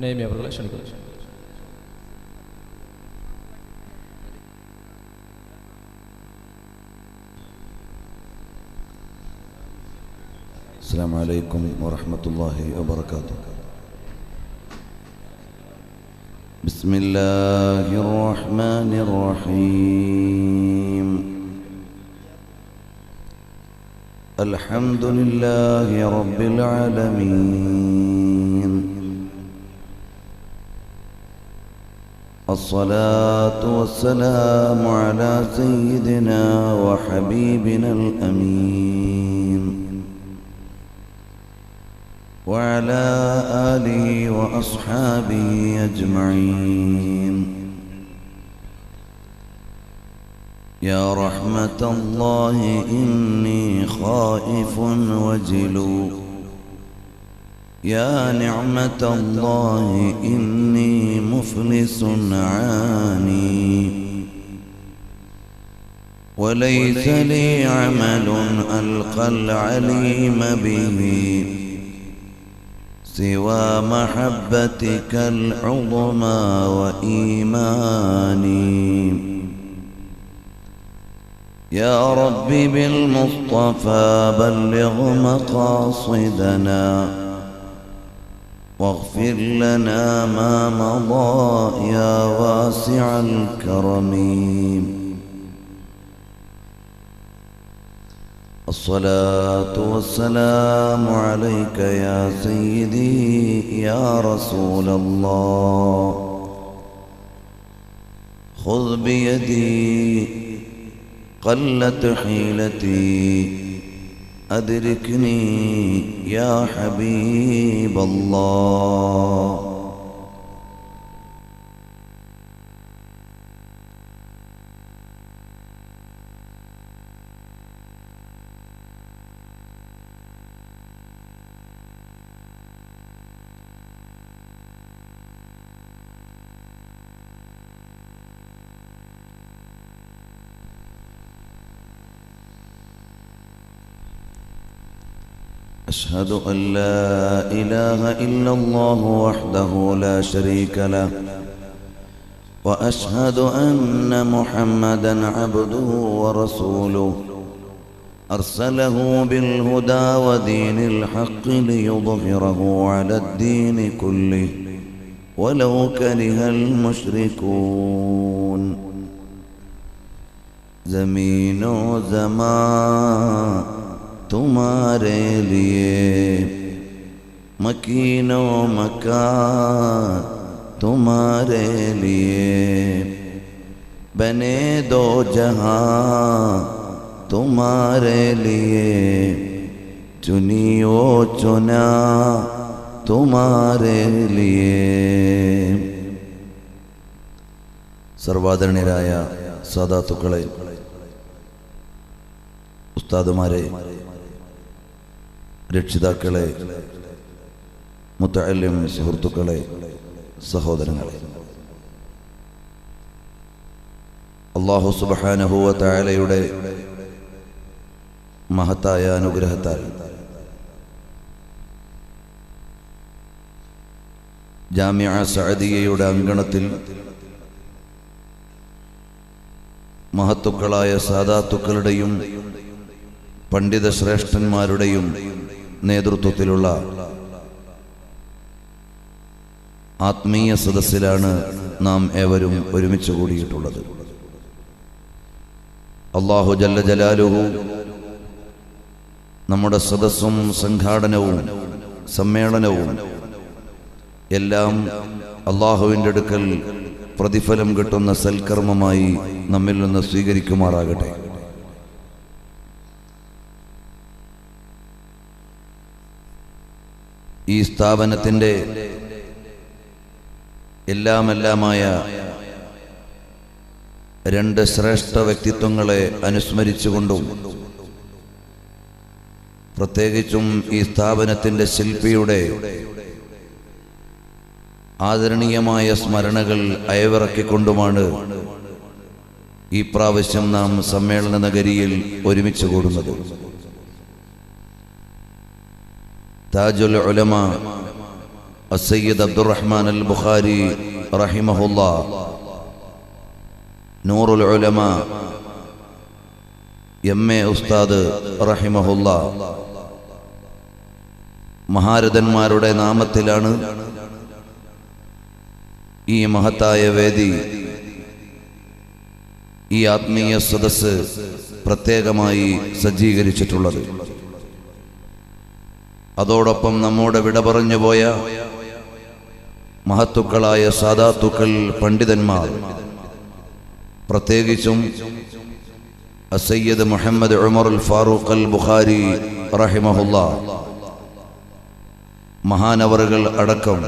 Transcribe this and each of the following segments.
നെയ്മി അവരെ ക്ഷണിക്കുന്നു. السلام عليكم ورحمة الله وبركاته. بسم الله الرحمن الرحيم. الحمد لله رب العالمين. الصلاة والسلام على سيدنا وحبيبنا الأمين وعلى آله وأصحابه أجمعين. يا رحمة الله إني خائف وجل، يا نعمة الله إني مفلس عاني، وليس لي عمل ألقى العليم به سوى محبتك العظمى وإيماني. يا رب بالمصطفى بلغ مقاصدنا واغفر لنا ما مضى يا واسع الكرم. الصلاة والسلام عليك يا سيدي يا رسول الله. خذ بيدي قلت حيلتي أدركني يا حبيب الله. أشهد أن لا إله إلا الله وحده لا شريك له، وأشهد أن محمدًا عبده ورسوله أرسله بالهدى ودين الحق ليظهره على الدين كله ولو كره المشركون. زمين وزمان तुम्हारे लिए, मकीनो मकान तुम्हारे लिए, बने दो जहां तुम्हारे लिए, चुनी ओ चुना तुम्हारे लिए. സർവാദരണീയരായ സാദാത്തുക്കളെ, ഉസ്താദുമാരെ, രക്ഷിതാക്കളെ, മുത്തഅല്ലിം സുഹൃത്തുക്കളെ, സഹോദരങ്ങളെ, അല്ലാഹു സുബ്ഹാനഹു വ തആലയുടെ മഹത്തായ അനുഗ്രഹത്താൽ ജാമിഅ സഅദിയയുടെ അങ്കണത്തിൽ മഹത്തുക്കളായ സാദാത്തുക്കളുടെയും പണ്ഡിത ശ്രേഷ്ഠന്മാരുടെയും നേതൃത്വത്തിലുള്ള ആത്മീയ സദസ്സിലാണ് നാം ഏവരും ഒരുമിച്ച് കൂടിയിട്ടുള്ളത്. അല്ലാഹു ജല്ല ജലാലുഹു നമ്മുടെ സദസ്സും സംഘാടനവും സമ്മേളനവും എല്ലാം അല്ലാഹുവിൻ്റെ അടുക്കൽ പ്രതിഫലം കിട്ടുന്ന സൽക്കർമ്മമായി നമ്മിൽ നിന്ന് സ്വീകരിക്കുമാറാകട്ടെ. ഈ സ്ഥാപനത്തിൻ്റെ എല്ലാമെല്ലാമായ രണ്ട് ശ്രേഷ്ഠ വ്യക്തിത്വങ്ങളെ അനുസ്മരിച്ചുകൊണ്ടും പ്രത്യേകിച്ചും ഈ സ്ഥാപനത്തിൻ്റെ ശില്പിയുടെ ആദരണീയമായ സ്മരണകൾ അയവിറക്കിക്കൊണ്ടുമാണ് ഈ പ്രാവശ്യം നാം സമ്മേളന നഗരിയിൽ ഒരുമിച്ച് കൂടുന്നത്. താജുൽ ഉലമ السيد عبد الرحمن البخاري رحمه الله نور العلماء എം.എ. ഉസ്താദ് റഹിമഹുല്ലാ മഹാരഥന്മാരുടെ നാമത്തിലാണ് ഈ മഹത്തായ വേദി, ഈ ആത്മീയ സദസ്സ് പ്രത്യേകമായി സജ്ജീകരിച്ചിട്ടുള്ളത്. അതോടൊപ്പം നമ്മോട് വിട പറഞ്ഞു പോയ മഹത്തുക്കളായ സാദാത്തുക്കൾ, പണ്ഡിതന്മാർ, പ്രത്യേകിച്ചും സയ്യിദ് മുഹമ്മദ് ഉമർ അൽ ഫാറൂഖ് അൽ ബുഖാരി റഹിമഹുല്ലാ മഹാനവറുകൾ അടക്കം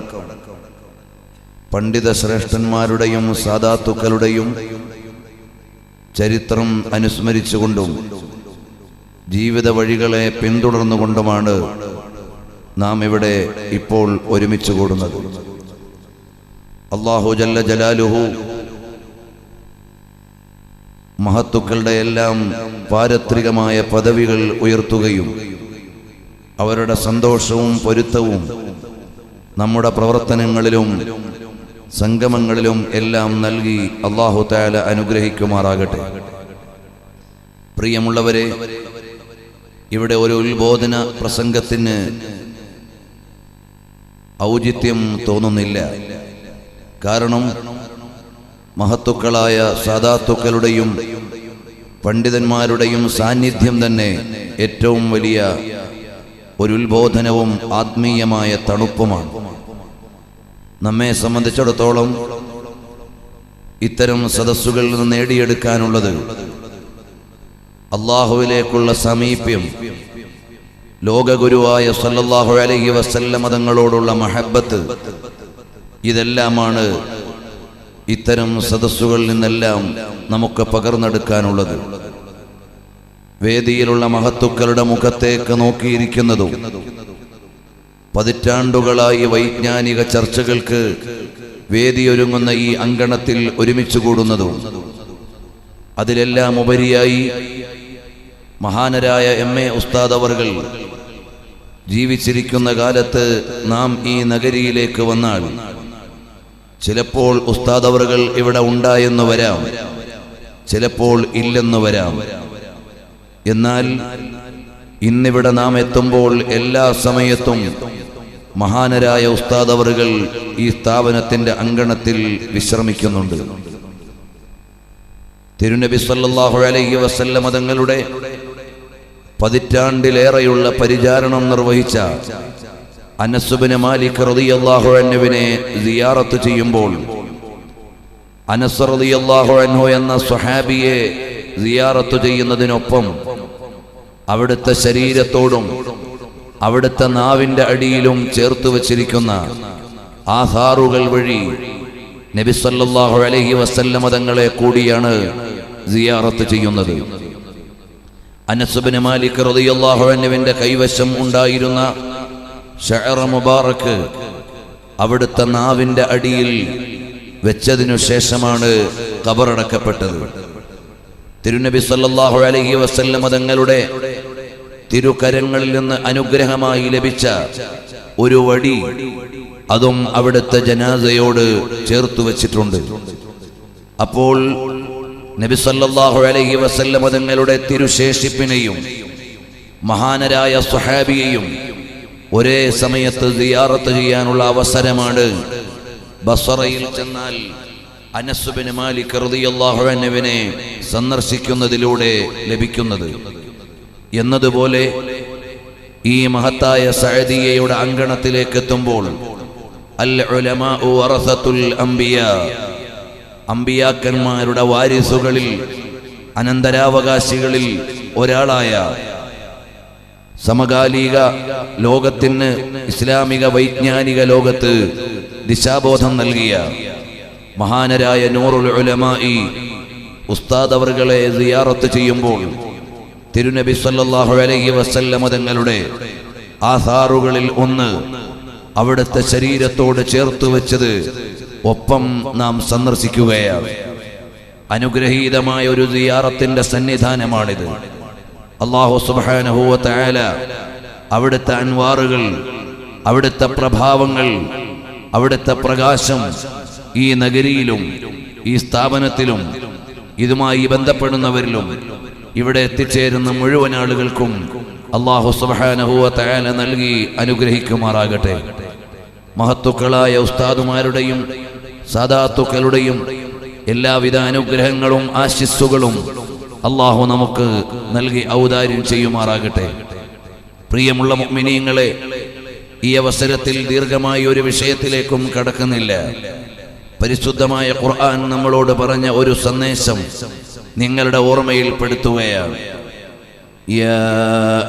പണ്ഡിത ശ്രേഷ്ഠന്മാരുടെയും സാദാത്തുക്കളുടെയും ചരിത്രം അനുസ്മരിച്ചുകൊണ്ടും ജീവിത വഴികളെ പിന്തുടർന്നുകൊണ്ടുമാണ് നാം ഇവിടെ ഇപ്പോൾ ഒരുമിച്ച് കൂടുന്നത്. അല്ലാഹു ജല്ല ജലാലുഹു മഹത്തുക്കളുടെ എല്ലാം പാരത്രികമായ പദവികൾ ഉയർത്തുകയും അവരുടെ സന്തോഷവും പൊരുത്തവും നമ്മുടെ പ്രവർത്തനങ്ങളിലും സംഗമങ്ങളിലും എല്ലാം നൽകി അല്ലാഹു തആല അനുഗ്രഹിക്കുമാറാകട്ടെ. പ്രിയമുള്ളവരെ, ഇവിടെ ഒരു ഉത്ബോധന പ്രസംഗത്തിന് ഔചിത്യം തോന്നുന്നില്ല. കാരണം മഹത്തുക്കളായ സാദാത്തുക്കളുടെയും പണ്ഡിതന്മാരുടെയും സാന്നിധ്യം തന്നെ ഏറ്റവും വലിയ ഒരു ഉത്ബോധനവും ആത്മീയമായ തണുപ്പുമാണ്. നമ്മെ സംബന്ധിച്ചിടത്തോളം ഇത്തരം സദസ്സുകളിൽ നിന്ന് നേടിയെടുക്കാനുള്ളത് അല്ലാഹുവിലേക്കുള്ള സമീപ്യം, ലോകഗുരുവായ സല്ലല്ലാഹു അലൈഹി വസല്ലം തങ്ങളോടുള്ള മഹബ്ബത്ത്, ഇതെല്ലാമാണ് ഇത്തരം സദസ്സുകളിൽ നിന്നെല്ലാം നമുക്ക് പകർന്നെടുക്കാനുള്ളത്. വേദിയിലുള്ള മഹത്തുക്കളുടെ മുഖത്തേക്ക് നോക്കിയിരിക്കുന്നതും പതിറ്റാണ്ടുകളായി വൈജ്ഞാനിക ചർച്ചകൾക്ക് വേദിയൊരുങ്ങുന്ന ഈ അങ്കണത്തിൽ ഒരുമിച്ച് കൂടുന്നതും അതിലെല്ലാം ഉപരിയായി മഹാനരായ എം.എ. ഉസ്താദ് അവർകൾ ജീവിച്ചിരിക്കുന്ന കാലത്ത് നാം ഈ നഗരിയിലേക്ക് വന്നാൽ ചിലപ്പോൾ ഉസ്താദ് അവർകൾ ഇവിടെ ഉണ്ടായെന്ന് വരാം, ചിലപ്പോൾ ഇല്ലെന്ന് വരാം. എന്നാൽ ഇന്നിവിടെ നാം എത്തുമ്പോൾ എല്ലാ സമയത്തും മഹാനരായ ഉസ്താദ് അവർകൾ ഈ സ്ഥാപനത്തിന്റെ അങ്കണത്തിൽ വിശ്രമിക്കുന്നുണ്ട്. തിരുനബി സല്ലല്ലാഹു അലൈഹി വസല്ലം തങ്ങളുടെ പതിറ്റാണ്ടിലേറെയുള്ള പരിചാരണം നിർവഹിച്ച അനസ് ഇബ്നു മാലിക് റളിയല്ലാഹു അൻഹുവിനെ സിയാറത്ത് ചെയ്യുമ്പോൾ അനസ് റളിയല്ലാഹു അൻഹു എന്ന സ്വഹാബിയെ സിയാറത്ത് ചെയ്യുന്നതിനൊപ്പം അവിടുത്തെ ശരീരത്തോടും അവിടുത്തെ നാവിന്റെ അടിയിലും ചേർത്ത് വച്ചിരിക്കുന്ന ആധാറുകൾ വഴി നബി സല്ലല്ലാഹു അലൈഹി വസല്ലം തങ്ങളെ കൂടിയാണ് സിയാറത്ത് ചെയ്യുന്നത്. അനസ് ഇബ്നു മാലിക് റളിയല്ലാഹു അൻഹുവിന്റെ കൈവശം ഉണ്ടായിരുന്ന ഷഅറ മുബാറക് അവിടുത്തെ നാവിന്റെ അടിയിൽ വെച്ചതിനു ശേഷമാണ് ഖബറടക്കപ്പെട്ടത്. തിരുനബി സല്ലല്ലാഹു അലൈഹി വസല്ലം തങ്ങളുടെ തിരുകരങ്ങളിൽ നിന്ന് അനുഗ്രഹമായി ലഭിച്ച ഒരു വടി, അതും അവിടുത്തെ ജനാസയോട് ചേർത്തു വെച്ചിട്ടുണ്ട്. അപ്പോൾ നബി സല്ലല്ലാഹു അലൈഹി വസല്ലം തങ്ങളുടെ തിരുശേഷിപ്പിനെയും മഹാനരായ സ്വഹാബിയെയും ഒരേ സമയത്ത് സിയാറത്ത് ചെയ്യാനുള്ള അവസരമാണ് ബസറയിൽ ചെന്നാൽ അനസ് ഇബ്നു മാലിക് റളിയല്ലാഹു അൻഹുവിനെ സന്ദർശിക്കുന്നതിലൂടെ ലഭിക്കുന്നത്. എന്നതുപോലെ ഈ മഹത്തായ സഅദിയയുടെ അങ്കണത്തിലേക്ക് എത്തുമ്പോൾ അൽ ഉലമാഉ വറസത്തുൽ അംബിയാ, അംബിയാക്കന്മാരുടെ വാരിസുകളിൽ അനന്തരാവകാശികളിൽ ഒരാളായ സമകാലിക ലോകത്തിന്, ഇസ്ലാമിക വൈജ്ഞാനിക ലോകത്ത് ദിശാബോധം നൽകിയ മഹാനരായ നൂറുൽ ഉലമായി ഉസ്താദ് അവർകളെ സിയാറത്ത് ചെയ്യുമ്പോൾ തിരുനബി സല്ലല്ലാഹു അലൈഹി വസല്ലം തങ്ങളുടെ ആധാറുകളിൽ ഒന്ന് അവിടുത്തെ ശരീരത്തോട് ചേർത്ത് വെച്ചത് ഒപ്പം നാം സന്ദർശിക്കുകയാണ്. അനുഗ്രഹീതമായ ഒരു സിയാറത്തിന്റെ സന്നിധാനമാണിത്. അല്ലാഹു സുബ്ഹാനഹു വ തആല അവിടുത്തെ അൻവാറുകൾ, അവിടുത്തെ പ്രഭാവങ്ങൾ അവിടുത്തെ പ്രകാശം ഈ നഗരിയിലും ഈ സ്ഥാപനത്തിലും ഇതുമായി ബന്ധപ്പെടുന്നവരിലും ഇവിടെ എത്തിച്ചേരുന്ന മുഴുവൻ ആളുകൾക്കും അല്ലാഹു സുബ്ഹാനഹു വ തആല നൽകി അനുഗ്രഹിക്കുമാറാകട്ടെ. മഹത്തുക്കളായ ഉസ്താദുമാരുടെയും സാദാത്തുക്കളുടെയും എല്ലാവിധ അനുഗ്രഹങ്ങളും ആശിസ്സുകളും അല്ലാഹു നമുക്ക് നൽകി ഔദാര്യം ചെയ്യുമാറാകട്ടെ. പ്രിയമുള്ള മുഅ്മിനീങ്ങളെ, ഈ അവസരത്തിൽ ദീർഘമായ ഒരു വിഷയത്തിലേക്കും കടക്കുന്നില്ല. പരിശുദ്ധമായ ഖുർആൻ നമ്മളോട് പറഞ്ഞ ഒരു സന്ദേശം നിങ്ങളുടെ ഓർമ്മയിൽപ്പെടുത്തുകയാണ്. യാ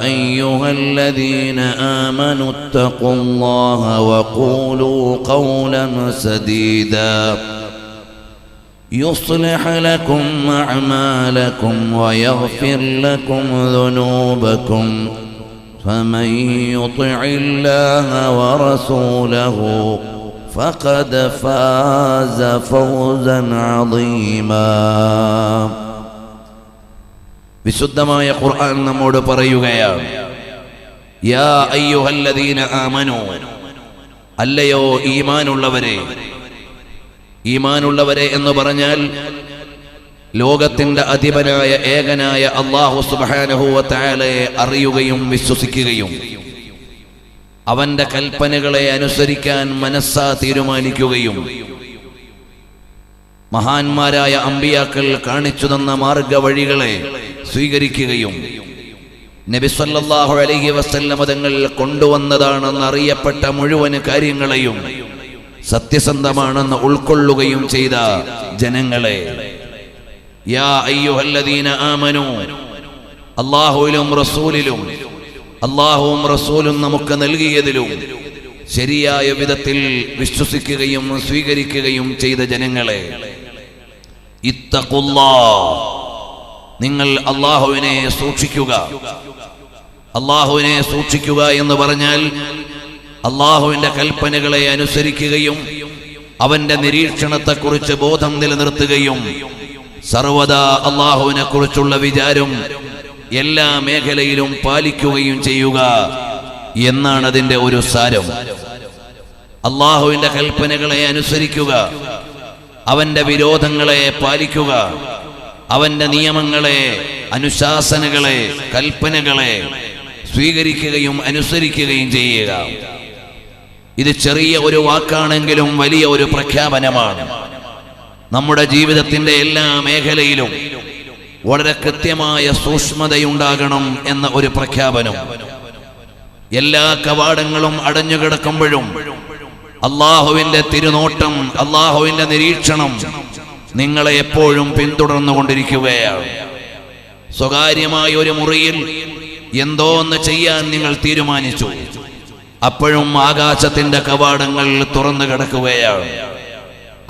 അയ്യുഹല്ലദീന ആമനു തഖുല്ലാഹ വഖൂലൂ ഖൗലൻ സദീദാ യുസ്ലിഹ് ലക്കും അഅമാലക്കും വയഗ്ഫിർ ലക്കും ദുനൂബക്കും فمن يطع الله ورسوله فقد فاز فوزا عظيما. വിശുദ്ധമായ ഖുർആൻ നമ്മോട് പറയുകയാണ്, യാ അയ്യുഹല്ലദീന ആമനു, അല്ലയോ ഈമാനുള്ളവരെ. ഈമാനുള്ളവരെ എന്ന് പറഞ്ഞാൽ ലോകത്തിന്റെ അധിപനായ ഏകനായ അല്ലാഹു സുബ്ഹാനഹു വ തആലയെ അറിയുകയും വിശ്വസിക്കുകയും അവന്റെ കൽപ്പനകളെ അനുസരിക്കാൻ മനസ്സാ തീരുമാനിക്കുകയും മഹാന്മാരായ അമ്പിയാക്കൾ കാണിച്ചു തന്ന മാർഗവഴികളെ സ്വീകരിക്കുകയും നബി സല്ലല്ലാഹു അലൈഹി വസല്ലം തങ്ങൾ കൊണ്ടുവന്നതാണെന്ന് അറിയപ്പെട്ട മുഴുവൻ കാര്യങ്ങളെയും സത്യസന്ധമാണെന്ന് ഉൾക്കൊള്ളുകയും ചെയ്ത ജനങ്ങളെ. യാ അയ്യുഹല്ലദീന ആമനു, അല്ലാഹുവിലും റസൂലിലും അല്ലാഹുവും റസൂലും നമുക്ക് നൽകിയതിലും ശരിയായ വിധത്തിൽ വിശ്വസിക്കുകയും സ്വീകരിക്കുകയും ചെയ്ത ജനങ്ങളെ, ഇത്തഖുല്ലാഹ്, നിങ്ങൾ അല്ലാഹുവിനെ സൂക്ഷിക്കുക. അല്ലാഹുവിനെ സൂക്ഷിക്കുക എന്ന് പറഞ്ഞാൽ അല്ലാഹുവിന്റെ കൽപ്പനകളെ അനുസരിക്കുകയും അവന്റെ നിരീക്ഷണത്തെക്കുറിച്ച് ബോധം നിലനിർത്തുകയും സർവദാ അല്ലാഹുവിനെ കുറിച്ചുള്ള വിചാരം എല്ലാ മേഖലയിലും പാലിക്കുകയും ചെയ്യുക എന്നാണ് അതിന്റെ ഒരു സാരം. അല്ലാഹുവിന്റെ കൽപ്പനകളെ അനുസരിക്കുക, അവന്റെ വിരോധങ്ങളെ പാലിക്കുക, അവന്റെ നിയമങ്ങളെ, അനുശാസനകളെ, കൽപ്പനകളെ സ്വീകരിക്കുകയും അനുസരിക്കുകയും ചെയ്യുക. ഇത് ചെറിയ ഒരു വാക്കാണെങ്കിലും വലിയ ഒരു പ്രഖ്യാപനമാണ്. നമ്മുടെ ജീവിതത്തിന്റെ എല്ലാ മേഖലയിലും വളരെ കൃത്യമായ സൂക്ഷ്മതയുണ്ടാകണം എന്ന ഒരു പ്രഖ്യാപനം. എല്ലാ കവാടങ്ങളും അടഞ്ഞുകിടക്കുമ്പോഴും അല്ലാഹുവിന്റെ തിരുനോട്ടം, അല്ലാഹുവിന്റെ നിരീക്ഷണം നിങ്ങളെ എപ്പോഴും പിന്തുടർന്നുകൊണ്ടിരിക്കുകയാണ്. സ്വകാര്യമായ ഒരു മുറിയിൽ എന്തോ ഒന്ന് ചെയ്യാൻ നിങ്ങൾ തീരുമാനിച്ചു, അപ്പോഴും ആകാശത്തിന്റെ കവാടങ്ങൾ തുറന്നു കിടക്കുകയാണ്.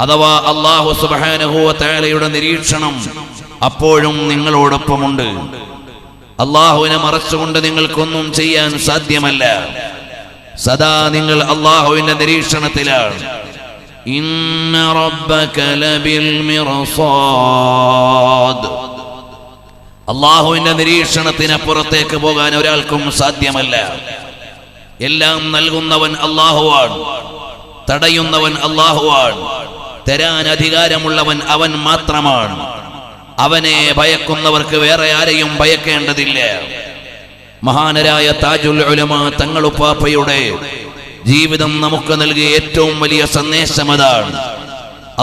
അഥവാ അല്ലാഹു സുബ്ഹാനഹു വ തആലയുടെ നിരീക്ഷണം അപ്പോഴും നിങ്ങളോടൊപ്പമുണ്ട്. അല്ലാഹുവിനെ മറച്ചുകൊണ്ട് നിങ്ങൾക്കൊന്നും ചെയ്യാൻ സാധ്യമല്ല. സദാ നിങ്ങൾ അല്ലാഹുവിന്റെ നിരീക്ഷണത്തിലാണ്. ഇന്ന റബ്ബക ലബിൽ മിർസാദ്, അല്ലാഹുവിന്റെ നിരീക്ഷണത്തിനപ്പുറത്തേക്ക് പോകാൻ ഒരാൾക്കും സാധ്യമല്ല. എല്ലാം നൽകുന്നവൻ അല്ലാഹുവാണ്, തടയുന്നവൻ അല്ലാഹുവാണ്, തരാൻ അധികാരമുള്ളവൻ അവൻ മാത്രമാണ്. അവനെ ഭയക്കുന്നവർക്ക് വേറെ ആരെയും ഭയക്കേണ്ടതില്ല. മഹാനരായ താജുൽ ഉലമ തങ്ങളുപ്പാപ്പയുടെ ജീവിതം നമുക്ക് നൽകിയ ഏറ്റവും വലിയ സന്ദേശം അതാണ്.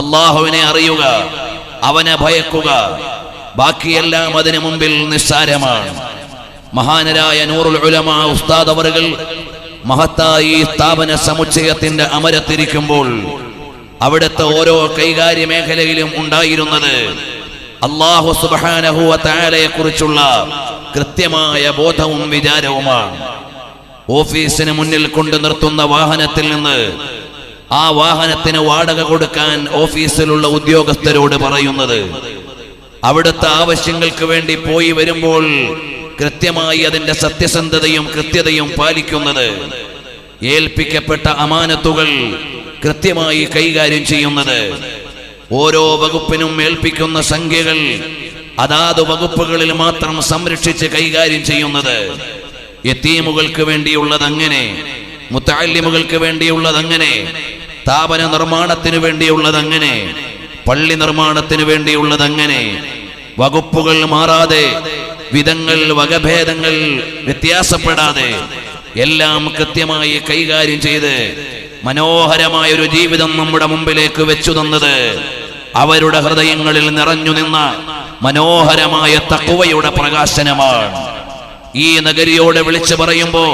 അല്ലാഹുവിനെ അറിയുക, അവനെ ഭയക്കുക, ബാക്കിയെല്ലാം അതിനു മുമ്പിൽ നിസ്സാരമാണ്. മഹാനരായ നൂറുൽ ഉലമ ഉസ്താദ് അവറുകൾ മഹത്തായ ഈ സ്ഥാപന സമുച്ചയത്തിന്റെ അമരത്തിരിക്കുമ്പോൾ അവിടുത്തെ ഓരോ കൈകാര്യ മേഖലയിലും ഉണ്ടായിരുന്നത് അല്ലാഹു സുബ്ഹാനഹു വ തആലയെ കുറിച്ചുള്ള കൃത്യമായ ബോധവും വിചാരവുമാണ്. ഓഫീസിന് മുന്നിൽ കൊണ്ടു നിർത്തുന്ന വാഹനത്തിൽ നിന്ന് ആ വാഹനത്തിന് വാടക കൊടുക്കാൻ ഓഫീസിലുള്ള ഉദ്യോഗസ്ഥരോട് പറയുന്നത്, അവിടുത്തെ ആവശ്യങ്ങൾക്ക് വേണ്ടി പോയി വരുമ്പോൾ കൃത്യമായി അതിന്റെ സത്യസന്ധതയും കൃത്യതയും പാലിക്കുന്നത്, ഏൽപ്പിക്കപ്പെട്ട അമാനത്തുകൾ കൃത്യമായി കൈകാര്യം ചെയ്യുന്നത്, ഓരോ വകുപ്പിനും ഏൽപ്പിക്കുന്ന സംഖ്യകൾ അതാത് വകുപ്പുകളിൽ മാത്രം സംരക്ഷിച്ച് കൈകാര്യം ചെയ്യുന്നത്, യതീമുകൾക്ക് വേണ്ടിയുള്ളതങ്ങനെ, മുതഅല്ലിമുകൾക്ക് വേണ്ടിയുള്ളതങ്ങനെ, സ്ഥാപന നിർമ്മാണത്തിന് വേണ്ടിയുള്ളതങ്ങനെ, പള്ളി നിർമ്മാണത്തിന് വേണ്ടിയുള്ളതങ്ങനെ, വകുപ്പുകൾ മാറാതെ, വിധങ്ങൾ വകഭേദങ്ങൾ വ്യത്യാസപ്പെടാതെ എല്ലാം കൃത്യമായി കൈകാര്യം ചെയ്ത് മനോഹരമായ ഒരു ജീവിതം നമ്മുടെ മുമ്പിലേക്ക് വെച്ചു തന്നത് അവരുടെ ഹൃദയങ്ങളിൽ നിറഞ്ഞു നിന്ന മനോഹരമായ തഖ്വയുടെ പ്രകാശനമാണ്. ഈ നഗരിയോട് വിളിച്ചു പറയുമ്പോ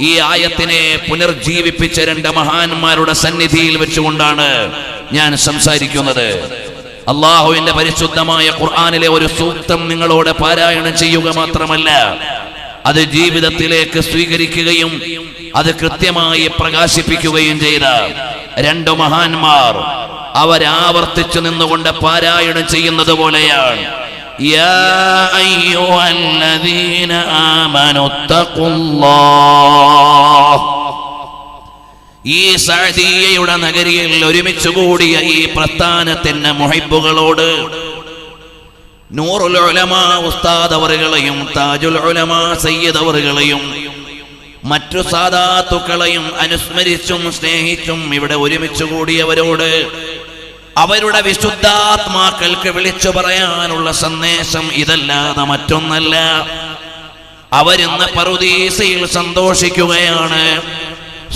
ഈ ആയത്തിനെ പുനർജീവിപ്പിച്ച രണ്ട് മഹാന്മാരുടെ സന്നിധിയിൽ വെച്ചുകൊണ്ടാണ് ഞാൻ സംസാരിക്കുന്നത്. അള്ളാഹുവിന്റെ പരിശുദ്ധമായ ഖുർആനിലെ ഒരു സൂക്തം നിങ്ങളോട് പാരായണം ചെയ്യുക മാത്രമല്ല, അത് ജീവിതത്തിലേക്ക് സ്വീകരിക്കുകയും അത് കൃത്യമായി പ്രകാശിപ്പിക്കുകയും ചെയ്ത രണ്ടു മഹാന്മാർ അവരാവർത്തിച്ചു നിന്നുകൊണ്ട് പാരായണം ചെയ്യുന്നത് പോലെയാണ്. യാ അയ്യുഹല്ലദീന ആമനുത്തഖുല്ലാഹ്. ഈ സഅദിയയുടെ നഗരിയിൽ ഒരുമിച്ച് കൂടിയ ഈ പ്രസ്ഥാനത്തിന്റെ മുഹിബ്ബുകളോട് നൂറുൽ ഉലമാ ഉസ്താദ് അവറുകളെയും താജുൽ ഉലമാ സയ്യിദ് അവറുകളെയും മറ്റു സാദാത്തുക്കളെയും അനുസ്മരിച്ചും സ്നേഹിച്ചും ഇവിടെ ഒരുമിച്ച് കൂടിയവരോട് അവരുടെ വിശുദ്ധാത്മാക്കൾക്ക് വിളിച്ചു പറയാനുള്ള സന്ദേശം ഇതല്ലാതെ മറ്റൊന്നല്ല. അവരിന്ന് പറുദീസയിൽ സന്തോഷിക്കുകയാണ്,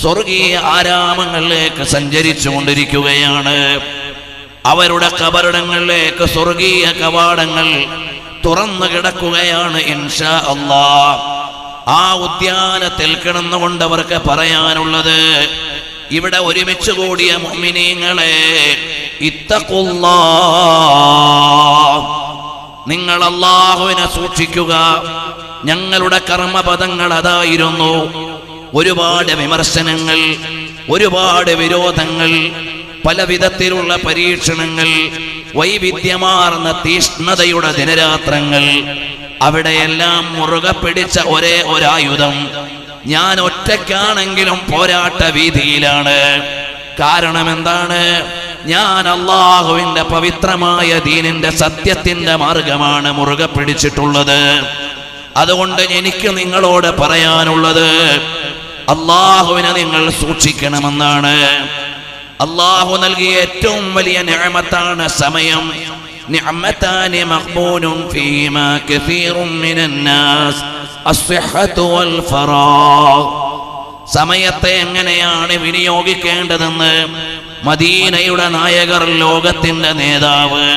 സ്വർഗീയ ആരാമങ്ങളിലേക്ക് സഞ്ചരിച്ചു കൊണ്ടിരിക്കുകയാണ്. അവരുടെ കബറിടങ്ങളിലേക്ക് സ്വർഗീയ കവാടങ്ങൾ തുറന്നു കിടക്കുകയാണ് ഇൻഷാ അല്ലാഹ്. ആ ഉദ്യാനത്തിൽ കിടന്നുകൊണ്ട് അവർക്ക് പറയാനുള്ളത്, ഇവിടെ ഒരുമിച്ച് കൂടിയ മുഅ്മിനീങ്ങളെ, ഇത്തഖുല്ലാഹ്, നിങ്ങൾ അല്ലാഹുവിനെ സൂക്ഷിക്കുക. ഞങ്ങളുടെ കർമ്മപദങ്ങൾ അതായിരുന്നു. ഒരുപാട് വിമർശനങ്ങൾ, ഒരുപാട് വിരോധങ്ങൾ, പല വിധത്തിലുള്ള പരീക്ഷണങ്ങൾ, വൈവിധ്യമാർന്ന തീഷ്ണതയുടെ ദിനരാത്രങ്ങൾ, അവിടെയെല്ലാം മുറുകെ പിടിച്ച ഒരേ ഒരായുധം, ഞാൻ ഒറ്റയ്ക്കാണെങ്കിലും പോരാട്ട വീതിയിലാണ്. കാരണം എന്താണ്? ഞാൻ അല്ലാഹുവിന്റെ പവിത്രമായ ദീനിന്റെ സത്യത്തിന്റെ മാർഗമാണ് മുറുകെ പിടിച്ചിട്ടുള്ളത്. അതുകൊണ്ട് എനിക്ക് നിങ്ങളോട് പറയാനുള്ളത്, അല്ലാഹുവിനെ നിങ്ങൾ സൂക്ഷിക്കണമെന്നാണ്. അല്ലാഹു നൽകിയ ഏറ്റവും വലിയ നിഅമത്താണ് സമയം. നിഅമതാനി മഖ്ബൂനുൻ ഫീമാ കസീറുൻ മിനൻ നാസ് അസ്സിഹ്ഹതു വൽ ഫറാഗ്. സമയത്തെ എങ്ങനെയാണ് വിനിയോഗിക്കേണ്ടതെന്ന് മദീനയുടെ നായകർ, ലോകത്തിന്റെ നേതാവ്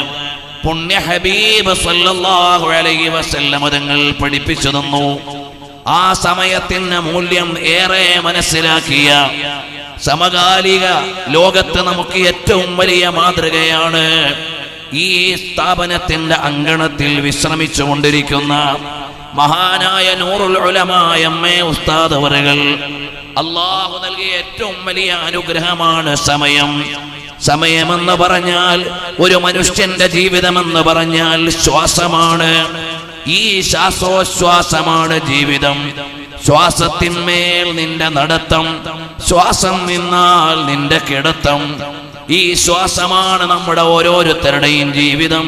പുണ്യ ഹബീബ് സല്ലല്ലാഹു അലൈഹി വസല്ലം തങ്ങൾ പഠിപ്പിച്ചു തന്നു. ആ സമയത്തിന്റെ മൂല്യം ഏറെ മനസ്സിലാക്കിയ സമകാലിക ലോകത്ത് നമുക്ക് ഏറ്റവും വലിയ മാതൃകയാണ് ഈ സ്ഥാപനത്തിന്റെ അങ്കണത്തിൽ വിശ്രമിച്ചു കൊണ്ടിരിക്കുന്ന മഹാനായ നൂറുൽ ഉലമാ എം.എ. ഉസ്താദ് അവറുകൾ. അല്ലാഹു നൽകിയ ഏറ്റവും വലിയ അനുഗ്രഹമാണ് സമയം. സമയമെന്ന് പറഞ്ഞാൽ, ഒരു മനുഷ്യന്റെ ജീവിതമെന്ന് പറഞ്ഞാൽ ശ്വാസമാണ്. ഈ ശ്വാസോച്ഛ്വാസമാണ് ജീവിതം. ശ്വാസത്തിന്മേൽ നിന്റെ നടത്തം, ശ്വാസം നിന്നാൽ നിന്റെ കിടത്തം. ഈ ശ്വാസമാണ് നമ്മുടെ ഓരോരുത്തരുടെയും ജീവിതം.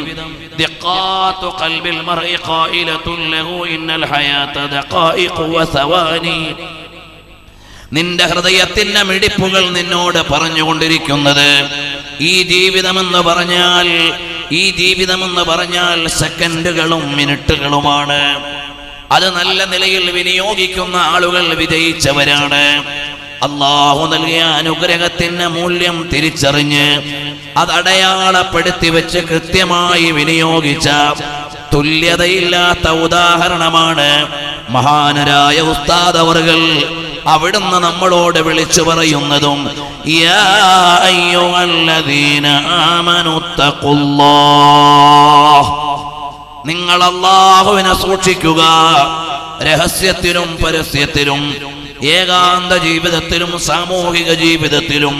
ദിഖാത്തു ഖൽബിൽ മർഇ ഖായിലത്തുൻ ലഹു ഇന്നൽ ഹയാത ദഖായിഖു വസവാനി. നിന്റെ ഹൃദയത്തിന്റെ മിടിപ്പുകൾ നിന്നോട് പറഞ്ഞുകൊണ്ടിരിക്കുന്നത്, ഈ ജീവിതമെന്ന് പറഞ്ഞാൽ സെക്കൻഡുകളും മിനിറ്റുകളുമാണ്. അത് നല്ല നിലയിൽ വിനിയോഗിക്കുന്ന ആളുകൾ വിജയിച്ചവരാണ്. അല്ലാഹു നൽകിയ അനുഗ്രഹത്തിന്റെ മൂല്യം തിരിച്ചറിഞ്ഞ് അത് അടയാളപ്പെടുത്തി വെച്ച് കൃത്യമായി വിനിയോഗിച്ച തുല്യതയില്ലാത്ത ഉദാഹരണമാണ് മഹാനരായ ഉസ്താദ് അവറുകൾ. അവിടുന്ന് നമ്മളോട് വിളിച്ചു പറയുന്നതും, യാ അയ്യുഹല്ലദീന ആമനുത്തഖുല്ലാഹ്, നിങ്ങൾ അല്ലാഹുവിനെ സൂക്ഷിക്കുക. രഹസ്യത്തിലും പരസ്യത്തിലും, ഏകാന്ത ജീവിതത്തിലും സാമൂഹിക ജീവിതത്തിലും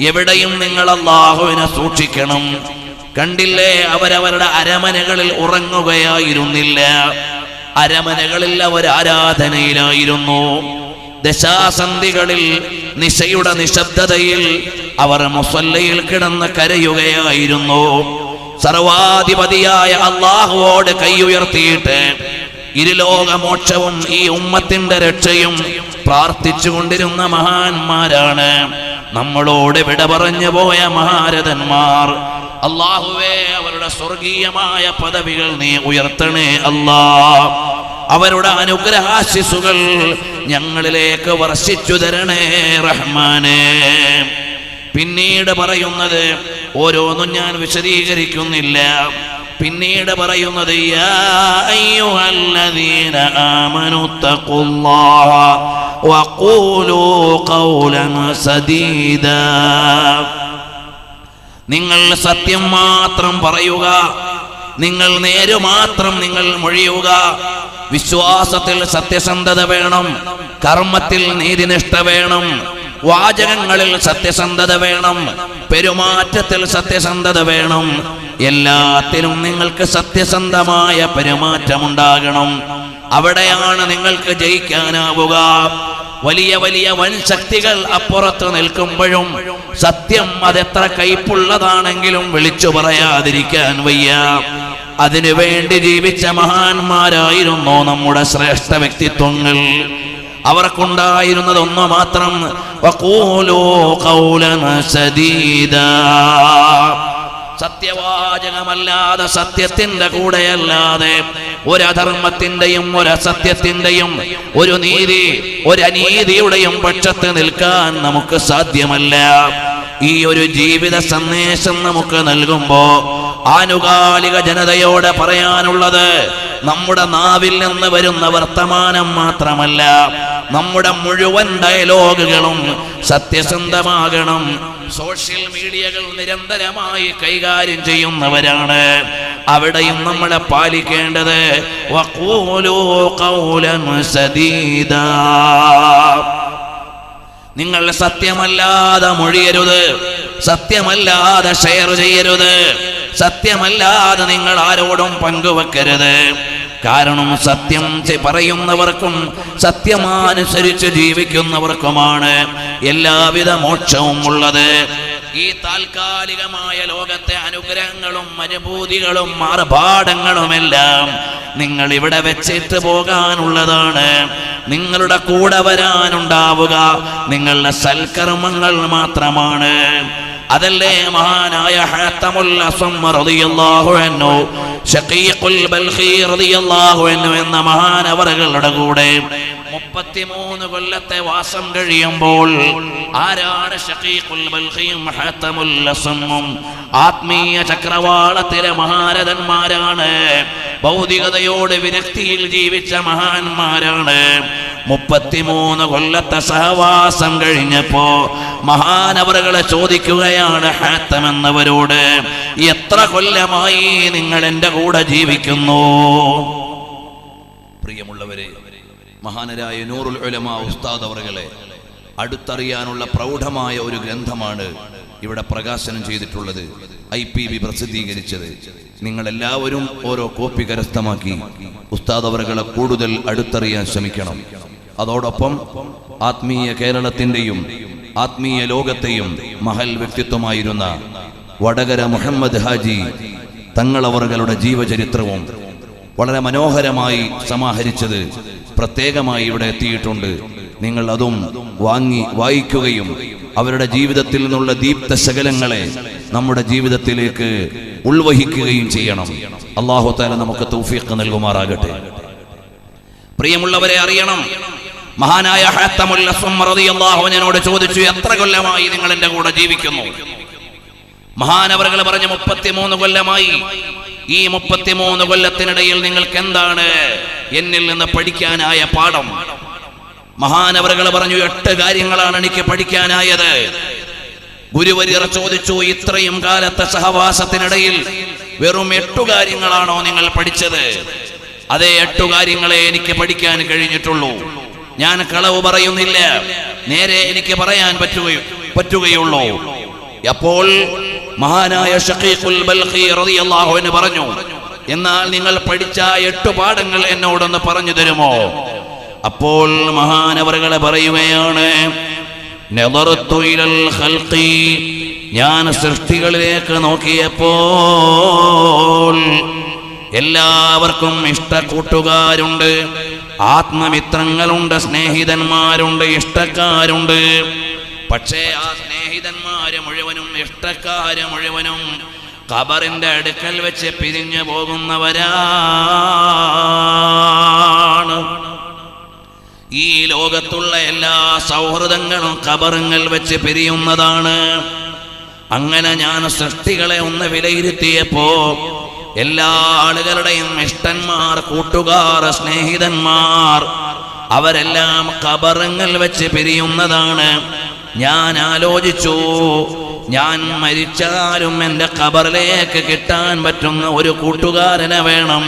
എവിടെയും നിങ്ങൾ അല്ലാഹുവിനെ സൂക്ഷിക്കണം. കണ്ടില്ലേ, അവരവരുടെ അരമനകളിൽ ഉറങ്ങുകയായിരുന്നില്ല. അരമനകളിൽ അവർ ആരാധനയിലായിരുന്നു. ദശാസന്ധികളിൽ നിശയുടെ നിശബ്ദതയിൽ അവർ മുസല്ലയിൽ കിടന്ന് കരയുകയായിരുന്നു. സർവാധിപതിയായ അല്ലാഹുവോട് കൈയുയർത്തിയിട്ട് ഇരുലോകമോക്ഷവും ഈ ഉമ്മത്തിന്റെ രക്ഷയും പ്രാർത്ഥിച്ചു കൊണ്ടിരുന്ന മഹാന്മാരാണ്. നമ്മളോട് വിട പറഞ്ഞു പോയ മഹാരഥന്മാർ, അല്ലാഹുവേ അവരുടെ സ്വർഗീയമായ പദവികൾ നീ ഉയർത്തണേ അല്ലാ. അവരുടെ അനുഗ്രഹാശിസുകൾ ഞങ്ങളിലേക്ക് വർഷിച്ചു തരണേ റഹ്മാനേ. പിന്നീട് പറയുന്നത് ഓരോന്നും ഞാൻ വിശദീകരിക്കുന്നില്ല. പിന്നീട് പറയുന്നത് യാ അയ്യുഹല്ലദീന ആമനു തഖുല്ലാഹ വഖൂലൂ ഖൗലൻ സദീദാ. നിങ്ങൾ സത്യം മാത്രം പറയുക, നിങ്ങൾ നേര് മാത്രം നിങ്ങൾ മൊഴിയുക. വിശ്വാസത്തിൽ സത്യസന്ധത വേണം, കർമ്മത്തിൽ നീതിനിഷ്ഠ വേണം, വാചകങ്ങളിൽ സത്യസന്ധത വേണം, പെരുമാറ്റത്തിൽ സത്യസന്ധത വേണം. എല്ലാത്തിലും നിങ്ങൾക്ക് സത്യസന്ധമായ പെരുമാറ്റമുണ്ടാകണം. അവിടെയാണ് നിങ്ങൾക്ക് ജയിക്കാനാവുക. വലിയ വലിയ വൻ ശക്തികൾ അപ്പുറത്ത് നിൽക്കുമ്പോഴും സത്യം അതെത്ര കൈപ്പുള്ളതാണെങ്കിലും വിളിച്ചു പറയാതിരിക്കാൻ വയ്യ. അതിനുവേണ്ടി ജീവിച്ച മഹാന്മാരായിരുന്നു നമ്മുടെ ശ്രേഷ്ഠ വ്യക്തിത്വങ്ങൾ. അവർക്കുണ്ടായിരുന്നത് ഒന്ന് മാത്രം, വഖൂലൂ ഖൗലൻ സദീദാ. സത്യവാചകമല്ലാതെ, സത്യത്തിന്റെ കൂടെയല്ലാതെ ഒരധർമ്മത്തിന്റെയും ഒരസത്യത്തിന്റെയും ഒരനീതിയുടെയും പക്ഷത്ത് നിൽക്കാൻ നമുക്ക് സാധ്യമല്ല. ഈ ഒരു ജീവിത സന്ദേശം നമുക്ക് നൽകുമ്പോ ആനുകാലിക ജനതയോട് പറയാനുള്ളത്, നമ്മുടെ നാവിൽ നിന്ന് വരുന്ന വർത്തമാനം മാത്രമല്ല, നമ്മുടെ മുഴുവൻ ഡയലോഗുകളും സത്യസന്ധമാകണം. സോഷ്യൽ മീഡിയകൾ നിരന്തരമായി കൈകാര്യം ചെയ്യുന്നവരാണ്. അവിടെയും നമ്മളെ പാലിക്കേണ്ടത് വഖൂലൂ ഖൗലൻ സദീദാ. നിങ്ങൾ സത്യമല്ലാതെ മൊഴിയരുത്, സത്യമല്ലാതെ ഷെയർ ചെയ്യരുത്, സത്യമല്ലാതെ നിങ്ങൾ ആരോടും പങ്കുവെക്കരുത്. കാരണം സത്യം പറയുന്നവർക്കും സത്യമനുസരിച്ച് ജീവിക്കുന്നവർക്കുമാണ് എല്ലാവിധ മോക്ഷവും ഉള്ളത്. ഈ താൽക്കാലികമായ ലോകത്തെ അനുഗ്രഹങ്ങളും അനുഭൂതികളും ആർഭാടങ്ങളുമെല്ലാം നിങ്ങൾ ഇവിടെ വെച്ചിട്ട് പോകാനുള്ളതാണ്. നിങ്ങളുടെ കൂടെ വരാനുണ്ടാവുക നിങ്ങളുടെ സൽക്കർമ്മങ്ങൾ മാത്രമാണ്. അതല്ലേ മഹാനായ ഹാത്തമുൽ അസ്വം റളിയല്ലാഹു അൻഹു, ശഖീഖുൽ ബൽഖി റളിയല്ലാഹു അൻഹു എന്ന മഹാനവറുകളുടെ കൂടെ 33 കൊല്ലത്തെ വാസം കഴിയുമ്പോൾ ആരാണ് ശഖീഖുൽ ബൽഖിയും ഹാത്തമുൽ അസ്വമും? ആത്മീയ ചക്രവാളത്തിലെ മഹാരഥന്മാരാണ്. ഭൗതികതയോട് വിരക്തിയിൽ ജീവിച്ച മഹാന്മാരാണ്. 33 കൊല്ലത്തെ സഹവാസം കഴിഞ്ഞപ്പോ മഹാനവറുകളെ ചോദിക്കുകയാണ് ഹാത്തം എന്നവരോട്, എത്ര കൊല്ലമായി നിങ്ങൾ എന്റെ കൂടെ ജീവിക്കുന്നു? പ്രിയമുള്ളവരെ, മഹാനരായ നൂറുൽ ഉലമാ ഉസ്താദ് അവറുകളെ അടുത്തറിയാനുള്ള പ്രൗഢമായ ഒരു ഗ്രന്ഥമാണ് ഇവിടെ പ്രകാശനം ചെയ്തിട്ടുള്ളത്, IPB പ്രസിദ്ധീകരിച്ചത്. നിങ്ങൾ എല്ലാവരും ഓരോ കോപ്പി കരസ്ഥമാക്കി ഉസ്താദ് അവറുകളെ കൂടുതൽ അടുത്തറിയാൻ ശ്രമിക്കണം. അതോടൊപ്പം ആത്മീയ കേരളത്തിന്റെയും ആത്മീയ ലോകത്തെയും മഹൽ വ്യക്തിത്വമായിരുന്ന വടകര മുഹമ്മദ് ഹാജി തങ്ങളവറുകളുടെ ജീവചരിത്രവും വളരെ മനോഹരമായി സമാഹരിച്ചത് പ്രത്യേകമായി ഇവിടെ എത്തിയിട്ടുണ്ട്. നിങ്ങൾ അതും വായിക്കുകയും അവരുടെ ജീവിതത്തിൽ നിന്നുള്ള ദീപ്ത ശകലങ്ങളെ നമ്മുടെ ജീവിതത്തിലേക്ക് ഉൾവഹിക്കുകയും ചെയ്യണം. അല്ലാഹു തആല നമുക്ക് തൗഫീഖ് നൽകുമാറാകട്ടെ. പ്രിയമുള്ളവരെ, അറിയണം, മഹാനായ ഹാത്തമുൽ അസ്വം റളിയല്ലാഹു അൻഹുവിനോട് ചോദിച്ചു, എത്ര കൊല്ലമായി നിങ്ങൾ എന്റെ കൂടെ ജീവിക്കുന്നു? മഹാനവറുകൾ പറഞ്ഞു, 33 കൊല്ലമായി. ഈ 33 കൊല്ലത്തിനിടയിൽ നിങ്ങൾക്ക് എന്താണ് എന്നിൽ നിന്ന് പഠിക്കാനായ പാഠം? മഹാനവറുകൾ പറഞ്ഞു, 8 കാര്യങ്ങളാണ് എനിക്ക് പഠിക്കാനായത്. ഗുരുവര്യർ ചോദിച്ചു, ഇത്രയും കാലത്തെ സഹവാസത്തിനിടയിൽ വെറും 8 കാര്യങ്ങളാണോ നിങ്ങൾ പഠിച്ചത്? അതേ, 8 കാര്യങ്ങളെ എനിക്ക് പഠിക്കാൻ കഴിഞ്ഞിട്ടുള്ളൂ. ഞാൻ കളവ് പറയുന്നില്ല, നേരെ എനിക്ക് പറയാൻ പറ്റുകയുള്ളൂ. അപ്പോൾ മഹാനായ ശഖീഖുൽ ബൽഖി റളിയല്ലാഹു അൻഹു പറഞ്ഞു, എന്നാൽ നിങ്ങൾ പഠിച്ച 8 പാഠങ്ങൾ എന്നോടൊന്ന് പറഞ്ഞു തരുമോ? അപ്പോൾ മഹാനവറുകളെ പറയുകയാണ്, നദറതു ഇലൽ ഖൽഖി, ഞാൻ സൃഷ്ടികളിലേക്ക് നോക്കിയപ്പോൾ എല്ലാവർക്കും ഇഷ്ടക്കൂട്ടുകാരുണ്ട്, ആത്മമിത്രങ്ങളുണ്ട്, സ്നേഹിതന്മാരുണ്ട്, ഇഷ്ടക്കാരുണ്ട്. പക്ഷേ ആ സ്നേഹിതന്മാര് മുഴുവനും ഇഷ്ടക്കാര് മുഴുവനും ഖബറിന്റെ അടുക്കൽ വെച്ച് പിരിഞ്ഞു പോകുന്നവരാണ്. ഈ ലോകത്തുള്ള എല്ലാ സൗഹൃദങ്ങളും ഖബറുകൾ വെച്ച് പിരിയുന്നതാണ്. അങ്ങനെ ഞാൻ സൃഷ്ടികളെ ഒന്ന് വിലയിരുത്തിയപ്പോ എല്ലാ ആളുകളുടെയും ഇഷ്ടന്മാർ, കൂട്ടുകാർ, സ്നേഹിതന്മാർ അവരെല്ലാം ഖബറുകൾ വെച്ച് പിരിയുന്നതാണ്. ഞാൻ ആലോചിച്ചു, ഞാൻ മരിച്ചാലും എൻ്റെ ഖബറിലേക്ക് കിട്ടാൻ പറ്റുന്ന ഒരു കൂട്ടുകാരനെ വേണം.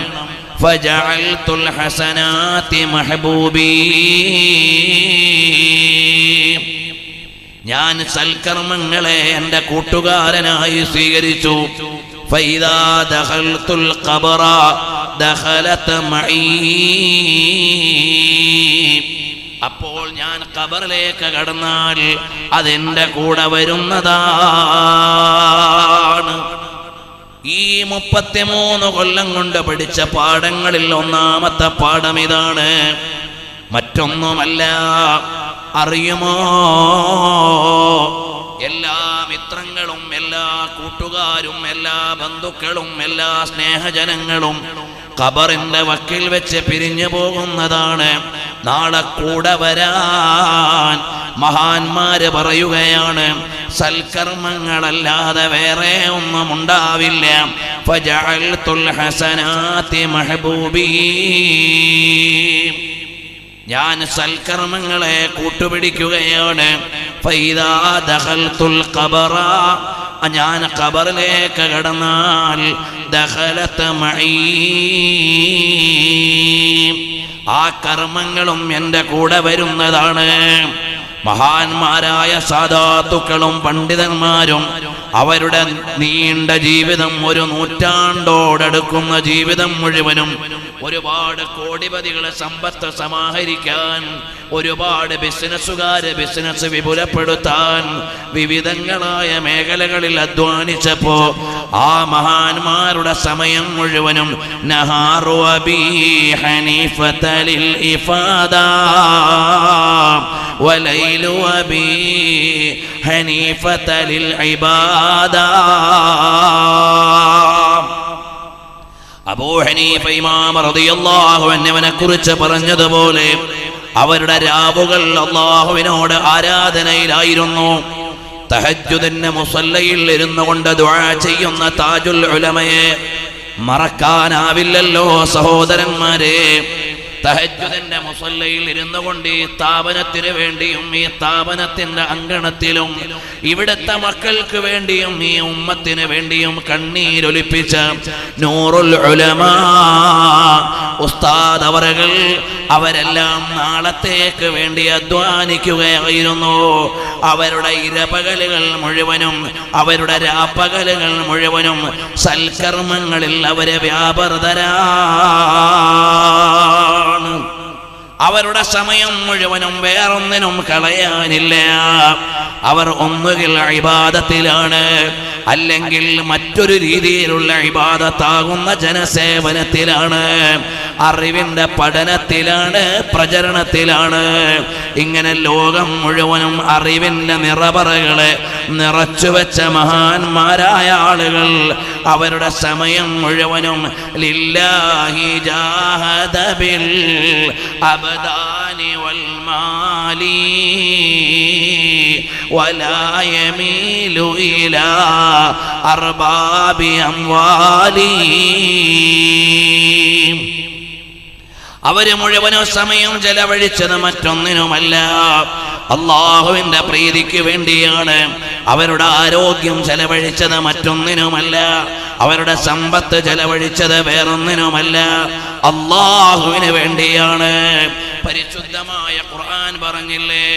ഫജഅൽതുൽ ഹസനാതി മഹബൂബി, ഞാൻ സൽക്കർമ്മങ്ങളെ എൻ്റെ കൂട്ടുകാരനായി സ്വീകരിച്ചു. ഫൈദാ ദഖൽതുൽ ഖബറ ദഖലത മഈ, അപ്പോൾ ഞാൻ ഖബറിലേക്ക് കടന്നാൽ അതെന്റെ കൂടെ വരുന്നതാണ്. ഈ 33 കൊല്ലം കൊണ്ട് പഠിച്ച പാഠങ്ങളിൽ ഒന്നാമത്തെ പാഠം ഇതാണ്. മറ്റൊന്നുമല്ല, അറിയുമോ, എല്ലാ മിത്രങ്ങളും, എല്ലാ കൂട്ടുകാരും, എല്ലാ ബന്ധുക്കളും, എല്ലാ സ്നേഹജനങ്ങളും ഖബറിന്റെ വക്കിൽ വെച്ച് പിരിഞ്ഞു പോകുന്നതാണ്. നാളെ കൂടെ വരാൻ മഹാന്മാര് പറയുകയാണ്, സൽക്കർമ്മങ്ങളല്ലാതെ വേറെ ഒന്നും ഉണ്ടാവില്ല. ഫജഅൽതുൽ ഹസനാതി മഹബൂബി, ഞാൻ സൽക്കർമ്മങ്ങളെ കൂട്ടുപിടിക്കുകയാണ്. ഫൈദാ ദഖൽതുൽ ഖബറ, ഞാൻ ഖബറിലേക്ക് കടന്നാൽ ദഖലത മഈ, ആ കർമ്മങ്ങളും എൻ്റെ കൂടെ വരുന്നതാണ്. മഹാന്മാരായ സാദാത്തുക്കളും പണ്ഡിതന്മാരും അവരുടെ നീണ്ട ജീവിതം, ഒരു നൂറ്റാണ്ടോടടുക്കുന്ന ജീവിതം മുഴുവനും ഒരുപാട് കോടിപതികളെ സമ്പത്ത് സമാഹരിക്കാൻ, ഒരുപാട് ബിസിനസ്സുകാരെ ബിസിനസ് വിപുലപ്പെടുത്താൻ വിവിധങ്ങളായ മേഖലകളിൽ അധ്വാനിച്ചപ്പോ ആ മഹാന്മാരുടെ സമയം മുഴുവനും നഹാറു അബീ ഹനീഫത ലിൽ ഇഫാദാ വലൈലു അബീ ഹനീഫത ലിൽ ഇബാദാ. അബൂ ഹനീഫ ഇമാം റളിയല്ലാഹു അൻഹുവിനെ കുറിച്ച് പറഞ്ഞതുപോലെ അവരുടെ രാവുകൾ അല്ലാഹുവിനോട് ആരാധനയിലായിരുന്നു. തഹജ്ജുദിന്റെ മുസല്ലയിൽ ഇരുന്നു കൊണ്ട് ദുആ ചെയ്യുന്ന താജുൽ ഉലമയെ മറക്കാനാവില്ലല്ലോ സഹോദരന്മാരെ. തഹജ്ജുദിന്റെ മുസല്ലയിൽ ഇരുന്നു കൊണ്ട് ഈ സ്ഥാപനത്തിന് വേണ്ടിയും ഈ സ്ഥാപനത്തിന്റെ അങ്കണത്തിലും ഇവിടുത്തെ മക്കൾക്ക് വേണ്ടിയും ഈ ഉമ്മത്തിന് വേണ്ടിയും കണ്ണീരൊലിപ്പിച്ച നൂറുൽ ഉലമാ ഉസ്താദ് അവറുകൾ അവരെല്ലാം നാളത്തേക്ക് വേണ്ടി അധ്വാനിക്കുകയായിരുന്നു. അവരുടെ ഇരപകലുകൾ മുഴുവനും, അവരുടെ രാപ്പകലുകൾ മുഴുവനും സൽക്കർമ്മങ്ങളിൽ അവരെ വ്യാപൃതരാണ്. അവരുടെ സമയം മുഴുവനും വേറൊന്നിനും കളയാനില്ല. അവർ ഒന്നുകിൽ ഇബാദത്തിലാണ്, അല്ലെങ്കിൽ മറ്റൊരു രീതിയിലുള്ള ഇബാദത്താകുന്ന ജനസേവനത്തിലാണ്, അറിവിന്റെ പഠനത്തിലാണ്, പ്രചരണത്തിലാണ്. ഇങ്ങനെ ലോകം മുഴുവനും അറിവിന്റെ നിറപറകളെ നിറച്ചുവെച്ച മഹാന്മാരായ ആളുകൾ അവരുടെ സമയം മുഴുവനും ലില്ലാഹി ജാഹദ ബിൽ അബ്ദാനി വൽ മാലി വലാ യമീലു ഇലാ അർബാബി അംവാലി. അവര് മുഴുവനും സമയം ചെലവഴിച്ചത് മറ്റൊന്നിനുമല്ല, അള്ളാഹുവിന്റെ പ്രീതിക്ക് വേണ്ടിയാണ്. അവരുടെ ആരോഗ്യം ചെലവഴിച്ചത് മറ്റൊന്നിനുമല്ല, അവരുടെ സമ്പത്ത് ചെലവഴിച്ചത് വേറൊന്നിനുമല്ല, അള്ളാഹുവിന് വേണ്ടിയാണ്. പരിശുദ്ധമായ ഖുർആൻ പറഞ്ഞില്ലേ,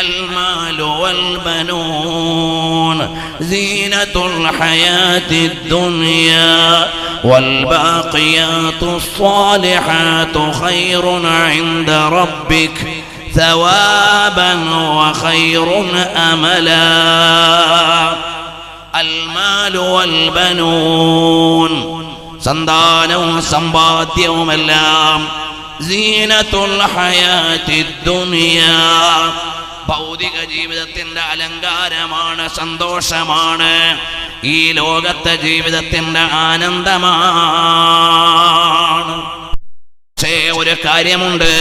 അൽ മാലു വൽ ബനൂൻ സീനത്തുൽ ഹയാത്തിദ് ദുനിയാ വൽ ബാഖിയാത്തുസ് സ്വാലിഹാതു ഖൈറുൻ ഇൻദ റബ്ബിക ثوابا وخير أملا. المال والبنون, സന്താനവും സമ്പാദ്യവുമെല്ലാം സീനത്തുൽ ഹയാത്തി ദുനിയ, ഭൗതിക ജീവിതത്തിന്റെ അലങ്കാരമാണ്, സന്തോഷമാണ്, ഈ ലോകത്തെ ജീവിതത്തിന്റെ ആനന്ദമാണ്. പക്ഷേ ഒരു കാര്യമുണ്ട്,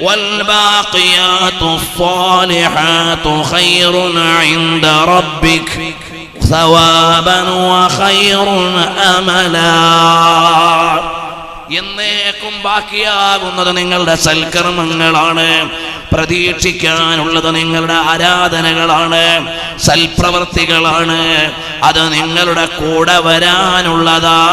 വൽബാഖിയാതു സ്സാലിഹാതു ഖൈറുൻ ഇൻദ റബ്ബിക സവാബൻ വഖൈറുൻ അമലാ. എന്നേക്കും ബാക്കിയാകുന്നത് നിങ്ങളുടെ സൽക്കർമ്മങ്ങളാണ്, പ്രതീക്ഷിക്കാനുള്ളത് നിങ്ങളുടെ ആരാധനകളാണ്, സൽപ്രവർത്തികളാണ്. അത് നിങ്ങളുടെ കൂടെ വരാനുള്ളതാണ്.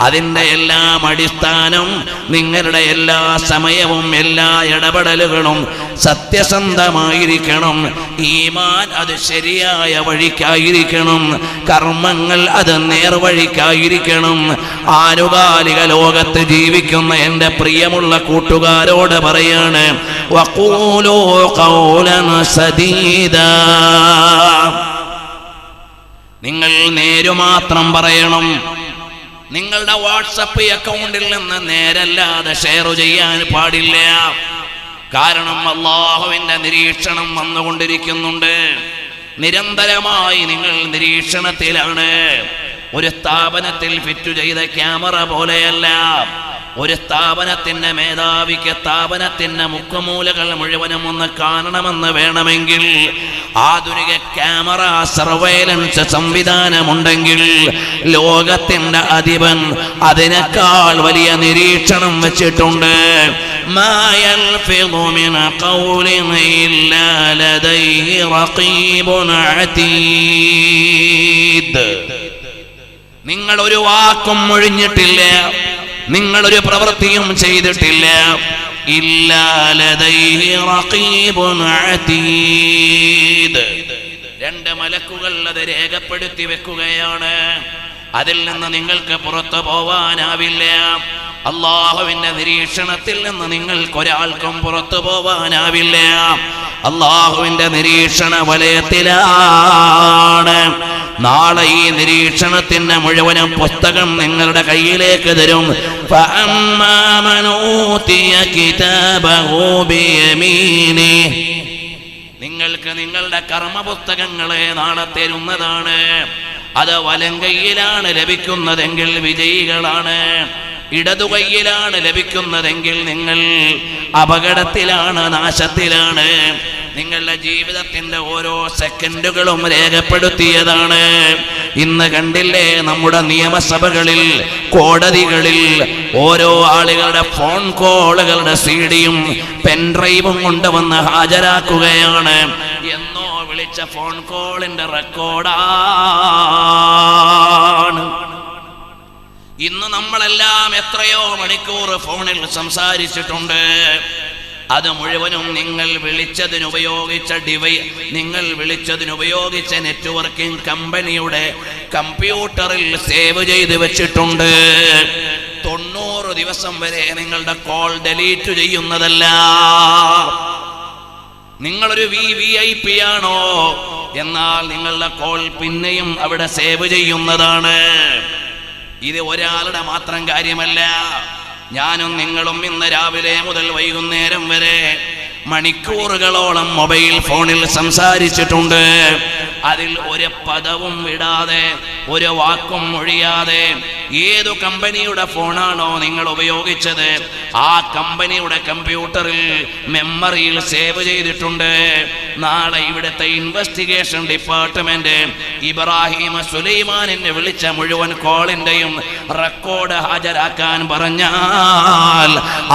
അതിൻ്റെ എല്ലാം അടിസ്ഥാനം നിങ്ങളുടെ എല്ലാ സമയവും എല്ലാ ഇടപെടലുകളും സത്യസന്ധമായിരിക്കണം. ഈമാൻ അത് ശരിയായ വഴിക്കായിരിക്കണം, കർമ്മങ്ങൾ അത് നേർവഴിക്കായിരിക്കണം. ആനുകാലിക ലോകത്ത് ജീവിക്കുന്ന എൻ്റെ പ്രിയമുള്ള കൂട്ടുകാരോട് പറയാണ്, വഖൂലൂ ഖൗലൻ സദീദാ. നിങ്ങൾ നേരുമാത്രം പറയണം. നിങ്ങളുടെ വാട്സപ്പ് അക്കൗണ്ടിൽ നിന്ന് നേരല്ലാതെ ഷെയർ ചെയ്യാൻ പാടില്ല. കാരണം അല്ലാഹുവിന്റെ നിരീക്ഷണം വന്നുകൊണ്ടിരിക്കുന്നുണ്ട്. നിരന്തരമായി നിങ്ങൾ നിരീക്ഷണത്തിലാണ്. ഒരു സ്ഥാപനത്തിൽ ഫിറ്റ് ചെയ്ത ക്യാമറ പോലെയല്ല. ഒരു സ്ഥാപനത്തിന്റെ മേധാവിക്ക് സ്ഥാപനത്തിന്റെ മുക്കുമൂലകൾ മുഴുവനും ഒന്ന് കാണണമെന്ന് വേണമെങ്കിൽ ആധുനിക ക്യാമറ സർവൈലൻസ് സംവിധാനമുണ്ടെങ്കിൽ ലോകത്തിന്റെ അധിപൻ അതിനേക്കാൾ വലിയ നിരീക്ഷണം വെച്ചിട്ടുണ്ട്. മാ യൽഫിദു മിൻ ഖൗലിൻ ഇല്ലാ ലദൈഹി റഖീബുൻ അതീദ്. നിങ്ങൾ ഒരു വാക്കും ഒഴിഞ്ഞിട്ടില്ല, നിങ്ങളൊരു പ്രവൃത്തിയും ചെയ്തിട്ടില്ല. ഇല്ലാ ലദൈഹി റഖീബുൻ അതീദ്. രണ്ട് മലക്കുകൾ അത് രേഖപ്പെടുത്തി വെക്കുകയാണ്. അതിൽ നിന്ന് നിങ്ങൾക്ക് പുറത്തു പോവാനാവില്ല. അല്ലാഹുവിന്റെ നിരീക്ഷണത്തിൽ നിന്ന് നിങ്ങൾക്കൊരാൾക്കും പുറത്തു പോവാനാവില്ല. അല്ലാഹുവിന്റെ നിരീക്ഷണ വലയത്തിലാണ്. നാളെ ഈ നിരീക്ഷണത്തിന്റെ മുഴുവനും പുസ്തകം നിങ്ങളുടെ കയ്യിലേക്ക് തരും. ഫഅമ്മാ മൻ ഊതിയ കിതാബഹു ബിയമീനിഹി. നിങ്ങൾക്ക് നിങ്ങളുടെ കർമ്മപുസ്തകങ്ങളെ നാളെ തരുന്നതാണ്. അത് വലങ്കൈയിലാണ് ലഭിക്കുന്നതെങ്കിൽ വിജയികളാണ്, ഇടതുകൈയിലാണ് ലഭിക്കുന്നതെങ്കിൽ നിങ്ങൾ അപകടത്തിലാണ്, നാശത്തിലാണ്. നിങ്ങളുടെ ജീവിതത്തിന്റെ ഓരോ സെക്കൻഡുകളും രേഖപ്പെടുത്തിയതാണ്. ഇന്ന് കണ്ടില്ലേ നമ്മുടെ നിയമസഭകളിൽ, കോടതികളിൽ ഓരോ ആളുകളുടെ ഫോൺ കോളുകളുടെ സിഡിയും പെൻഡ്രൈവും കൊണ്ടുവന്ന് ഹാജരാക്കുകയാണ്. എന്നോ വിളിച്ച ഫോൺ കോളിന്റെ റെക്കോർഡാണ്. ഇന്ന് നമ്മളെല്ലാം എത്രയോ മണിക്കൂർ ഫോണിൽ സംസാരിച്ചിട്ടുണ്ട്. അത് മുഴുവനും നിങ്ങൾ വിളിച്ചതിനുപയോഗിച്ച നെറ്റ്വർക്കിംഗ് കമ്പനിയുടെ കമ്പ്യൂട്ടറിൽ സേവ് ചെയ്ത് വെച്ചിട്ടുണ്ട്. 90 ദിവസം വരെ നിങ്ങളുടെ കോൾ ഡിലീറ്റ് ചെയ്യുന്നതല്ല. നിങ്ങളൊരു VIP ആണോ, എന്നാൽ നിങ്ങളുടെ കോൾ പിന്നെയും അവിടെ സേവ് ചെയ്യുന്നതാണ്. ഇത് ഒരാളുടെ മാത്രം കാര്യമല്ല. ഞാനും നിങ്ങളും ഇന്ന് രാവിലെ മുതൽ വൈകുന്നേരം വരെ മണിക്കൂറുകളോളം മൊബൈൽ ഫോണിൽ സംസാരിച്ചിട്ടുണ്ട്. അതിൽ ഒരു പദവും വിടാതെ, ഒരു വാക്കും ഒഴിയാതെ, ഏതു കമ്പനിയുടെ ഫോണാണോ നിങ്ങൾ ഉപയോഗിച്ചത് ആ കമ്പനിയുടെ കമ്പ്യൂട്ടറിൽ മെമ്മറിയിൽ സേവ് ചെയ്തിട്ടുണ്ട്. നാളെ ഇവിടുത്തെ ഇൻവെസ്റ്റിഗേഷൻ ഡിപ്പാർട്ട്മെന്റ് ഇബ്രാഹിം സുലൈമാനിനെ വിളിച്ച മുഴുവൻ കോളിന്റെയും റെക്കോർഡ് ഹാജരാക്കാൻ പറഞ്ഞാൽ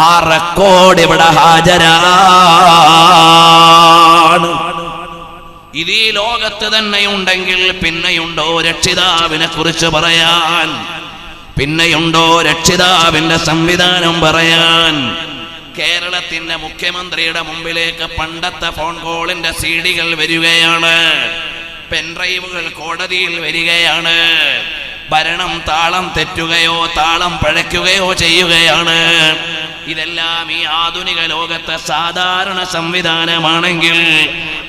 ആ റെക്കോർഡ് ഇവിടെ ഹാജരാണ്. ഇത് ഈ ലോകത്ത് തന്നെ ഉണ്ടെങ്കിൽ പിന്നെയുണ്ടോ രക്ഷിതാവിനെ കുറിച്ച് പറയാൻ? പിന്നെയുണ്ടോ രക്ഷിതാവിന്റെ സംവിധാനം പറയാൻ? കേരളത്തിന്റെ മുഖ്യമന്ത്രിയുടെ മുമ്പിലേക്ക് പണ്ടത്തെ ഫോൺ കോളിന്റെ സിഡികൾ വരികയാണ്, പെൻഡ്രൈവുകൾ കോടതിയിൽ വരികയാണ്. ഭരണം താളം തെറ്റുകയോ താളം പഴയ്ക്കുകയോ ചെയ്യുകയാണ്. ഇതെല്ലാം ഈ ആധുനിക ലോകത്തെ സാധാരണ സംവിധാനമാണെങ്കിൽ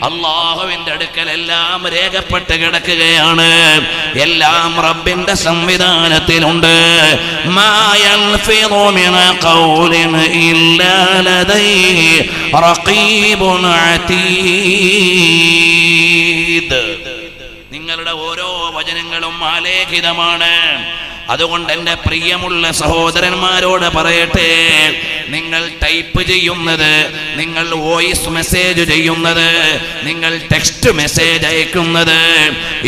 അള്ളാഹുവിന്റെ അടുക്കൽ എല്ലാം രേഖപ്പെട്ട് കിടക്കുകയാണ്. എല്ലാം റബ്ബിന്റെ സംവിധാനത്തിലുണ്ട്. മാ യൽഫിദു മിന ഖൗലിൻ ഇല്ലാ ലദൈഹി റഖീബുൻ അതീദ്. നിങ്ങളുടെ ഓരോ വചനങ്ങളും ആലേഖിതമാണ്. അതുകൊണ്ട് എൻ്റെ പ്രിയമുള്ള സഹോദരന്മാരോട് പറയട്ടെ, നിങ്ങൾ ടൈപ്പ് ചെയ്യുന്നത്, നിങ്ങൾ വോയിസ് മെസ്സേജ് ചെയ്യുന്നത്, നിങ്ങൾ ടെക്സ്റ്റ് മെസ്സേജ് അയക്കുന്നത്,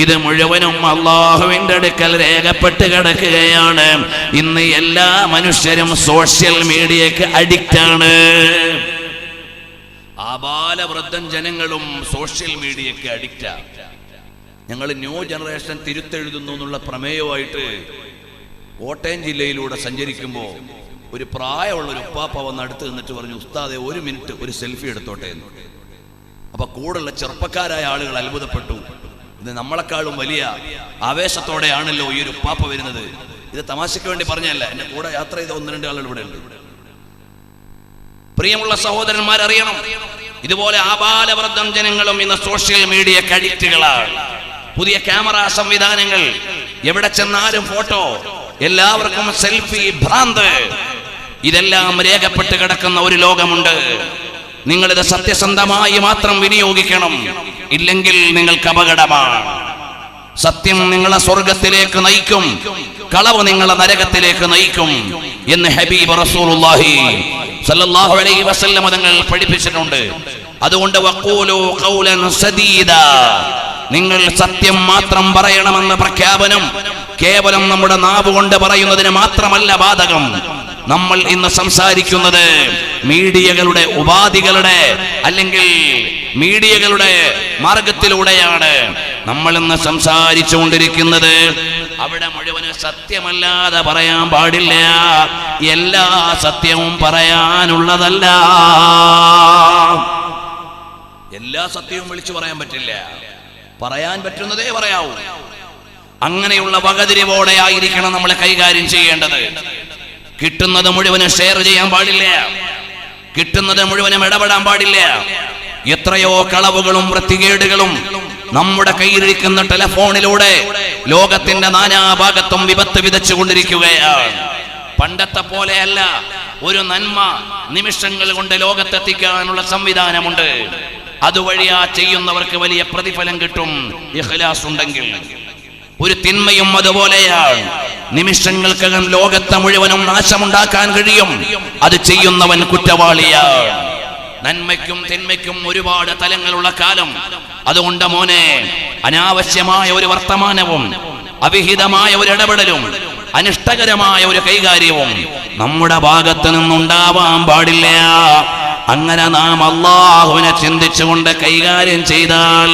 ഇത് മുഴുവനും അള്ളാഹുവിൻ്റെ അടുക്കൽ രേഖപ്പെട്ട് കിടക്കുകയാണ്. ഇന്ന് എല്ലാ മനുഷ്യരും സോഷ്യൽ മീഡിയക്ക് അഡിക്റ്റാണ്. ആബാലവൃദ്ധം ജനങ്ങളും സോഷ്യൽ മീഡിയക്ക് അഡിക്റ്റാണ്. ഞങ്ങൾ ന്യൂ ജനറേഷൻ തിരുത്തെഴുതുന്നു എന്നുള്ള പ്രമേയമായിട്ട് കോട്ടയം ജില്ലയിലൂടെ സഞ്ചരിക്കുമ്പോൾ ഒരു പ്രായമുള്ളൊരു ഉപ്പാപ്പ വന്ന് അടുത്ത് നിന്നിട്ട് പറഞ്ഞു, ഉസ്താദെ 1 മിനിറ്റ് ഒരു സെൽഫി എടുത്തോട്ടെ എന്ന്. അപ്പൊ കൂടുള്ള ചെറുപ്പക്കാരായ ആളുകൾ അത്ഭുതപ്പെട്ടു. ഇത് നമ്മളെക്കാളും വലിയ ആവേശത്തോടെയാണല്ലോ ഈ ഒരു ഉപ്പാപ്പ വരുന്നത്. ഇത് തമാശയ്ക്ക് വേണ്ടി പറഞ്ഞല്ല, എന്റെ കൂടെ യാത്ര ചെയ്ത 1-2 ആളുകൾ ഇവിടെ ഉണ്ട്. പ്രിയമുള്ള സഹോദരന്മാരറിയണം, ഇതുപോലെ ആബാലവൃദ്ധം ജനങ്ങളും ഇന്ന് സോഷ്യൽ മീഡിയ അഡിക്റ്റുകളാണ്. പുതിയ ക്യാമറ സംവിധാനങ്ങൾ, എവിടെ ചെന്നാലും ഫോട്ടോ, എല്ലാവർക്കും സെൽഫി ഭ്രാന്ത്, ഇതെല്ലാം രേഖപ്പെട്ട് കിടക്കുന്ന ഒരു ലോകമുണ്ട്. നിങ്ങളിത് സത്യസന്ധമായി മാത്രം വിനിയോഗിക്കണം, ഇല്ലെങ്കിൽ നിങ്ങൾക്ക് അപകടമാണ്. സത്യം നിങ്ങളെ സ്വർഗത്തിലേക്ക് നയിക്കും, കളവ് നിങ്ങളെ നരകത്തിലേക്ക് നയിക്കും എന്ന് ഹബീബ് റസൂലുള്ളാഹി സല്ലല്ലാഹു അലൈഹി വസല്ലം തങ്ങൾ പഠിപ്പിച്ചിട്ടുണ്ട്. അതുകൊണ്ട് വഖൂലു ഖൗലൻ സദീദാ, നിങ്ങൾ സത്യം മാത്രം പറയണമെന്ന പ്രഖ്യാപനം കേവലം നമ്മുടെ നാവ് കൊണ്ട് പറയുന്നതിന് മാത്രമല്ല ബാധകം. നമ്മൾ ഇന്ന് സംസാരിക്കുന്നത് മീഡിയകളുടെ ഉപാധികളുടെ അല്ലെങ്കിൽ മീഡിയകളുടെ മാർഗത്തിലൂടെയാണ് നമ്മൾ ഇന്ന് സംസാരിച്ചു കൊണ്ടിരിക്കുന്നത്. അവിടെ മുഴുവന് സത്യമല്ലാതെ പറയാൻ പാടില്ല, എല്ലാ സത്യവും പറയാനുള്ളതല്ല. എല്ലാ സത്യവും വിളിച്ചു പറയാൻ പറ്റില്ല, പറയാൻ പറ്റുന്നതേ പറയാവൂ. അങ്ങനെയുള്ള വകതിരിവോടെ ആയിരിക്കണം നമ്മൾ കൈകാര്യം ചെയ്യേണ്ടത്. കിട്ടുന്നത് മുഴുവനും ഷെയർ ചെയ്യാൻ പാടില്ല, കിട്ടുന്നത് മുഴുവനും ഇടപെടാൻ പാടില്ല. എത്രയോ കളവുകളും വൃത്തികേടുകളും നമ്മുടെ കയ്യിലിരിക്കുന്ന ടെലഫോണിലൂടെ ലോകത്തിന്റെ നാനാഭാഗത്തും വിപത്ത് വിതച്ചു കൊണ്ടിരിക്കുകയാണ്. പണ്ടത്തെ പോലെയല്ല, ഒരു നന്മ നിമിഷങ്ങൾ കൊണ്ട് ലോകത്തെത്തിക്കാനുള്ള സംവിധാനമുണ്ട്. അതുവഴി ആ ചെയ്യുന്നവർക്ക് വലിയ പ്രതിഫലം കിട്ടും, ഇഖ്ലാസ് ഉണ്ടെങ്കിൽ. ഒരു തിന്മയും അതുപോലെയാണ്, നിമിഷങ്ങൾക്കകം ലോകത്തെ മുഴുവനും നാശമുണ്ടാക്കാൻ കഴിയും, അത് ചെയ്യുന്നവൻ കുറ്റവാളിയാണ്. നന്മയ്ക്കും തിന്മയ്ക്കും ഒരുപാട് തലങ്ങളുള്ള കാലം. അതുകൊണ്ട് മോനെ, അനാവശ്യമായ ഒരു വർത്തമാനവും അവിഹിതമായ ഒരു ഇടപെടലും അനിഷ്ടകരമായ ഒരു കൈകാര്യവും നമ്മുടെ ഭാഗത്ത് നിന്നുണ്ടാവാൻ പാടില്ല. അങ്ങനെ നാം അള്ളാഹുവിനെ ചിന്തിച്ചുകൊണ്ട് കൈകാര്യം ചെയ്താൽ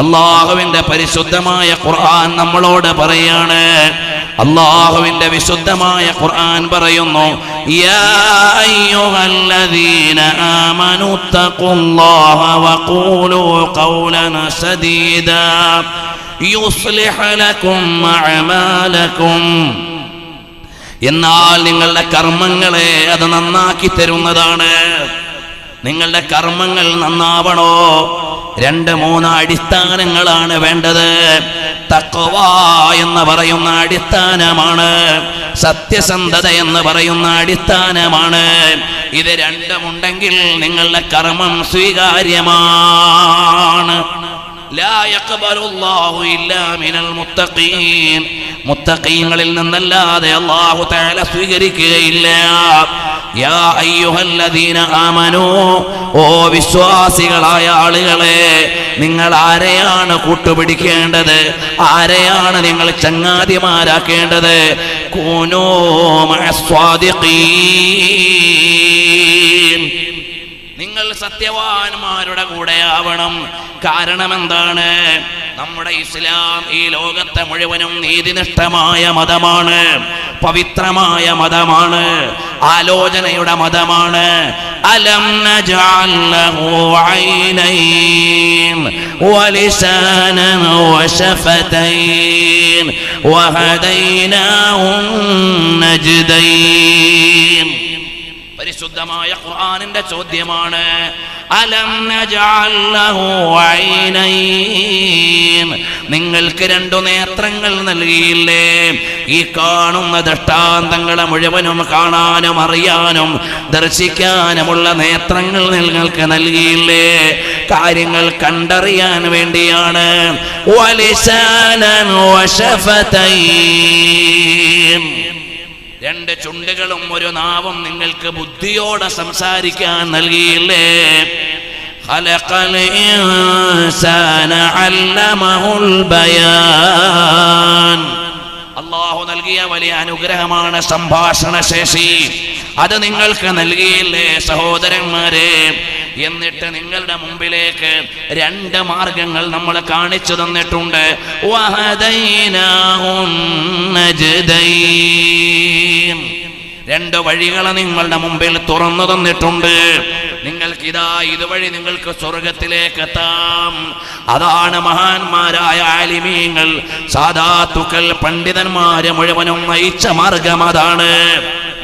അള്ളാഹുവിന്റെ പരിശുദ്ധമായ ഖുർആൻ നമ്മളോട് പറയാണ്. അള്ളാഹുവിന്റെ വിശുദ്ധമായ ഖുർആൻ പറയുന്നു, യാ അയ്യുഹല്ലദീന ആമനൂ തഖുല്ലാഹ വഖൂലൂ ഖൗലൻ സദീദാ യുസ്ലിഹ് ലക്കും അഅമാലക്കും. എന്നാൽ നിങ്ങളുടെ കർമ്മങ്ങളെ അത് നന്നാക്കി തരുന്നതാണ്. നിങ്ങളുടെ കർമ്മങ്ങൾ നന്നാവണോ? 2-3 അടിസ്ഥാനങ്ങളാണ് വേണ്ടത്. തഖ്വ എന്ന് പറയുന്ന അടിസ്ഥാനമാണ്, സത്യസന്ധത എന്ന് പറയുന്ന അടിസ്ഥാനമാണ്. ഇത് രണ്ടുമുണ്ടെങ്കിൽ നിങ്ങളുടെ കർമ്മം സ്വീകാര്യമാണ്. ലാ യഖ്ബലുല്ലാഹു ഇല്ലാ മിനൽ മുത്തഖീൻ, മുത്തഖീങ്ങളിൽ നിന്നല്ലാതെ അല്ലാഹു തആല സ്വീകരിക്കുകയില്ല. യാ അയ്യുഹല്ലദീന ആമനൂ, ഓ വിശ്വാസികളായ ആളുകളെ, നിങ്ങൾ ആരെയാണ് കൂട്ടുപിടിക്കേണ്ടത്? ആരെയാണ് നിങ്ങൾ ചങ്ങാതിമാരാക്കേണ്ടത്? കൂനൂ മഅസ്വാദിഖീൻ, നിങ്ങൾ സത്യവാന്മാരുടെ കൂടെ ആവണം. കാരണം എന്താണ്? നമ്മുടെ ഇസ്ലാം ഈ ലോകത്തെ മുഴുവനും നീതിനിഷ്ഠമായ മതമാണ്, പവിത്രമായ മതമാണ്, ആലോചനയുടെ മതമാണ്. അലം നജഅൽ ലഹു ഐനൈൻ വലിസാനൻ വശഫതൈൻ വഹദൈനാഹു നജ്ദൈൻ. പരിശുദ്ധമായ ഖുർആനിന്റെ ചോദ്യമാണ്, അലം നജഅൽ ലഹു ഐനൈൻ, നിങ്ങൾക്ക് രണ്ടു നേത്രങ്ങൾ നൽകിയില്ലേ? ഈ കാണുന്ന ദൃഷ്ടാന്തങ്ങളെ മുഴുവനും കാണാനും അറിയാനും ദർശിക്കാനുമുള്ള നേത്രങ്ങൾ നിങ്ങൾക്ക് നൽകിയില്ലേ? കാര്യങ്ങൾ കണ്ടറിയാൻ വേണ്ടിയാണ്. വലിസാനൻ വശഫതൈൻ, രണ്ട് ചുണ്ടുകളും ഒരു നാവും നിങ്ങൾക്ക് ബുദ്ധിയോടെ സംസാരിക്കാൻ നൽകിയില്ലേ? ഖലഖൽ ഇൻസാന അല്ലമഹുൽ ബയാൻ, അല്ലാഹു നൽകിയ വലിയ അനുഗ്രഹമാണ് സംഭാഷണ ശേഷി. അത് നിങ്ങൾക്ക് നൽകിയില്ലേ സഹോദരന്മാരെ? എന്നിട്ട് നിങ്ങളുടെ മുമ്പിലേക്ക് രണ്ട് മാർഗങ്ങൾ നമ്മൾ കാണിച്ചു തന്നിട്ടുണ്ട്. വഹദൈനാഹുൻ നജ്ദൈൻ, രണ്ട് വഴികൾ നിങ്ങളുടെ മുമ്പിൽ തുറന്നു തന്നിട്ടുണ്ട്. നിങ്ങൾക്ക് ഇതാ ഇതുവഴി നിങ്ങൾക്ക് സ്വർഗത്തിലേക്ക് എത്താം. അതാണ് മഹാന്മാരായ ആലിമീങ്ങൾ, സാദാത്തുക്കൾ, പണ്ഡിതന്മാര് മുഴുവനും നയിച്ച മാർഗം അതാണ്.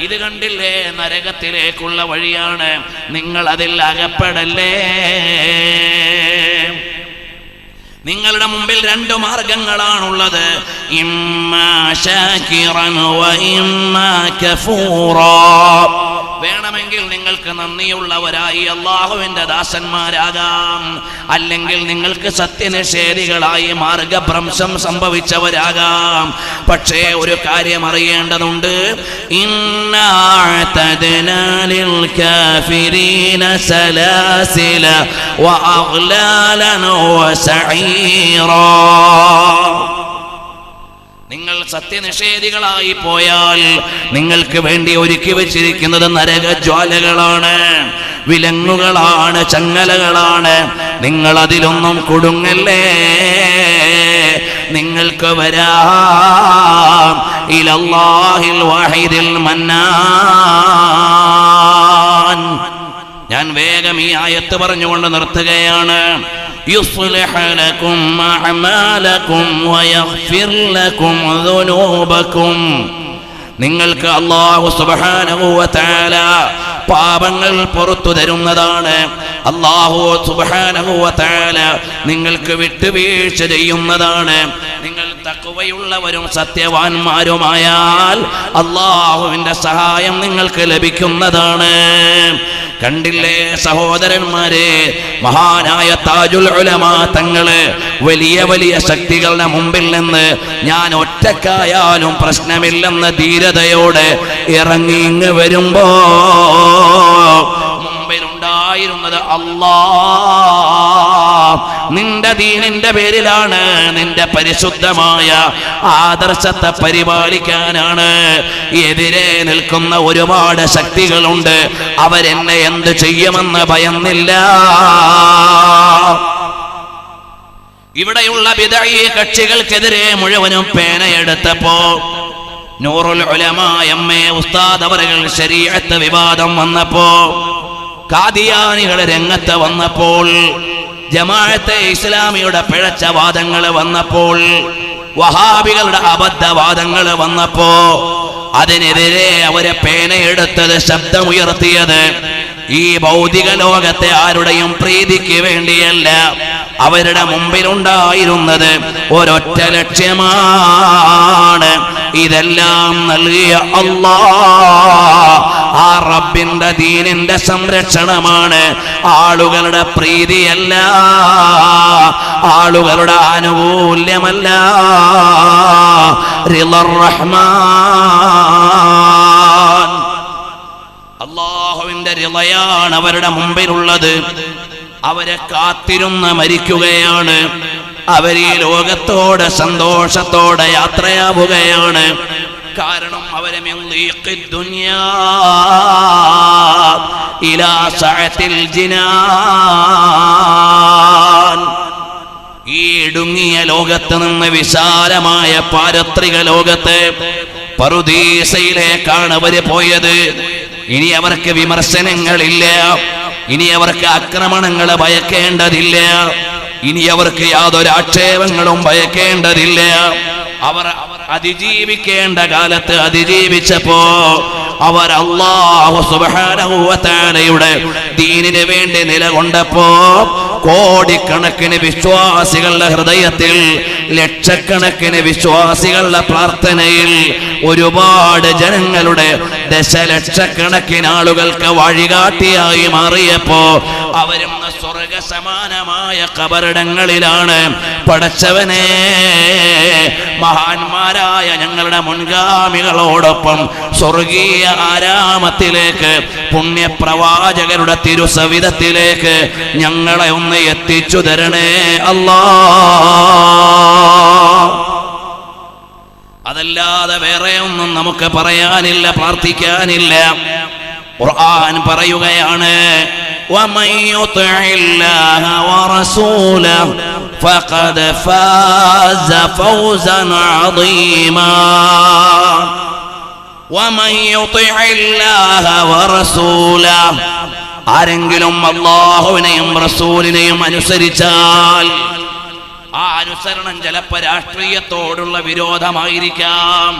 ഇത് കണ്ടില്ലേ, നരകത്തിലേക്കുള്ള വഴിയാണ്. നിങ്ങൾ അതിൽ അകപ്പെടല്ലേ. നിങ്ങളുടെ മുമ്പിൽ രണ്ട് മാർഗങ്ങളാണുള്ളത്. ഇമ്മാ ശാകിറൻ വ ഇമ്മാ കഫൂറാ, വേണമെങ്കിൽ നിങ്ങൾക്ക് നന്ദിയുള്ളവരായി അള്ളാഹുവിന്റെ ദാസന്മാരാകാം, അല്ലെങ്കിൽ നിങ്ങൾക്ക് സത്യനിഷേധികളായി മാർഗഭ്രംശം സംഭവിച്ചവരാകാം. പക്ഷേ ഒരു കാര്യം അറിയേണ്ടതുണ്ട്. ഇന്നാ അഅ്തദ്നാ ലിൽ കാഫിരീന സലാസില വ അഗ്ലാലൻ വ സഈറാ, നിങ്ങൾ സത്യനിഷേധികളായി പോയാൽ നിങ്ങൾക്ക് വേണ്ടി ഒരുക്കി വെച്ചിരിക്കുന്നത് നരകജ്വാലകളാണ്, വിലങ്ങുകളാണ്, ചങ്ങലകളാണ്. നിങ്ങൾ അതിലൊന്നും കുടുങ്ങല്ലേ. നിങ്ങൾക്ക് വരാം ഇലല്ലാഹിൽ വാഹിദിൽ മന്നാൻ. ഞാൻ വേഗം ഈ ആയത്ത് പറഞ്ഞുകൊണ്ട് നിർത്തുകയാണ്. يصلح لكم أعمالكم ويغفر لكم ذنوبكم, നിങ്ങൾക്ക് അല്ലാഹു സുബ്ഹാനഹു വ തആല പാപങ്ങൾ പുറത്തു തരുന്നതാണ്. അല്ലാഹു സുബ്ഹാനഹു വ തആല നിങ്ങൾക്ക് വിട്ടുവീഴ്ച ചെയ്യുന്നതാണ്. നിങ്ങൾ തഖ്വയുള്ളവരും സത്യവാന്മാരുമായാൽ അല്ലാഹുവിന്റെ സഹായം നിങ്ങൾക്ക് ലഭിക്കുന്നതാണ്. കണ്ടില്ലേ സഹോദരന്മാരെ, മഹാനായ താജുൽ ഉലമാ തങ്ങള് വലിയ വലിയ ശക്തികളുടെ മുമ്പിൽ നിന്ന് ഞാൻ ഒറ്റക്കായാലും പ്രശ്നമില്ലെന്ന ധീരതയോടെ ഇറങ്ങി ഇങ്ങ് വരുമ്പോ മുമ്പിലുണ്ടായിരുന്നത് അല്ലാഹ് നിന്റെ ദീനിന്റെ പേരിലാണ്, നിന്റെ പരിശുദ്ധമായ ആദർശത്തെ പരിപാലിക്കാനാണ്. എതിരെ നിൽക്കുന്ന ഒരുപാട് ശക്തികളുണ്ട്, അവരെന്നെ എന്ത് ചെയ്യുമെന്ന് ഭയന്നില്ല. ഇവിടെയുള്ള ബിദ്ഈ കക്ഷികൾക്കെതിരെ മുഴുവനും പേനയെടുത്തപ്പോ നൂറുൽ ഉലമാ എംഎ ഉസ്താദ് അവറുകൾ ശരീഅത്ത് വിവാദം വന്നപ്പോ, ഖാദിയാനികൾ രംഗത്ത് വന്നപ്പോൾ, ജമാഅത്തെ ഇസ്ലാമിയുടെ പിഴച്ച വാദങ്ങൾ വന്നപ്പോൾ, വഹാബികളുടെ അബദ്ധവാദങ്ങൾ വന്നപ്പോ അതിനെതിരെ അവരെ പേനയെടുത്തത്, ശബ്ദമുയർത്തിയത് ഈ ഭൗതിക ലോകത്തെ ആരുടെയും പ്രീതിക്ക് വേണ്ടിയല്ല. അവരുടെ മുമ്പിലുണ്ടായിരുന്നത് ഒരൊറ്റ ലക്ഷ്യമാണ്. ഇതെല്ലാം നൽകിയ അല്ലാഹ്, ആ റബ്ബിന്റെ ദീനിന്റെ സംരക്ഷണമാണ്. ആളുകളുടെ പ്രീതിയല്ല, ആളുകളുടെ ആനുകൂല്യമല്ല. റിളർ റഹ്മാൻ, അല്ലാഹുവിന്റെ റിളയാണ് അവരുടെ മുമ്പിലുള്ളത്. അവരെ കാത്തിരുന്ന് മരിക്കുകയാണ്. അവർ ഈ ലോകത്തോടെ സന്തോഷത്തോടെ യാത്രയാവുകയാണ്. കാരണം അവരെ മിൻ ദീഖിദ് ദുനിയാ ഇലാ സഅത്തിൽ ജിനാൻ, ഈ ഇടുങ്ങിയ ലോകത്ത് നിന്ന് വിശാലമായ പാരത്രിക ലോകത്ത് പറുദീസയിലേക്കാണ് അവര് പോയത്. ഇനി അവർക്ക് വിമർശനങ്ങളില്ല, ഇനി അവർക്ക് ആക്രമണങ്ങൾ ഭയക്കേണ്ടതില്ല, ഇനി അവർക്ക് യാതൊരു ആക്ഷേപങ്ങളും ഭയക്കേണ്ടതില്ല. അവർ അതിജീവിക്കേണ്ട കാലത്ത് അതിജീവിച്ചപ്പോ അവർ അല്ലാഹു സുബ്ഹാനഹു വ തആലയുടെ ദീനിന് വേണ്ടി നിലകൊണ്ടപ്പോ കോടിക്കണക്കിന് വിശ്വാസികളുടെ ഹൃദയത്തിൽ, ലക്ഷക്കണക്കിന് വിശ്വാസികളുടെ പ്രാർത്ഥനയിൽ, ഒരുപാട് ജനങ്ങളുടെ ദശലക്ഷക്കണക്കിന് ആളുകൾക്ക് വഴികാട്ടിയായി മാറിയപ്പോ അവരും സ്വർഗ സമാനമായ ഖബറിടങ്ങളിലാണ്. പടച്ചവനെ, മഹാന്മാരായ ഞങ്ങളുടെ മുൻഗാമികളോടൊപ്പം സ്വർഗീയ ആരാമത്തിലേക്ക്, പുണ്യപ്രവാചകരുടെ തിരുസവിധത്തിലേക്ക് ഞങ്ങളെ ഒന്ന് എത്തിച്ചു തരണേ അല്ലാ. അതല്ലാതെ വേറെ ഒന്നും നമുക്ക് പറയാനില്ല, പ്രാർത്ഥിക്കാനില്ല. ഖുർആൻ പറയുകയാണ്, وَمَن يُطِعِ اللَّهَ وَرَسُولَهُ فَقَدْ فَازَ فَوْزًا عَظِيمًا. وَمَن يُطِعِ اللَّهَ وَرَسُولَهُ, ആരെങ്കിലും അല്ലാഹുവിനെയും റസൂലിനെയും അനുസരിച്ചാൽ, ആ അനുസരണം ചിലപ്പോൾ രാഷ്ട്രീയത്തോടുള്ള വിരോധമായിരിക്കാം,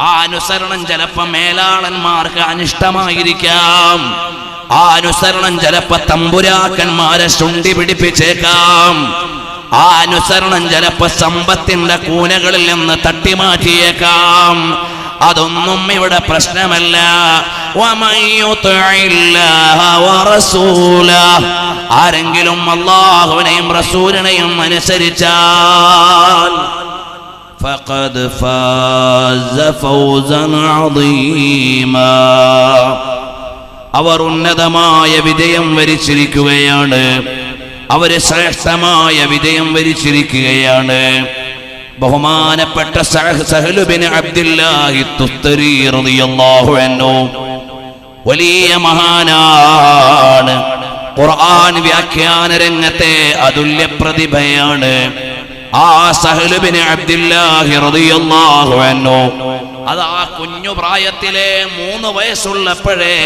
ആ അനുസരണം ചിലപ്പോൾ മേലാളന്മാർക്ക് അനിഷ്ടമായിരിക്കാം, ആ അനുസരണം ചിലപ്പോ തമ്പുരാക്കന്മാരെ ശുണ്ടി പിടിപ്പിച്ചേക്കാം, ആ അനുസരണം ചിലപ്പോ സമ്പത്തിന്റെ കൂനകളിൽ നിന്ന് തട്ടിമാറ്റിയേക്കാം. അതൊന്നും ഇവിടെ പ്രശ്നമല്ല. ആരെങ്കിലും അല്ലാഹുവിനെയും റസൂലിനെയും അനുസരിച്ചാൽ ഫഖദ് ഫാസ ഫൗസൻ അദീമാ, അവർ ഉന്നതമായ വിജയം വരിച്ചിരിക്കുകയാണ്, അവര് ശ്രേഷ്ഠമായ വിജയം വരിച്ചിരിക്കുകയാണ്. ബഹുമാനപ്പെട്ട സഹ്ലു ബിൻ അബ്ദുല്ലാഹി തുസ്തരി റളിയല്ലാഹു അൻഹു വലിയ മഹാനാണ്. ഖുർആൻ വ്യാഖ്യാന രംഗത്തെ അതുല്യ പ്രതിഭയാണ്. ആ സഹ്ലു ബിൻ അബ്ദുല്ലാഹി റളിയല്ലാഹു അൻഹു അത് ആ കുഞ്ഞു പ്രായത്തിലെ 3 വയസ്സുള്ളപ്പോഴേ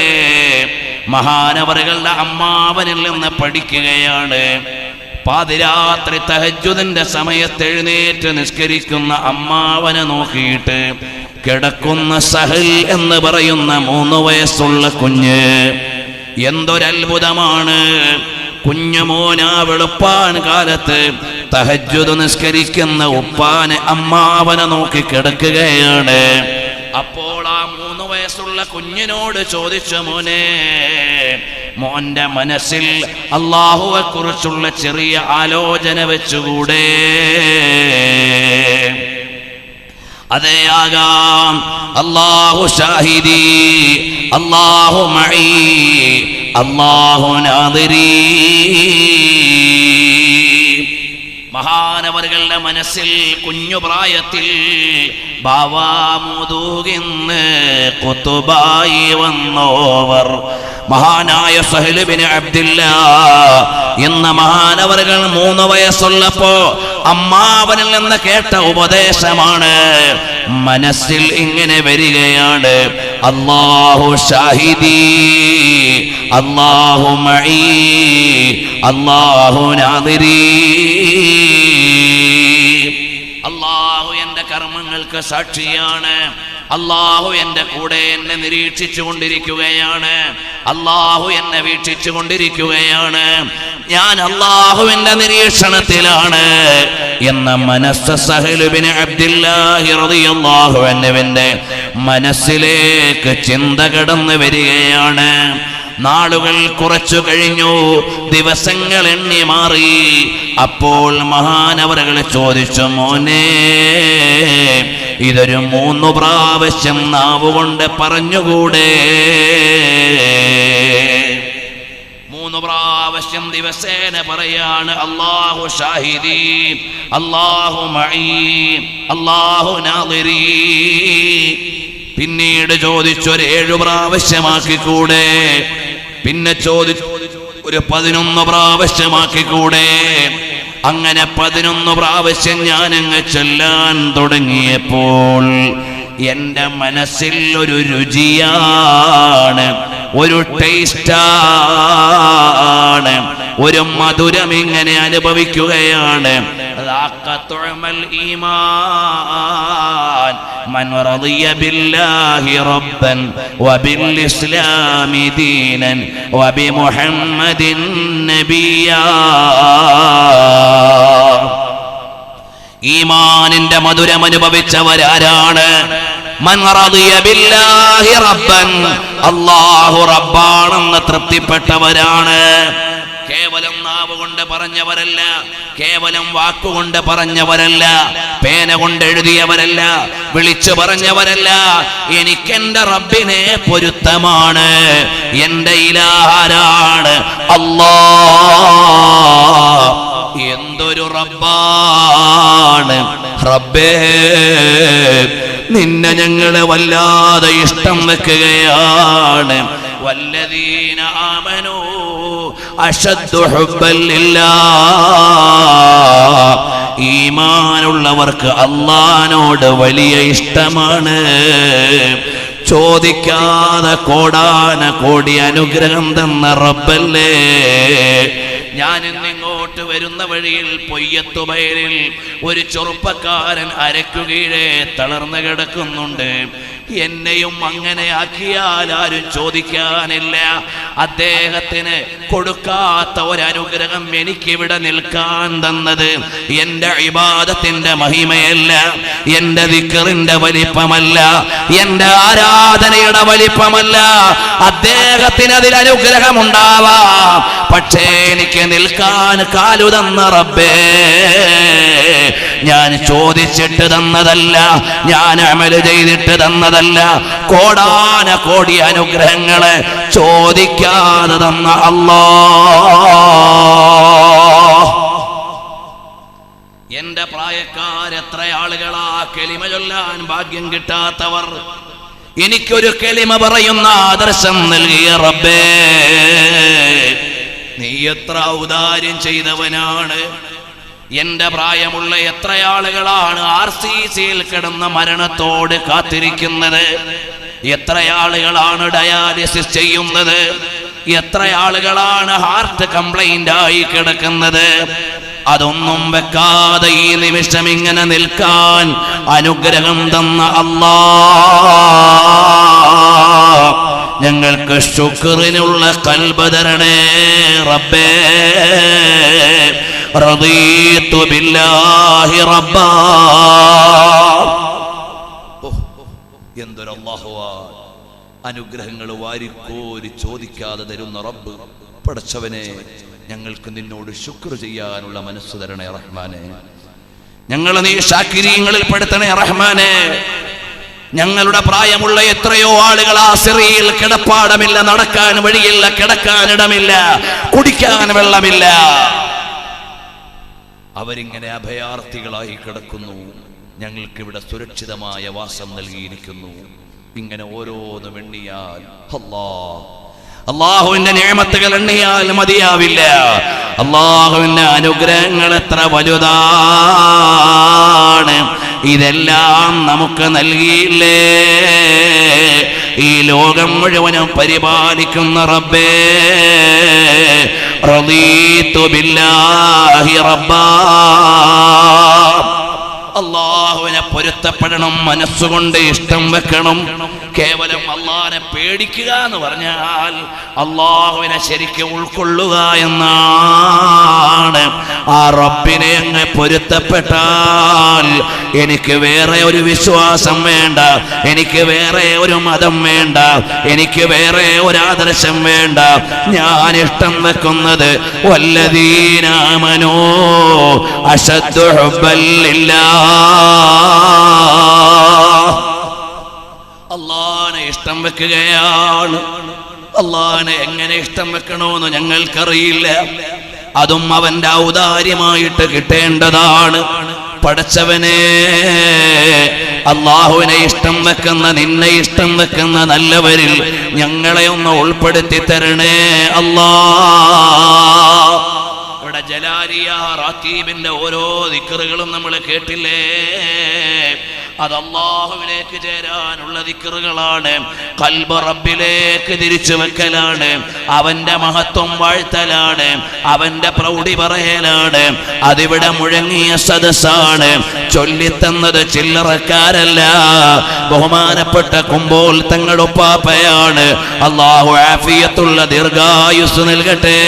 മഹാനവറുകളുടെ അമ്മാവനിൽ നിന്ന് പഠിക്കുകയാണ്. പാതിരാത്രി തഹജ്ജുദിന്റെ സമയത്ത് എഴുന്നേറ്റ് നിസ്കരിക്കുന്ന അമ്മാവനെ നോക്കിയിട്ട് കിടക്കുന്ന സഹൽ എന്ന് പറയുന്ന 3 വയസ്സുള്ള കുഞ്ഞ്, എന്തൊരത്ഭുതമാണ്! കുഞ്ഞുമോനാ വെളുപ്പാൻ കാലത്ത് തഹജ്ജുദ് നിസ്കരിക്കുന്ന ഉപ്പാനെ അമ്മാവനെ നോക്കി കിടക്കുകയാണ്. അപ്പോൾ ആ 3 വയസ്സുള്ള കുഞ്ഞിനോട് ചോദിച്ചു, മോന്റെ മനസ്സിൽ അല്ലാഹുവെ കുറിച്ചുള്ള ചെറിയ ആലോചന വെച്ചുകൂടെ? അതേ ആകാം. അല്ലാഹു ഷാഹിദി, അല്ലാഹു മഈ, അല്ലാഹു നാദിരി. മഹാനവറുകളുടെ മനസ്സിൽ കുഞ്ഞു പ്രായത്തിൽ ബാവാമുതൂകിന്ന് ഖുതുബായി വന്നോവർ മഹാനായ സഹ്ലു ബിൻ അബ്ദുല്ലാഹ് എന്ന മഹാനവറുകൾ 3 വയസ്സുള്ളപ്പോ അമ്മാവനിൽ നിന്ന് കേട്ട ഉപദേശമാണ് മനസ്സിൽ ഇങ്ങനെ വരികയാണ്: അല്ലാഹു ഷാഹിദി, അല്ലാഹു മഈ, അല്ലാഹു നാദിരി. അല്ലാഹു എന്റെ കർമ്മങ്ങൾക്ക് സാക്ഷിയാണ്, അല്ലാഹു എന്റെ കൂടെ എന്നെ നിരീക്ഷിച്ചു കൊണ്ടിരിക്കുകയാണ്, അല്ലാഹു എന്നെ വീക്ഷിച്ചു കൊണ്ടിരിക്കുകയാണ്, ഞാൻ അല്ലാഹുവിന്റെ നിരീക്ഷണത്തിലാണ് എന്ന മനസ്സ് സഹ്ലു ബിൻ അബ്ദുല്ലാഹി റളിയല്ലാഹു അൻഹുവിന്റെ മനസ്സിലേക്ക് ചിന്ത കടന്നു വരികയാണ്. നാളുകൾ കുറച്ചു കഴിഞ്ഞു, ദിവസങ്ങൾ എണ്ണി മാറി. അപ്പോൾ മഹാനവറുകൾ ചോദിച്ചു, മോനെ, ഇതൊരു 3 പ്രാവശ്യം നാവുകൊണ്ട് പറഞ്ഞുകൂടെ? 3 പ്രാവശ്യം ദിവസേന പറയാണ്: അല്ലാഹു ഷാഹിദി, അല്ലാഹു മഈ, അല്ലാഹു നാദിരി. പിന്നീട് ചോദിച്ചു, ഒരു 7 പ്രാവശ്യമാക്കിക്കൂടെ? പിന്നെ ചോദിച്ചു, ഒരു 11 പ്രാവശ്യമാക്കിക്കൂടെ? അങ്ങനെ 11 പ്രാവശ്യം ഞാനങ്ങ് ചൊല്ലാൻ തുടങ്ങിയപ്പോൾ എന്റെ മനസ്സിൽ ഒരു രുചിയാണ്, ഒരു ടേസ്റ്റാണ്, ഒരു മധുരം ഇങ്ങനെ അനുഭവിക്കുകയാണ്. മൻ റളിയ ബില്ലാഹി റബ്ബൻ വബിൽ ഇസ്ലാമി ദീനൻ വബിമുഹമ്മദിൻ നബിയ്യാ. ഈമാനിന്റെ മധുരം അനുഭവിച്ചവരാരാണ്? മൻ റളിയ ബില്ലാഹി റബ്ബൻ, അല്ലാഹു റബ്ബാണെന്ന് തൃപ്തിപ്പെട്ടവരാണ്. കേവലം നാവ് കൊണ്ട് പറഞ്ഞവരല്ല, കേവലം വാക്കുകൊണ്ട് പറഞ്ഞവരല്ല, പേന കൊണ്ട് എഴുതിയവരല്ല, വിളിച്ചു പറഞ്ഞവരല്ല. എനിക്കെന്റെ റബ്ബിനെ പൊരുത്തമാണ്, എന്റെ ഇലാഹാരാണ് അല്ലാഹ്. എന്തൊരു റബ്ബാണ്! റബ്ബേ, നിന്നെ ഞങ്ങളെ വല്ലാതെ ഇഷ്ടം വെക്കുകയാണ്. വല്ലദീന ആമനൂ അശദ്ദു ഹുബ്ബൻ ലില്ലാഹ്. ഈമാനുള്ളവർക്ക് അല്ലാഹുവിനോട് വലിയ ഇഷ്ടമാണ്. ചോദിക്കാതെ കോടാന കോടി അനുഗ്രഹം തന്ന റബ്ബല്ലേ. ഞാൻ ഇന്നിങ്ങോട്ട് വരുന്ന വഴിയിൽ പൊയ്യത്തുബയലിൽ ഒരു ചെറുപ്പക്കാരൻ അരക്കുകീഴേ തളർന്നു കിടക്കുന്നുണ്ട്. എന്നെയും അങ്ങനെ ആക്കിയാൽ ആരും ചോദിക്കാനില്ല. അദ്ദേഹത്തിന് കൊടുക്കാത്ത ഒരനുഗ്രഹം എനിക്കിവിടെ നിൽക്കാൻ തന്നത് എന്റെ ഇബാദത്തിന്റെ മഹിമയല്ല, എന്റെ ദിക്റിന്റെ വലിപ്പമല്ല, എന്റെ ആരാധനയുടെ വലിപ്പമല്ല. അദ്ദേഹത്തിന് അതിൽ അനുഗ്രഹമുണ്ടാവാം, പക്ഷേ എനിക്ക് നിൽക്കാൻ കാലു തന്ന റബ്ബേ, ഞാൻ ചോദിച്ചിട്ട് തന്നതല്ല, ഞാൻ അമല് ചെയ്തിട്ട് തന്നതല്ല. കോടാന കോടി അനുഗ്രഹങ്ങളെ ചോദിക്കാതെ തന്ന അല്ലാഹ്. എന്റെ പ്രായക്കാരെത്ര ആളുകളാ കലിമ ചൊല്ലാൻ ഭാഗ്യം കിട്ടാത്തവർ. എനിക്കൊരു കലിമ പറയുന്ന ആദർശം നൽകിയ റബ്ബേ, നീ എത്ര ഔദാര്യം ചെയ്തവനാണ്. എന്റെ പ്രായമുള്ള എത്ര ആളുകളാണ് RCCയിൽ കിടന്ന മരണത്തോട് കാത്തിരിക്കുന്നത്? എത്ര ആളുകളാണ് ഡയാലിസിസ് ചെയ്യുന്നത്? എത്ര ആളുകളാണ് ഹാർട്ട് കംപ്ലൈന്റ് ആയി കിടക്കുന്നത്? അതൊന്നും വെക്കാതെ ഈ നിമിഷം ഇങ്ങനെ നിൽക്കാൻ അനുഗ്രഹം തന്ന അല്ലാഹ്, ഞങ്ങൾക്ക് ശുക്റിനുള്ള ഖൽബ് തരണേ റബ്ബേ. റളീതു ബില്ലാഹി റബ്ബാ. എന്തൊരു അല്ലാഹുവാ! അനുഗ്രഹങ്ങൾ വാരിക്കോരി ചോദിക്കാതെ തരുന്ന റബ്ബ്. പടച്ചവനെ, ഞങ്ങൾക്ക് നിന്നോട് ശുക്ർ ചെയ്യാനുള്ള മനസ്സ് തരണേ റഹ്മാനെ. ഞങ്ങളെ നീ ശാകിരീങ്ങളിൽ പെടുത്തണേ റഹ്മാനെ. ഞങ്ങളുടെ പ്രായമുള്ള എത്രയോ ആളുകൾ ആ സിറിയിൽ കിടപ്പാടമില്ല, നടക്കാൻ വഴിയില്ല, കിടക്കാൻ ഇടമില്ല, കുടിക്കാൻ വെള്ളമില്ല. അവരിങ്ങനെ അഭയാർത്ഥികളായി കിടക്കുന്നു. ഞങ്ങൾക്കിവിടെ സുരക്ഷിതമായ വാസം നൽകിയിരിക്കുന്നു. ഇങ്ങനെ ഓരോന്നും എണ്ണിയാൽ അല്ലാഹുവിന്റെ നിഅമത്തുകൾ എണ്ണിയാൽ മതിയാവില്ല. അല്ലാഹുവിന്റെ അനുഗ്രഹങ്ങൾ എത്ര വലുതാണ്! ഇതെല്ലാം നമുക്ക് നൽകിയില്ലേ ഈ ലോകം മുഴുവനും പരിപാലിക്കുന്ന റബ്ബേ. റളീതു ബില്ലാഹി റബ്ബാ. അല്ലാഹുവിനെ പൊരുത്തപ്പെടണം, മനസ്സുകൊണ്ട് ഇഷ്ടം വെക്കണം. കേവലം അല്ലാഹുവിനെ പേടിക്കുക എന്ന് പറഞ്ഞാൽ അല്ലാഹുവിനെ ശരിക്കും ഉൾക്കൊള്ളുക എന്നാണ്. ആ റബ്ബിനെ അങ്ങ് പൊരുത്തപ്പെട്ടാൽ എനിക്ക് വേറെ ഒരു വിശ്വാസം വേണ്ട, എനിക്ക് വേറെ ഒരു മതം വേണ്ട, എനിക്ക് വേറെ ഒരു ആദർശം വേണ്ട. ഞാൻ ഇഷ്ടം വെക്കുന്നത് വല്ലദീന ആമനൂ അശദ്ദു ഹുബ്ബൻ ലില്ലാഹ്. അല്ലാഹുവിനെ ഇഷ്ടം വെക്കുകയാണ്. അല്ലാഹുവിനെ എങ്ങനെ ഇഷ്ടം വെക്കണമെന്ന് ഞങ്ങൾക്കറിയില്ല. അതും അവന്റെ ഔദാര്യമായിട്ട് കിട്ടേണ്ടതാണ്. പടച്ചവനെ, അല്ലാഹുവിനെ ഇഷ്ടം വെക്കുന്ന, നിന്നെ ഇഷ്ടം വെക്കുന്ന നല്ലവരിൽ ഞങ്ങളെ ഒന്ന് ഉൾപ്പെടുത്തി തരണേ അല്ലാഹ്. ഇവിടെ ജലാലിയ റാത്തീബിന്റെ ഓരോ ദിക്റുകളും നമ്മൾ കേട്ടില്ലേ? അത് അല്ലാഹുവിലേക്ക് ചേരാനുള്ള ദിക്റുകളാണ്. ഖൽബ് റബ്ബിലേക്ക് തിരിച്ചു വെക്കലാണ്. അവന്റെ മഹത്വം വാഴ്ത്തലാണ്. അവന്റെ പ്രൗഢി പറയലാണ്. അതിവിടെ മുഴങ്ങിയ സദസ്സാണ്. ചൊല്ലിത്തന്നത് ചില്ലറക്കാരല്ല, ബഹുമാനപ്പെട്ട കുമ്പോൾ തങ്ങളുപ്പാപ്പയാണ്. അല്ലാഹു ആഫിയത്തുള്ള ദീർഘായുസ് നൽകട്ടെ.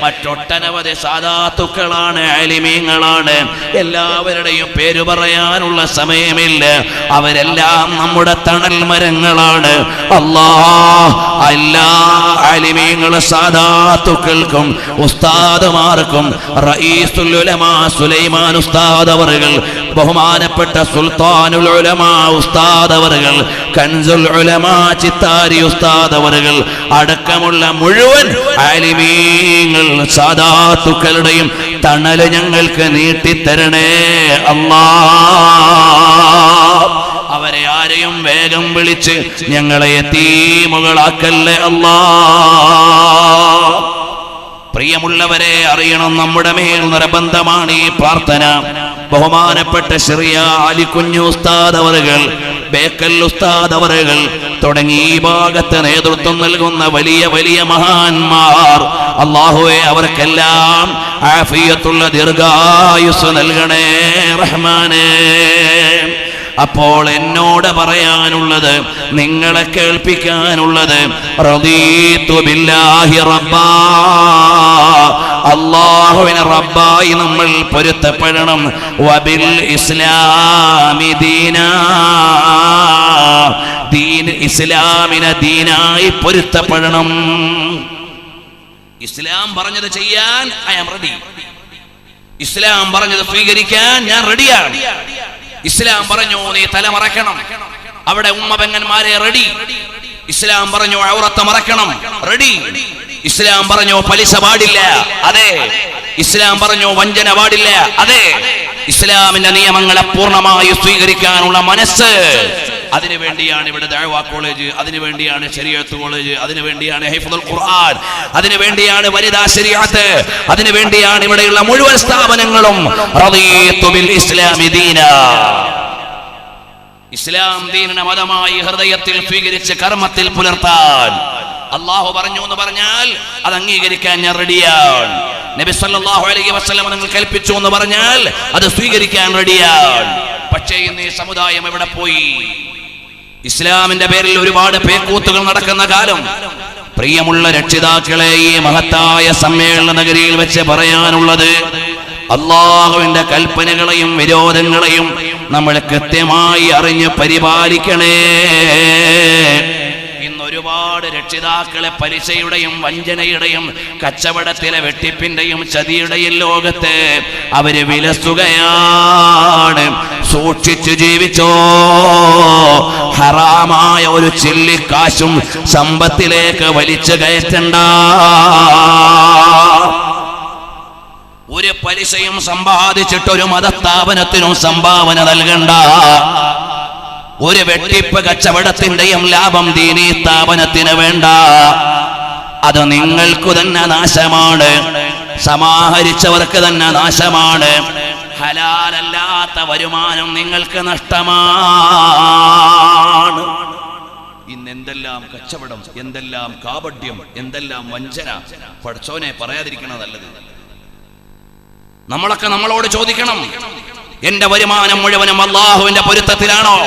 മറ്റൊട്ടനവധി സാദാത്തുക്കളാണ്, ആലിമീങ്ങളാണ്. എല്ലാവരുടെയും പേര് പറയാനുള്ള സമയമില്ല. അവരെല്ലാം നമ്മുടെ തണൽ മരങ്ങളാണ്. അല്ലാഹ് എല്ലാ ആലിമീങ്ങളെ സാദാത്തുക്കൾക്കും ഉസ്താദുമാർക്കും റഈസുൽ ഉലമാ സുലൈമാൻ ഉസ്താദ് അവറുകൾ, ബഹുമാനപ്പെട്ട സുൽത്താനുൽ ഉലമാ ഉസ്താദ് അവറുകൾ, കൻസുൽ ഉലമാ ചിത്താരി ഉസ്താദ് അവറുകൾ അടക്കമുള്ള മുഴുവൻ ആലിമീങ്ങൾ സാദാത്തുക്കളുടെയും തണല് ഞങ്ങൾക്ക് നീട്ടിത്തരണേ അല്ലാഹ്. അവരെ ആരെയും വേഗം വിളിച്ച് ഞങ്ങളെ യതീമുകളാക്കല്ലേ അല്ലാഹ്. പ്രിയമുള്ളവരെ, അറിയണം, നമ്മുടെ മേൽ നിർബന്ധമാണ് ഈ പ്രാർത്ഥന. ബഹുമാനപ്പെട്ട ചെറിയ അലിക്കുഞ്ഞു ഉസ്താദ് അവറുകൾ, ബേക്കൽ ഉസ്താദ് അവറുകൾ തുടങ്ങി ഈ ഭാഗത്ത് നേതൃത്വം നൽകുന്ന വലിയ വലിയ മഹാന്മാർ, അല്ലാഹുവേ അവർക്കെല്ലാം ആഫിയത്തുള്ള ദീർഘായുസ് നൽകണേ റഹ്മാനേ. അപ്പോൾ എന്നോട് പറയാനുള്ളത്, നിങ്ങളെ കേൾപ്പിക്കാനുള്ളത്, റദീതു ബില്ലാഹി റബ്ബാ, അല്ലാഹുവിനെ റബ്ബായി നമ്മൾ പൊരുത്തപ്പെടണം. വബിൽ ഇസ്ലാമി ദീനാ, ദീൻ ഇസ്ലാമിനെ ദീനായി പൊരുത്തപ്പെടണം. ഇസ്ലാം പറഞ്ഞത് ചെയ്യാൻ ഐ ആം റെഡി. ഇസ്ലാം പറഞ്ഞത് സ്വീകരിക്കാൻ ഞാൻ റെഡിയാണ്. ഇസ്ലാം പറഞ്ഞു നീ തല മറക്കണം, അവിടെ ഉമ്മ പെങ്ങന്മാരെ റെഡി. ഇസ്ലാം പറഞ്ഞു ഔറത്ത് മറക്കണം, റെഡി. ഇസ്ലാം പറഞ്ഞു പലിശ പാടില്ല, അതെ. ഇസ്ലാം പറഞ്ഞു വഞ്ചന പാടില്ല, അതെ. ഇസ്ലാമിന്റെ നിയമങ്ങളെ പൂർണ്ണമായി സ്വീകരിക്കാനുള്ള മനസ്സ്, അതിനുവേണ്ടിയാണ് ഇവിടെ ദഅവ കോളേജ്, അതിനുവേണ്ടിയാണ് ശരീഅത്ത് കോളേജ്, അതിനുവേണ്ടിയാണ് ഹിഫ്ദുൽ ഖുർആൻ, അതിനുവേണ്ടിയാണ് വനിതാ ശരീഅത്ത്, അതിനുവേണ്ടിയാണ് ഇവിടെയുള്ള മുഴുവൻ സ്ഥാപനങ്ങളും. റദീതു ബിൽ ഇസ്ലാമി ദീനാ, ഇസ്ലാം ദീനിനെ മതമായി ഹൃദയത്തിൽ സ്വീകരിച്ച് കർമ്മത്തിൽ പുലർത്താൻ അല്ലാഹു പറഞ്ഞു എന്ന് പറഞ്ഞാൽ അത് അംഗീകരിക്കാൻ ഞാൻ റെഡിയാണ്. നബി സല്ലല്ലാഹു അലൈഹി വസല്ലം നിങ്ങൾ കൽപ്പിച്ചു എന്ന് പറഞ്ഞാൽ അത് സ്വീകരിക്കാൻ റെഡിയാണ്. പക്ഷേ ഇന്ന് ഈ സമുദായം എവിടെ പോയി? ഇസ്ലാമിന്റെ പേരിൽ ഒരുപാട് പേക്കൂത്തുകൾ നടക്കുന്ന കാലം. പ്രിയമുള്ള രക്ഷിതാക്കളെ, ഈ മഹത്തായ സമ്മേളന നഗരിയിൽ വെച്ച് പറയാനുള്ളത്, അല്ലാഹുവിന്റെ കൽപ്പനകളെയും വിരോധങ്ങളെയും നമ്മൾ കൃത്യമായി അറിഞ്ഞ് പരിപാലിക്കണേ. ഇന്ന് ഒരുപാട് രക്ഷിതാക്കളെ പലിശയുടെയും വഞ്ചനയുടെയും കച്ചവടത്തിലെ വെട്ടിപ്പിന്റെയും ചതിയുടെയും ലോകത്ത് അവര് വിലസുകയാണ്. സൂക്ഷിച്ചു ജീവിച്ചോ. ഹറാമായ ഒരു ചില്ലിക്കാശും സമ്പത്തിലേക്ക് വലിച്ചു കയറ്റണ്ട. ഒരു പലിശയും സമ്പാദിച്ചിട്ട് ഒരു മതസ്ഥാപനത്തിനും സംഭാവന നൽകണ്ട. ഒരു വെട്ടിപ്പ് കച്ചവടത്തിന്റെയും ലാഭം ദീനീ സ്ഥാപനത്തിന് വേണ്ട. അത് നിങ്ങൾക്കു തന്നെ നാശമാണ്, സമാഹരിച്ചവർക്ക് തന്നെ നാശമാണ്. ഹലാലല്ലാത്ത വരുമാനം നിങ്ങൾക്ക് നഷ്ടമാണ്. ഇന്ന് എന്തെല്ലാം കച്ചവടം, എന്തെല്ലാം കാപട്യം, എന്തെല്ലാം വഞ്ചന. പഠിച്ചോനെ പറയാതിരിക്കണം നല്ലത്. നമ്മളൊക്കെ നമ്മളോട് ചോദിക്കണം, എന്റെ വരുമാനം മുഴുവനും അല്ലാഹുവിന്റെ പൊരുത്തത്തിലാണോ?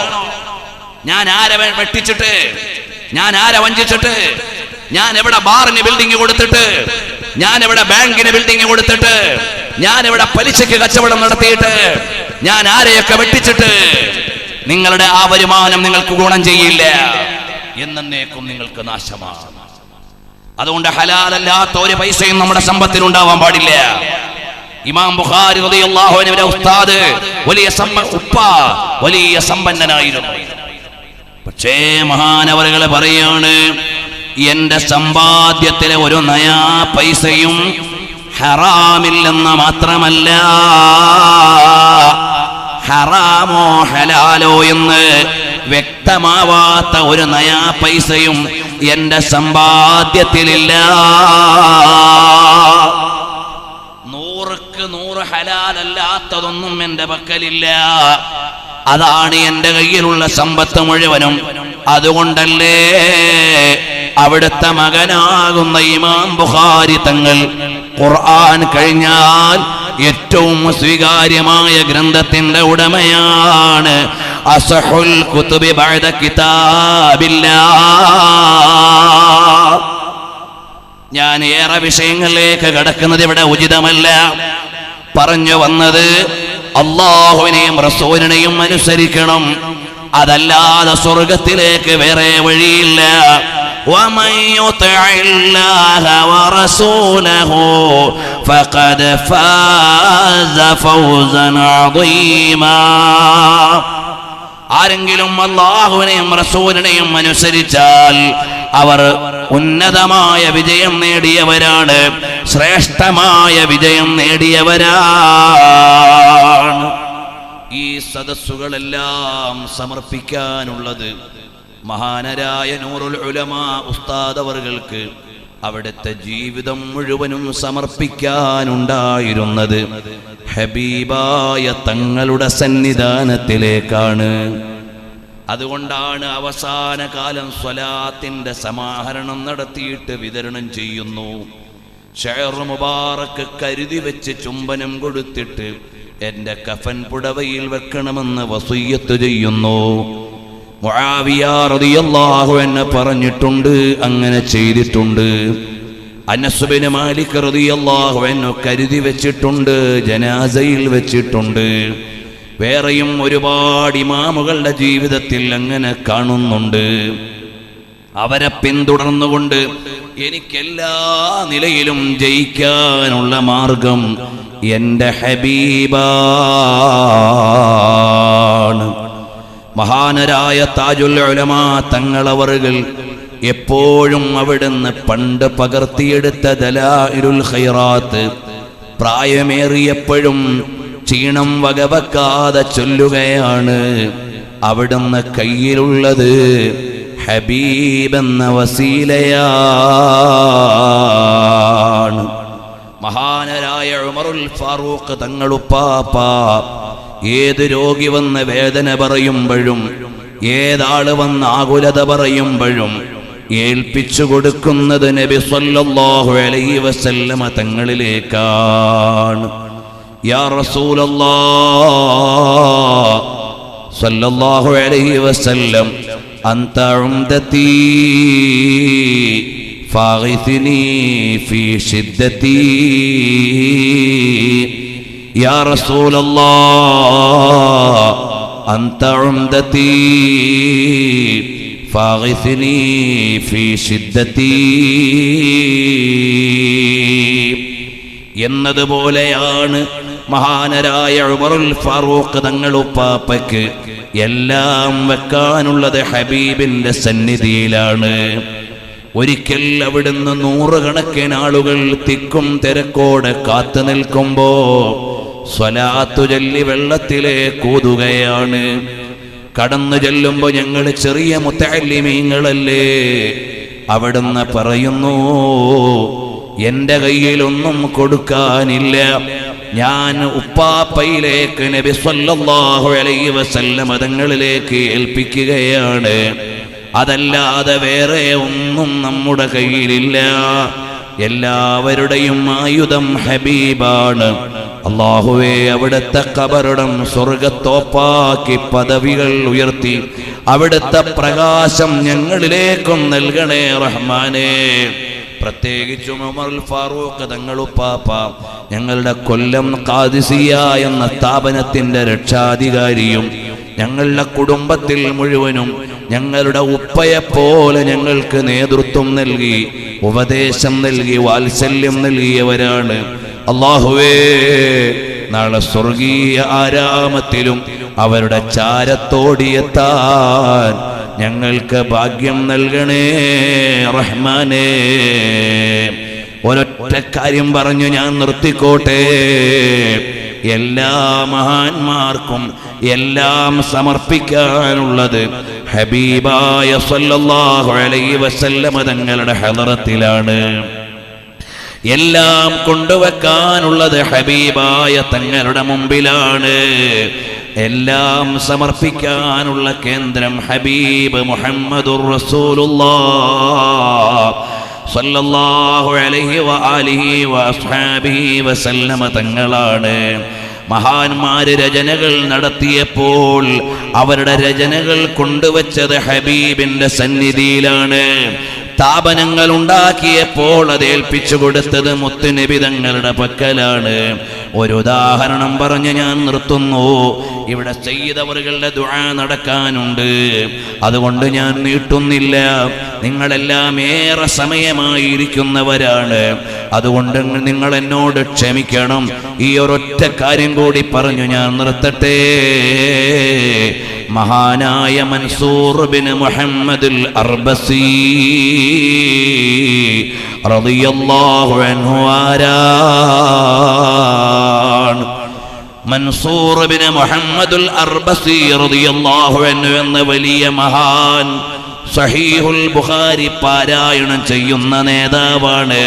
ഞാൻ ആരെ വെട്ടിച്ചിട്ട്, ഞാൻ ആരെ വഞ്ചിച്ചിട്ട്, ഞാൻ എവിടെ ബാറിന് ബിൽഡിംഗ് കൊടുത്തിട്ട്, ഞാൻ എവിടെ ബാങ്കിന് ബിൽഡിംഗ് കൊടുത്തിട്ട്, ഞാൻ എവിടെ പലിശയ്ക്ക് കച്ചവടം നടത്തിയിട്ട്, ഞാൻ ആരെയൊക്കെ വെട്ടിച്ചിട്ട്, നിങ്ങളുടെ ആ വരുമാനം നിങ്ങൾക്ക് ഗുണം ചെയ്യില്ല, എന്നേക്കും നിങ്ങൾക്ക് നാശമാണ്. അതുകൊണ്ട് ഹലാലല്ലാത്ത ഒരു പൈസയും നമ്മുടെ സമ്പത്തിൽ ഉണ്ടാവാൻ പാടില്ല. ഇമാം ബുഖാരി റളിയല്ലാഹു അൻഹുവിന്റെ ഉസ്താദ് വലിയ സമ്പന്നനായിരുന്നു. പക്ഷേ മഹാനവറുകളെ പറയാണ്, എന്റെ സമ്പാദ്യത്തിലെ ഒരു നയാ പൈസയും ഹറാമില്ലെന്ന് മാത്രമല്ല, ഹറാമോ ഹലാലോ എന്ന് വ്യക്തമാവാത്ത ഒരു നയാ പൈസയും എന്റെ സമ്പാദ്യത്തിലില്ല. 100ക്ക് 100 ഹലാലല്ലാത്തതൊന്നും എന്റെ പക്കലില്ല. അതാണ് എൻ്റെ കയ്യിലുള്ള സമ്പത്ത് മുഴുവനും. അതുകൊണ്ടല്ലേ അവിടുത്തെ മകനാകുന്ന ഇമാം ബുഖാരി തങ്ങൾ ഖുർആൻ കഴിഞ്ഞാൽ ഏറ്റവും സ്വീകാര്യമായ ഗ്രന്ഥത്തിന്റെ ഉടമയാണ്. അസഹുൽ കുതുബി ബഅദ കിതാബില്ലാഹ്. ഞാൻ ഏറെ വിഷയങ്ങളിലേക്ക് കടക്കുന്നത് ഇവിടെ ഉചിതമല്ല. പറഞ്ഞു വന്നത് അല്ലാഹുവിനെയും റസൂലിനെയും അനുസരിക്കണം, അതല്ലാതെ സ്വർഗത്തിലേക്ക് വേറെ വഴിയില്ല. ومن يطع الله ورسوله فقد فاز فوزا عظيما. ആരെങ്കിലും അല്ലാഹുവിനെയും റസൂലിനെയും അനുസരിച്ചാൽ അവർ ഉന്നതമായ വിജയം നേടിയവരാണ്, ശ്രേഷ്ഠമായ വിജയം നേടിയവരാണ്. ഈ സദസ്സുകളെല്ലാം സമർപ്പിക്കാനുള്ളത് മഹാനരായ നൂറുൽ ഉലമാ ഉസ്താദ് അവർക്ക് അവിടുത്തെ ജീവിതം മുഴുവനും സമർപ്പിക്കാനുണ്ടായിരുന്നത് ഹബീബായ തങ്ങളുടെ സന്നിധാനത്തിലേക്കാണ്. അതുകൊണ്ടാണ് അവസാന കാലം സ്വലാത്തിന്റെ സമാഹരണം നടത്തിയിട്ട് വിതരണം ചെയ്യുന്നു. ഷെയർ മുബാറക്ക് കരുതി വെച്ച് ചുംബനം കൊടുത്തിട്ട് എൻ്റെ കഫൻ പുടവയിൽ വെക്കണമെന്ന് വസിയ്യത്ത് ചെയ്യുന്നു. മുആവിയ റളിയല്ലാഹു അൻഹു പറഞ്ഞിട്ടുണ്ട്, അങ്ങനെ ചെയ്തിട്ടുണ്ട്. അനസ് ബിൻ മാലിക് റളിയല്ലാഹു അൻഹു കരുതി വെച്ചിട്ടുണ്ട്, ജനാസയിൽ വെച്ചിട്ടുണ്ട്. വേറെയും ഒരുപാട് ഇമാമുകളുടെ ജീവിതത്തിൽ അങ്ങനെ കാണുന്നുണ്ട്. അവരെ പിന്തുടർന്നുകൊണ്ട് എനിക്കെല്ലാ നിലയിലും ജയിക്കാനുള്ള മാർഗം എൻ്റെ ഹബീബാണ്. മഹാനരായ താജുൽ ഉലമാ തങ്ങളവറുകൾ എപ്പോഴും അവിടുന്ന് പണ്ട് പകർത്തിയെടുത്ത ദലായിലുൽ ഖൈറാത്ത് പ്രായമേറിയപ്പോഴും ക്ഷീണം വകവെക്കാതെ ചൊല്ലുകയാണ്. അവിടുന്ന് കയ്യിലുള്ളത് ഹബീബ് എന്ന വസീലയാണ്. മഹാനരായ ഉമറുൽ ഫാറൂഖ് തങ്ങളുപ്പാപ്പ ഏത് രോഗി വന്ന് വേദന പറയുമ്പോഴും ഏതാള് വന്ന് ആകുലത പറയുമ്പോഴും ഏൽപ്പിച്ചു കൊടുക്കുന്നത് നബി സല്ലല്ലാഹു അലൈഹി വസല്ലമ തങ്ങളിലേക്കാണ്. യാ റസൂലല്ലാഹ് സല്ലല്ലാഹു അലൈഹി വസല്ലം അൻത ഉംദതി ഫാഗിത്നി ഫീ ശിദ്ദതി. യാ റസൂലല്ലാഹ് അൻത ഉംദതി ഫാഗിത്നി ഫീ ശിദ്ദതി എന്നതുപോലെയാണ് മഹാനരായ ഉമറുൽ ഫാറൂഖ് തങ്ങളുപ്പാപ്പയ്ക്ക് എല്ലാം വെക്കാനുള്ളത് ഹബീബിന്റെ സന്നിധിയിലാണ്. ഒരിക്കൽ അവിടുന്ന് നൂറുകണക്കിന് ആളുകൾ തിക്കും തിരക്കോടെ കാത്തു നിൽക്കുമ്പോ സ്വലാത്തു ചൊല്ലി വെള്ളത്തിലേക്ക് ഊതുകയാണ്. കടന്നു ചെല്ലുമ്പോ ഞങ്ങൾ ചെറിയ മുത്തഅല്ലിമീങ്ങളല്ലേ, അവിടുന്ന് പറയുന്നു എൻ്റെ കയ്യിലൊന്നും കൊടുക്കാനില്ല, ഞാൻ ഉപ്പാപ്പയിലേക്ക് നബി സല്ലല്ലാഹു അലൈഹി വസല്ലം തങ്ങളിലേക്ക് ഏൽപ്പിക്കുകയാണ്, അതല്ലാതെ വേറെ ഒന്നും നമ്മുടെ കയ്യിലില്ല. എല്ലാവരുടെയും ആയുധം ഹബീബാണ്. അല്ലാഹുവേ, അവിടുത്തെ ഖബറിടം സ്വർഗത്തോപ്പാക്കി പദവികൾ ഉയർത്തി അവിടുത്തെ പ്രകാശം ഞങ്ങളിലേക്കും നൽകണേ റഹ്മാനേ. പ്രത്യേകിച്ചും ഉമറുൽ ഫാറൂഖ് തങ്ങളുപ്പാപ്പ ഞങ്ങളുടെ കൊല്ലം ഖാദിസിയ എന്ന സ്ഥാപനത്തിന്റെ രക്ഷാധികാരിയും ഞങ്ങളുടെ കുടുംബത്തിൽ മുഴുവനും ഞങ്ങളുടെ ഉപ്പയെപ്പോലെ ഞങ്ങൾക്ക് നേതൃത്വം നൽകി, ഉപദേശം നൽകി, വാത്സല്യം നൽകിയവരാണ്. അല്ലാഹുവേ, നാളെ സ്വർഗീയ ആരാമത്തിലും അവരുടെ ചാരത്തോടിയെത്താൻ ഞങ്ങൾക്ക് ഭാഗ്യം നൽകണേ റഹ്മാനേ. ഒരൊറ്റ കാര്യം പറഞ്ഞു ഞാൻ നിർത്തിക്കോട്ടെ. എല്ലാ മഹാന്മാർക്കും എല്ലാം സമർപ്പിക്കാനുള്ളത് ഹബീബായ സല്ലല്ലാഹു അലൈഹി വസല്ലം തങ്ങളുടെ ഹളറത്തിലാണ്. എല്ലാം കൊണ്ടുവെക്കാനുള്ളത് ഹബീബായ തങ്ങളുടെ മുമ്പിലാണ്. എല്ലാം സമർപ്പിക്കാനുള്ള കേന്ദ്രം ഹബീബ് മുഹമ്മദുർ റസൂലുള്ളാഹ് സ്വല്ലല്ലാഹു അലൈഹി വആലിഹി വഅസ്ഹാബിഹി വസല്ലമ തങ്ങളാണ്. മഹാന്മാര് രചനകൾ നടത്തിയപ്പോൾ അവരുടെ രചനകൾ കൊണ്ടുവച്ചത് ഹബീബിന്റെ സന്നിധിയിലാണ്. സ്ഥാപനങ്ങൾ ഉണ്ടാക്കിയപ്പോൾ അത് ഏൽപ്പിച്ചു കൊടുത്തത് മുത്തുനബി തങ്ങളുടെ പക്കലാണ്. ഒരു ഉദാഹരണം പറഞ്ഞ് ഞാൻ നിർത്തുന്നു. ഇവിടെ സയ്യിദ് അവറുകളുടെ ദുആ നടക്കാനുണ്ട്, അതുകൊണ്ട് ഞാൻ നീട്ടുന്നില്ല. നിങ്ങളെല്ലാം ഏറെ സമയമായിരിക്കുന്നവരാണ്, അതുകൊണ്ട് നിങ്ങൾ എന്നോട് ക്ഷമിക്കണം. ഈ ഒരൊറ്റ കാര്യം കൂടി പറഞ്ഞു ഞാൻ നിർത്തട്ടെ. മഹാനായ മൻസൂർ ബിൻ മുഹമ്മദുൽ അർബസി റളിയല്ലാഹു അൻഹു ആരാണ്? മൻസൂർ ബിൻ മുഹമ്മദുൽ അർബസി റളിയല്ലാഹു അൻഹു എന്ന വലിയ മഹാൻ സഹീഹുൽ ബുഖാരി പാരായണം ചെയ്യുന്ന നേതാവാണ്.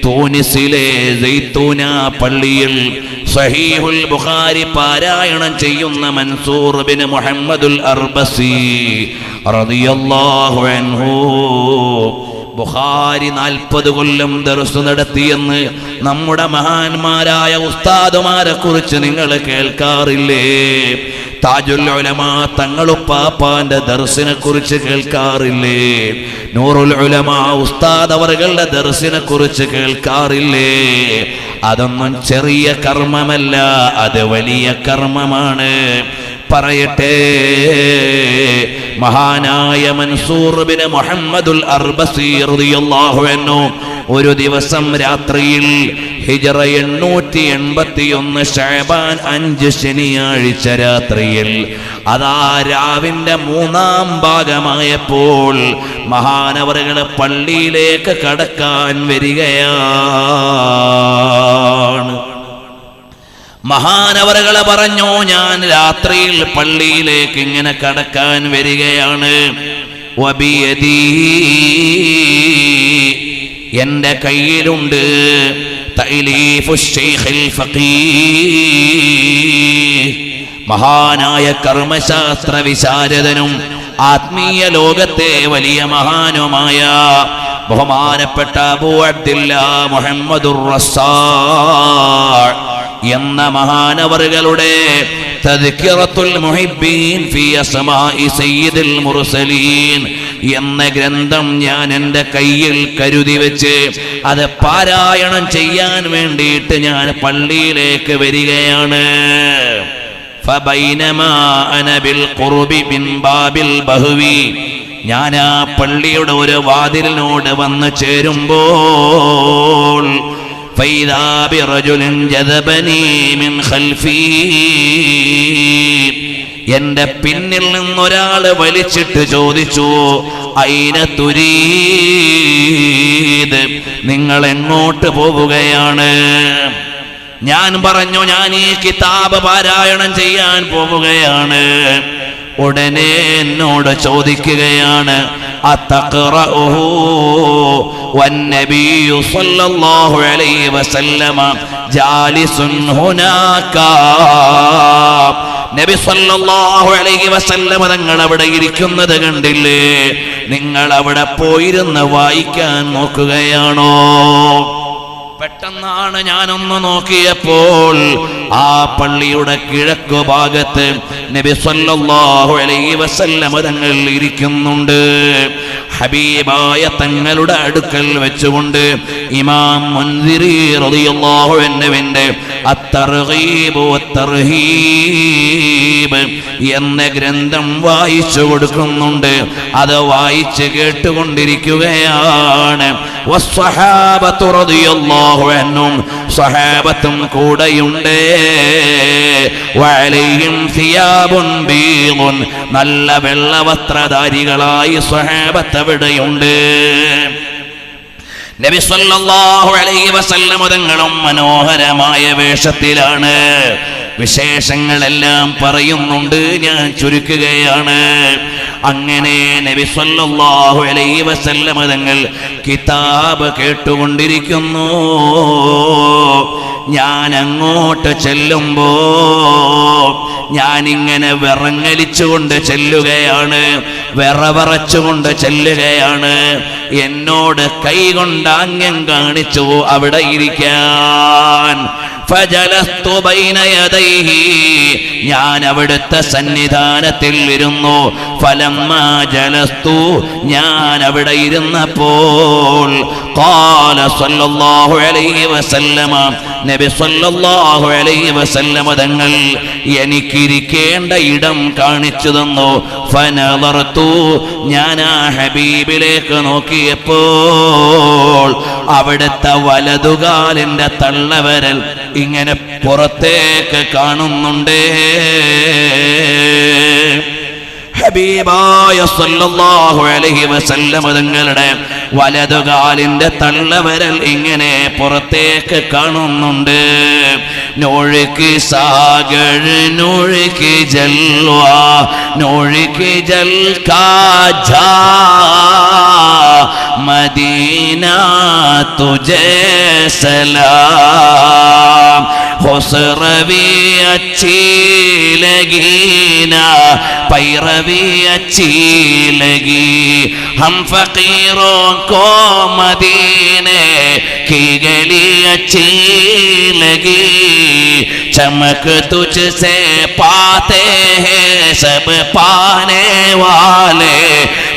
തൂനിസിലെ സൈത്തൂന പള്ളിയിൽ സഹീഹുൽ ബുഖാരി പാരായണം ചെയ്യുന്ന മൻസൂർ ബിൻ മുഹമ്മദുൽ അർബസി റളിയല്ലാഹു അൻഹു ബുഖാരി 40 കൊല്ലം ദർസ് നടത്തിയെന്ന് നമ്മുടെ മഹാന്മാരായ ഉസ്താദുമാരെ കുറിച്ച് നിങ്ങൾ കേൾക്കാറില്ലേ? താജുൽ ഉലമാ തങ്ങളുപ്പാപ്പാന്റെ ദർസിനെ കുറിച്ച് കേൾക്കാറില്ലേ? നൂറുൽ ഉലമാ ഉസ്താദ് അവറുകളുടെ ദർസിനെ കുറിച്ച് കേൾക്കാറില്ലേ? അതൊന്നും ചെറിയ കർമ്മമല്ല, അത് വലിയ കർമ്മമാണ്. പറയട്ടെ, മഹാനായ മൻസൂർ ബിൻ മുഹമ്മദുൽ അർബസി റളിയല്ലാഹു അൻഹു ഒരു ദിവസം രാത്രിയിൽ ഹിജ്റ 881 ശഅബാൻ 5 ശനിയാഴ്ച രാത്രിയിൽ അതാ രാവിന്റെ 3-ാം ഭാഗമായപ്പോൾ മഹാനവറുകൾ പള്ളിയിലേക്ക് കടക്കാൻ വരികയാണ്. മഹാനവറുകൾ പറഞ്ഞു, ഞാൻ രാത്രിയിൽ പള്ളിയിലേക്ക് ഇങ്ങനെ കടക്കാൻ വരികയാണ്. വബിയദീ, എന്റെ കയ്യിലുണ്ട് തഅലീഫു ശൈഖിൽ ഫഖീഹ്, മഹാനായ കർമ്മശാസ്ത്ര വിശാരദനും ആത്മീയ ലോകത്തെ വലിയ മഹാനുമായ ബഹുമാനപ്പെട്ട അബൂ അബ്ദില്ലാ മുഹമ്മദുർ റസ്സാഖ് എന്ന മഹാനവറുകളുടെ തദ്കിറത്തുൽ മുഹിബ്ബീൻ ഫീ അസ്മാഇ സയ്യിദുൽ മുർസലീൻ എന്ന ഗ്രന്ഥം ഞാൻ എൻ്റെ കയ്യിൽ കരുതി വെച്ച് അത് പാരായണം ചെയ്യാൻ വേണ്ടിയിട്ട് ഞാൻ പള്ളിയിലേക്ക് വരികയാണ്. ഫബൈനമാ അന ബിൽ ഖുർബി മിൻ ബാബിൽ ബഹ്വി, ഞാൻ ആ പള്ളിയുടെ ഒരു വാതിലിനോട് വന്ന് ചേരുമ്പോൾ فإذا برجل جذبني من خلفي, എന്റെ പിന്നിൽ നിന്നൊരാൾ വലിച്ചിട്ട് ചോദിച്ചു, ഐന തുരീദ്, നിങ്ങൾ എങ്ങോട്ട് പോവുകയാണ്? ഞാൻ പറഞ്ഞു, ഞാൻ ഈ കിതാബ് പാരായണം ചെയ്യാൻ പോവുകയാണ്. ഉടനെ എന്നോട് ചോദിക്കുകയാണ്, അത്തഖറഉഹു വന്നബിയ്യു സ്വല്ലല്ലാഹു അലൈഹി വസല്ലമ ജാലിസുൻ ഹുനാക, നബി സ്വല്ലല്ലാഹു അലൈഹി വസല്ലമ തങ്ങൾ അവിടെ ഇരിക്കുന്നത് കണ്ടില്ലേ? നിങ്ങൾ അവിടെ പോയിരുന്ന് വായിക്കാൻ നോക്കുകയാണോ? പെട്ടെന്നാണ് ഞാനൊന്ന് നോക്കിയപ്പോൾ ആ പള്ളിയുടെ കിഴക്കു ഭാഗത്ത് നബി സല്ലല്ലാഹു അലൈഹി വസല്ലം തങ്ങൾ ഇരിക്കുന്നുണ്ട്. ഹബീബായ തങ്ങളുടെ അടുക്കൽ വെച്ചുകൊണ്ട് ഇമാം മുൻദിരി റളിയല്ലാഹു അൻഹുവിന്റെ അത്തർഗീബ് വത്തർഹീബ് എന്ന ഗ്രന്ഥം വായിച്ചു കൊടുക്കുന്നുണ്ട്. അത് വായിച്ച് കേട്ടുകൊണ്ടിരിക്കുകയാണ്. വസ്സഹാബത്തു റളിയല്ലാഹു അൻഹും, സഹാബത്തും കൂടെയുണ്ട്. വഅലൈഹിം സിയാബുൻ ബീദുൻ, നല്ല വെള്ളവസ്ത്രധാരികളായി സഹാബത്ത് അവിടെയുണ്ട്. നബി സല്ലല്ലാഹു അലൈഹി വസല്ലം തങ്ങളും മനോഹരമായ വേഷത്തിലാണ്. വിശേഷങ്ങളെല്ലാം പറയുന്നുണ്ട്, ഞാൻ ചുരുക്കുകയാണ്. അങ്ങനെ നബി സല്ലല്ലാഹു അലൈഹി വസല്ലം തങ്ങൾ കിതാബ് കേട്ടുകൊണ്ടിരിക്കുന്നു. ഞാൻ അങ്ങോട്ട് ചെല്ലുമ്പോ ഞാനിങ്ങനെ വിറങ്ങലിച്ചുകൊണ്ട് ചെല്ലുകയാണ്, വിറവറച്ചുകൊണ്ട് ചെല്ലുകയാണ്. എന്നോട് കൈകൊണ്ട് ആംഗ്യം കാണിച്ചു അവിടെ ഇരിക്കാൻ. ഫജലസ്തു ബൈന യദൈഹി, ഞാൻ അവിടുത്തെ സന്നിധാനത്തിൽ ഇരുന്നു. ഫലമ്മാ ജലസ്തു, ഞാൻ അവിടെ ഇരുന്നപ്പോൾ ഖാല സല്ലല്ലാഹു അലൈഹി വസല്ലമ, നബി സല്ലല്ലാഹു അലൈഹി വസല്ലമ തങ്ങൾ എനിക്കിരിക്കേണ്ട ഇടം കാണിച്ചു തന്നു. ഫനളർതു, ഞാൻ ആ ഹബീബിലേക്ക് നോക്കിയപ്പോൾ അവിടുത്തെ വലതുകാലിന്റെ തള്ളവരൽ ഇങ്ങനെ പുറത്തേക്ക് കാണുന്നുണ്ട്. ഹബീബായ സല്ലല്ലാഹു അലൈഹി വസല്ലം തങ്ങളുടെ വലതുകാലിന്റെ തള്ളവരൽ ഇങ്ങനെ പുറത്തേക്ക് കാണുന്നുണ്ട്. നോഴിക്ക് സാഗർ നോഴിക്ക് ജൽവാ നോഴിക്ക് ജൽ കാജാ മദീന തുജേ സലാം ഹുസ്റവി अच्छी लगी ना पैरवी अच्छी लगी हम फकीरों को मदीने की गली अच्छी लगी चमक तुझसे पाते हैं सब पाने वाले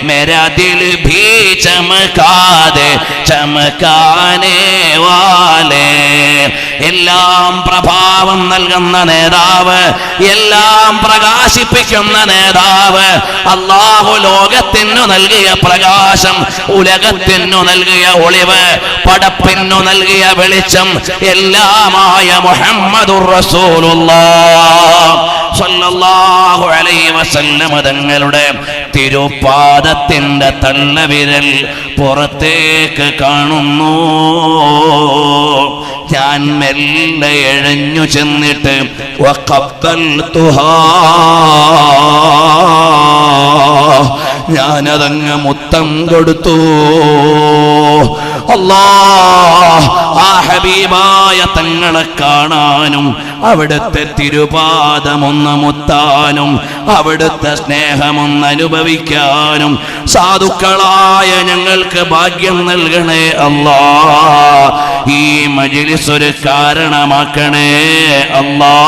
मेरा दिल भी चमका दे चमकाने वाले എല്ലാം പ്രഭാവം നൽകുന്ന നേതാവ്, എല്ലാം പ്രകാശിപ്പിക്കുന്ന നേതാവ്, അല്ലാഹു ലോകത്തിനു നൽകിയ പ്രകാശം, ഉലകത്തിനു നൽകിയ ഒളിവ്, പടപ്പിനു നൽകിയ വെളിച്ചം എല്ലാമായ മുഹമ്മദുർ റസൂലുള്ളാഹ് സ്വല്ലല്ലാഹു അലൈഹി വസല്ലം തങ്ങളുടെ തിരുപാദത്തിന്റെ തള്ളവിരൽ പുറത്തേക്ക് കാണുന്നു. ഞാൻ മെല്ലെ എഴഞ്ഞു ചെന്നിട്ട് ഞാനതങ്ങ് മുത്തം കൊടുത്തു. അല്ലാഹ്, ആ ഹബീബായ തങ്ങളെ കാണാനും അവിടുത്തെ തിരുപാദമൊന്ന് മുത്താനും അവിടുത്തെ സ്നേഹമൊന്ന് അനുഭവിക്കാനും സാധുക്കളായ ഞങ്ങൾക്ക് ഭാഗ്യം നൽകണേ അല്ലാഹ്. ഈ മജ്‌ലിസ് ഒരു കാരണമാക്കണേ അല്ലാഹ്.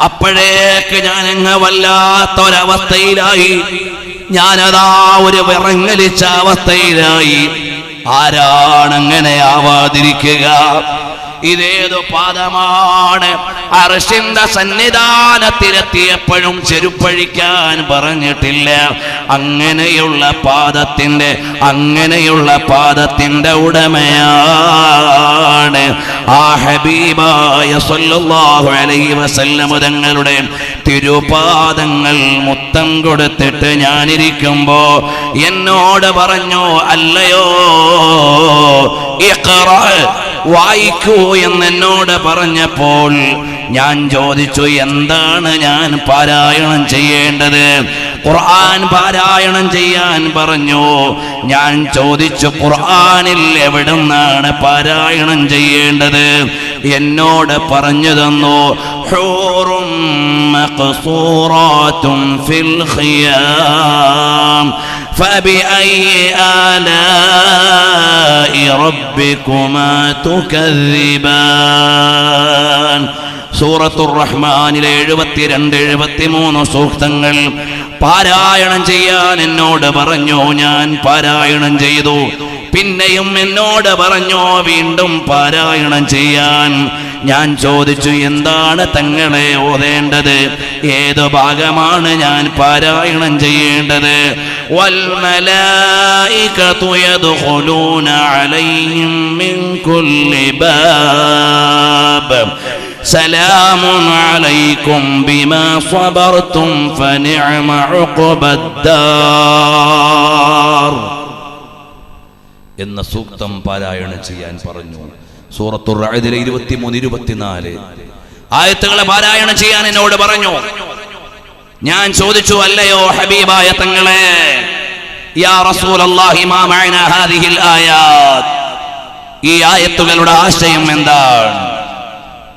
അപ്പോഴേക്ക് ഞാനങ്ങ് വല്ലാത്തൊരവസ്ഥയിലായി. ഞാനതാ ഒരു വിറങ്ങലിച്ച അവസ്ഥയിലായി. ആരാണങ്ങനെ ആവാതിരിക്കുക? ഇതേതു പാദമാണ്? അർശിന്റെ സന്നിധാനത്തിലെത്തിയപ്പോഴും ചെരുപ്പഴിക്കാൻ പറഞ്ഞിട്ടില്ല. അങ്ങനെയുള്ള പാദത്തിന്റെ ഉടമയാണ് ആ ഹബീബായ സല്ലല്ലാഹു അലൈഹി വസല്ലം തങ്ങളുടെ തിരുപാദങ്ങൾ മുത്തം കൊടുത്തിട്ട് ഞാനിരിക്കുമ്പോ എന്നോട് പറഞ്ഞു, അല്ലയോ ഇഖ്റ, വായിക്കൂ എന്നോട് പറഞ്ഞപ്പോൾ ഞാൻ ചോദിച്ചു, എന്താണ് ഞാൻ പാരായണം ചെയ്യേണ്ടത്? ഖുർആൻ പാരായണം ചെയ്യാൻ പറഞ്ഞു. ഞാൻ ചോദിച്ചു, ഖുർആനിൽ എവിടുന്നാണ് പാരായണം ചെയ്യേണ്ടത്? എന്നോട് പറഞ്ഞു തന്നു, ഹൂറും മഖ്സൂറാത്തും ഫിൽ ഖിയാം فبأي آلاء ربكما تكذبان. സൂറത്തുർ റഹ്മാനിലെ 72-73 സൂക്തങ്ങൾ പാരായണം ചെയ്യാൻ എന്നോട് പറഞ്ഞു. ഞാൻ പാരായണം ചെയ്തു. പിന്നെയും എന്നോട് പറഞ്ഞു വീണ്ടും പാരായണം ചെയ്യാൻ. ഞാൻ ചോദിച്ചു, എന്താണ് തങ്ങളെ ഓതേണ്ടത്? ഏത് ഭാഗമാണ് ഞാൻ പാരായണം ചെയ്യേണ്ടത്? വൽ മലായികതു യദ്ഖുലൂന അലൈഹിം മിൻ കുല്ലി ബാബ് സലാമുൻ അലൈക്കും ബിമാ സബർതും ഫനിഅമ ഉഖ്ബദ്ദാർ എന്ന സൂക്തം പാരായണം ചെയ്യാൻ പറഞ്ഞു. സൂറത്തുർ റഅദിലെ 23-24 ആയത്തുകളെ പാരായണം ചെയ്യാൻ എന്നോട് പറഞ്ഞു. ഞാൻ ചോദിച്ചു, അല്ലയോ ഹബീബായ തങ്ങളെ, യാ റസൂലല്ലാഹി മാ മഅനാ ഹാദിഹിൽ ആയാത്ത്, ഈ ആയത്തുകളുടെ ആശയം എന്താണ്?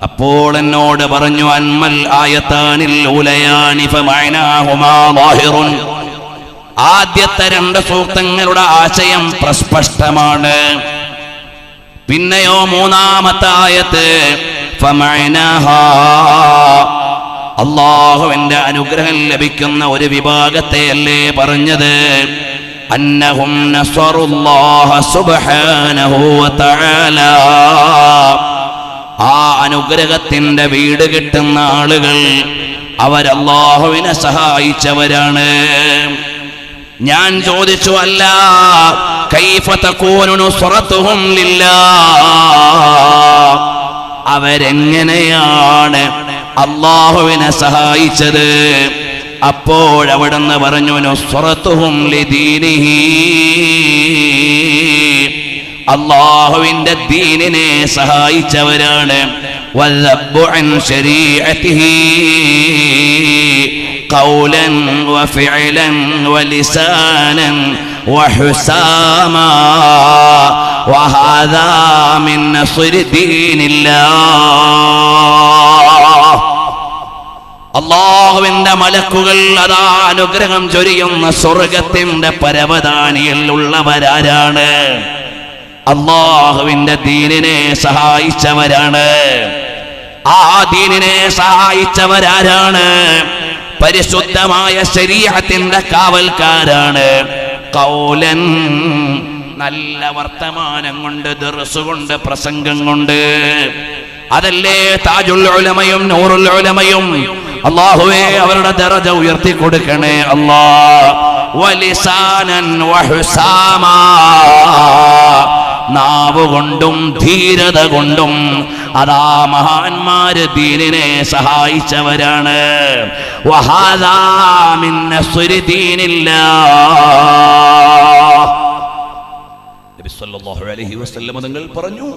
അപ്പോൾ എന്നോട് പറഞ്ഞു, അൻമൽ ആയത്താനിൽ ഉലയാനി ഫമഅനാഹുമാ ളാഹിറുൻ. ആദ്യത്തെ 2 സൂക്തങ്ങളുടെ ആശയം പ്രസ്പഷ്ടമാണ്. പിന്നെയോ മൂന്നാമത്തെ ആയത്ത് ഫമഅനാഹാ, അല്ലാഹുവിന്റെ അനുഗ്രഹം ലഭിക്കുന്ന ഒരു വിഭാഗത്തെയല്ലേ പറഞ്ഞത്? അന്നഹും നസറുല്ലാഹ സുബ്ഹാനഹു വതആല, ആ അനുഗ്രഹത്തിന്റെ വീട് കിട്ടുന്ന ആളുകൾ അവരല്ലാഹുവിനെ സഹായിച്ചവരാണ്. ഞാൻ ചോദിച്ചു, അല്ല കൈഫ തകൂനു നുസ്റതുഹും ലില്ലാഹ്, അവരെങ്ങനെയാണ് അല്ലാഹുവിനെ സഹായിച്ചത്? അപ്പോഴവിടുന്ന് പറഞ്ഞു, നുസ്റതുഹും ലിദീനിഹി, അല്ലാഹുവിന്റെ ദീനിനെ സഹായിച്ചവരാണ്. വദബ്ബു അൻ ശരീഅതിഹി ഖൗലൻ വഫിഅലൻ വലിസാനൻ വഹുസാമാ വഹാദാ മിൻ നസ്രി ദീനില്ലാഹ്. അല്ലാഹുവിന്റെ മലക്കുകൾ അതാ അനുഗ്രഹം ചൊരിയുന്ന സ്വർഗത്തിന്റെ പരവതാനിയിൽ ഉള്ളവരാരാണ്? അല്ലാഹുവിന്റെ ദീനിനെ സഹായിച്ചവരാണ്. ആ ദീനിനെ സഹായിച്ചവരാരാണ്? പരിശുദ്ധമായ ശരീഅത്തിന്റെ കാവൽക്കാരാണ്. ഖൗലൻ, നല്ല വർത്തമാനം കൊണ്ട്, ദർസ് കൊണ്ട്, പ്രസംഗം കൊണ്ട്. അതല്ലേ താജുൽ ഉലമയും നൂറുൽ ഉലമയും. അല്ലാഹുവേ അവരുടെ ദറജ ഉയർത്തി കൊടുക്കണേ അല്ലാഹ്. വലിസാനൻ വഹുസാമാ, നാവ് കൊണ്ടും ധീരത കൊണ്ടും അതാ മഹാന്മാര് ദീനിനെ സഹായിച്ചവരാണ്. വഹാദാ മിൻ നസ്രി ദീനില്ലാഹ്. നബി സല്ലല്ലാഹു അലൈഹി വസല്ലം തങ്ങൾ പറഞ്ഞു,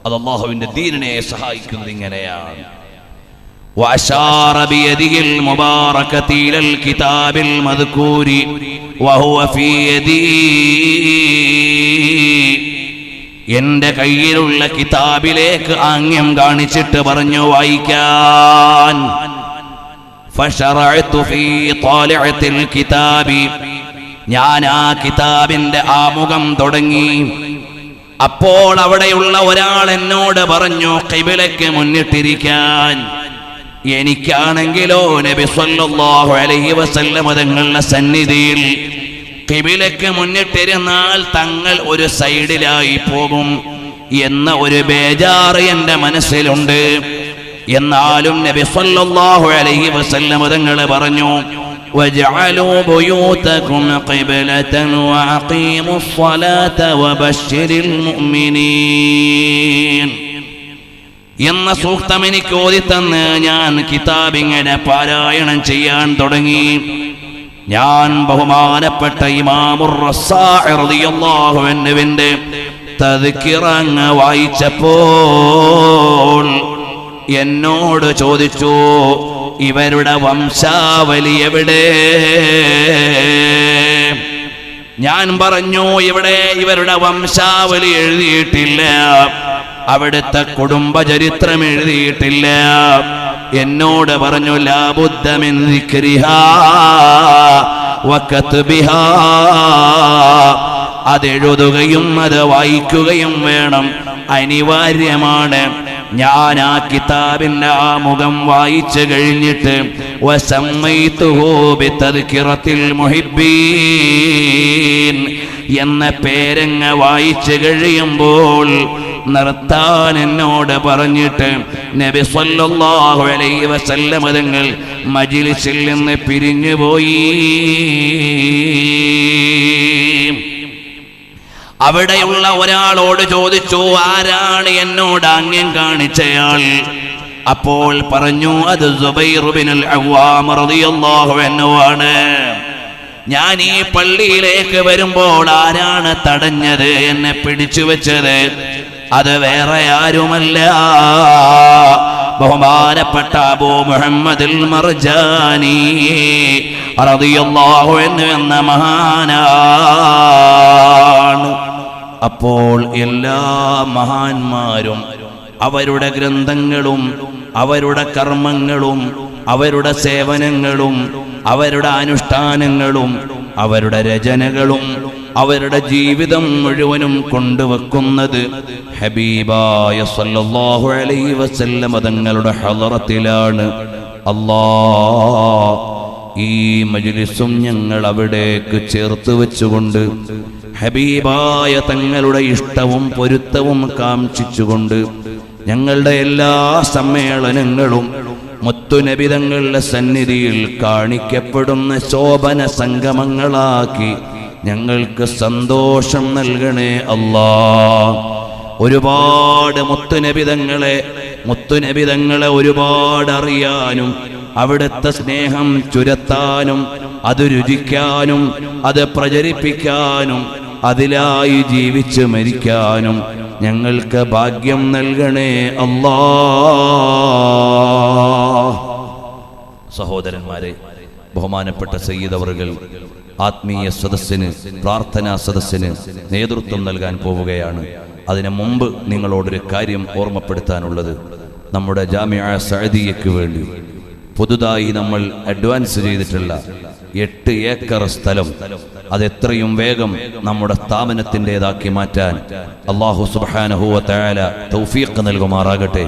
അത് അല്ലാഹുവിന്റെ ദീനിനെ സഹായിക്കുന്നത് ഇങ്ങനെയാണ്. وأشار بيده المباركة إلى الكتاب المذكور وهو في يدي, എന്റെ കയ്യിലുള്ള കിതാബിലേക്ക് ആംഗ്യം കാണിച്ചിട്ട് പറഞ്ഞു വായിക്കാൻ. فشرعت في طالعة الكتاب, ഞാൻ ആ കിതാബിന്റെ ആമുഖം തുടങ്ങി. അപ്പോൾ അവിടെയുള്ള ഒരാൾ എന്നോട് പറഞ്ഞു ഖിബലയ്ക്ക് മുന്നിട്ടിരിക്കാൻ. എനിക്കാണെങ്കിലോ നബി സല്ലല്ലാഹു അലൈഹി വസല്ലം തങ്ങളുടെ സന്നിധിയിൽ ഖിബലയ്ക്ക് മുന്നിട്ടിരുന്നാൽ തങ്ങൾ ഒരു സൈഡിലായി പോകും എന്ന ഒരു ബേജാറ് എൻ്റെ മനസ്സിലുണ്ട്. എന്നാലും നബി സല്ലല്ലാഹു അലൈഹി വസല്ലം തങ്ങൾ പറഞ്ഞു, വജഅലൂ ബുയൂതകും ഖിബ്ലതൻ വഅഖീമുസ് സ്വലാത വബശ്ശിരിൽ മുഅ്മിനീൻ എന്ന സൂക്തം എനിക്ക് ഓതിത്തന്ന് ഞാൻ കിതാബ് ഇങ്ങനെ പാരായണം ചെയ്യാൻ തുടങ്ങി. ഞാൻ ബഹുമാനപ്പെട്ട ഇമാമുർ റസാഇ റളിയല്ലാഹു അൻഹുവിന്റെ തദ്കിറ വായിച്ചപ്പോൾ എന്നോട് ചോദിച്ചു, ഇവരുടെ വംശാവലി എവിടെ? ഞാൻ പറഞ്ഞു, ഇവിടെ ഇവരുടെ വംശാവലി എഴുതിയിട്ടില്ല, അവിടുത്തെ കുടുംബചരിത്രം എഴുതിയിട്ടില്ല. എന്നോട് പറഞ്ഞു, ലാബുദ്ദ മിൻ ദിക്രിഹാ വകത്ബിഹാ, അതെഴുതുകയും അത് വായിക്കുകയും വേണം, അനിവാര്യമാണ്. ഞാൻ ആ കിതാബിന്റെ ആമുഖം വായിച്ചു കഴിഞ്ഞിട്ട് വസമ്മൈതുഹു ബിതദ്കിറത്തിൽ മുഹിബ്ബീൻ എന്ന പേരങ്ങ് വായിച്ചു കഴിയുമ്പോൾ നിർത്താൻ എന്നോട് പറഞ്ഞിട്ട് നബി സല്ലല്ലാഹു അലൈഹി വസല്ലം തങ്ങൾ മജ്ലിസിൽ നിന്ന് പിരിഞ്ഞുപോയി. അവിടെയുള്ള ഒരാളോട് ചോദിച്ചു, ആരാണ് എന്നോട് ആംഗ്യം കാണിച്ചയാൾ? അപ്പോൾ പറഞ്ഞു, അത് സുബൈർ ഇബ്നുൽ അവ്വാം റളിയല്ലാഹു അൻഹു ആണ്. ഞാൻ ഈ പള്ളിയിലേക്ക് വരുമ്പോൾ ആരാണ് തടഞ്ഞത്, എന്നെ പിടിച്ചു വെച്ചത്? അത് വേറെ ആരുമല്ല, ബഹുമാനപ്പെട്ട അബൂ മുഹമ്മദുൽ മർജാനി റളിയല്ലാഹു അൻഹു എന്ന മഹാനാണ്. അപ്പോൾ എല്ലാ മഹാന്മാരും അവരുടെ ഗ്രന്ഥങ്ങളും അവരുടെ കർമ്മങ്ങളും അവരുടെ സേവനങ്ങളും അവരുടെ അനുഷ്ഠാനങ്ങളും അവരുടെ രചനകളും അവരുടെ ജീവിതം മുഴുവനും കൊണ്ടുവെക്കുന്നത് ഹബീബായ സല്ലല്ലാഹു അലൈഹി വസല്ലം തങ്ങളുടെ ഹളറത്തിലാണ്. അല്ലാഹ് ഈ മജ്ലിസും ഞങ്ങൾ അവിടേക്ക് ചേർത്ത് വെച്ചുകൊണ്ട് ഹബീബായ തങ്ങളുടെ ഇഷ്ടവും പൊരുത്തവും കാംക്ഷിച്ചുകൊണ്ട് ഞങ്ങളുടെ എല്ലാ സമ്മേളനങ്ങളും മുത്തുനബി തങ്ങളുടെ സന്നിധിയിൽ കാണിക്കപ്പെടുന്ന ശോഭന സംഗമങ്ങളാക്കി ഞങ്ങൾക്ക് സന്തോഷം നൽകണേ അല്ലാഹ്. ഒരുപാട് മുത്തുനബി തങ്ങളെ ഒരുപാട് അറിയാനും അവിടുത്തെ സ്നേഹം ചുരത്താനും അത് രുചിക്കാനും അത് പ്രചരിപ്പിക്കാനും അതിലായി ജീവിച്ച് മരിക്കാനും ഞങ്ങൾക്ക് ഭാഗ്യം നൽകണേ അല്ലാഹ്. സഹോദരന്മാരെ, ബഹുമാനപ്പെട്ട സയ്യിദ് അവറുകൾ ആത്മീയ സദസ്സിന്, പ്രാർത്ഥനാ സദസ്സിന് നേതൃത്വം നൽകാൻ പോവുകയാണ്. അതിനു മുമ്പ് നിങ്ങളോടൊരു കാര്യം ഓർമ്മപ്പെടുത്താനുള്ളത്, നമ്മുടെ ജാമിഅ സഅദിയയ്ക്ക് വേണ്ടി പുതുതായി നമ്മൾ അഡ്വാൻസ് ചെയ്തിട്ടുള്ള 8 ഏക്കർ സ്ഥലം അതെത്രയും വേഗം നമ്മുടെ സ്ഥാപനത്തിൻ്റെതാക്കി മാറ്റാൻ അല്ലാഹു സുബ്ഹാനഹു വ തആല തൗഫീഖ് നൽകുമാറാകട്ടെ.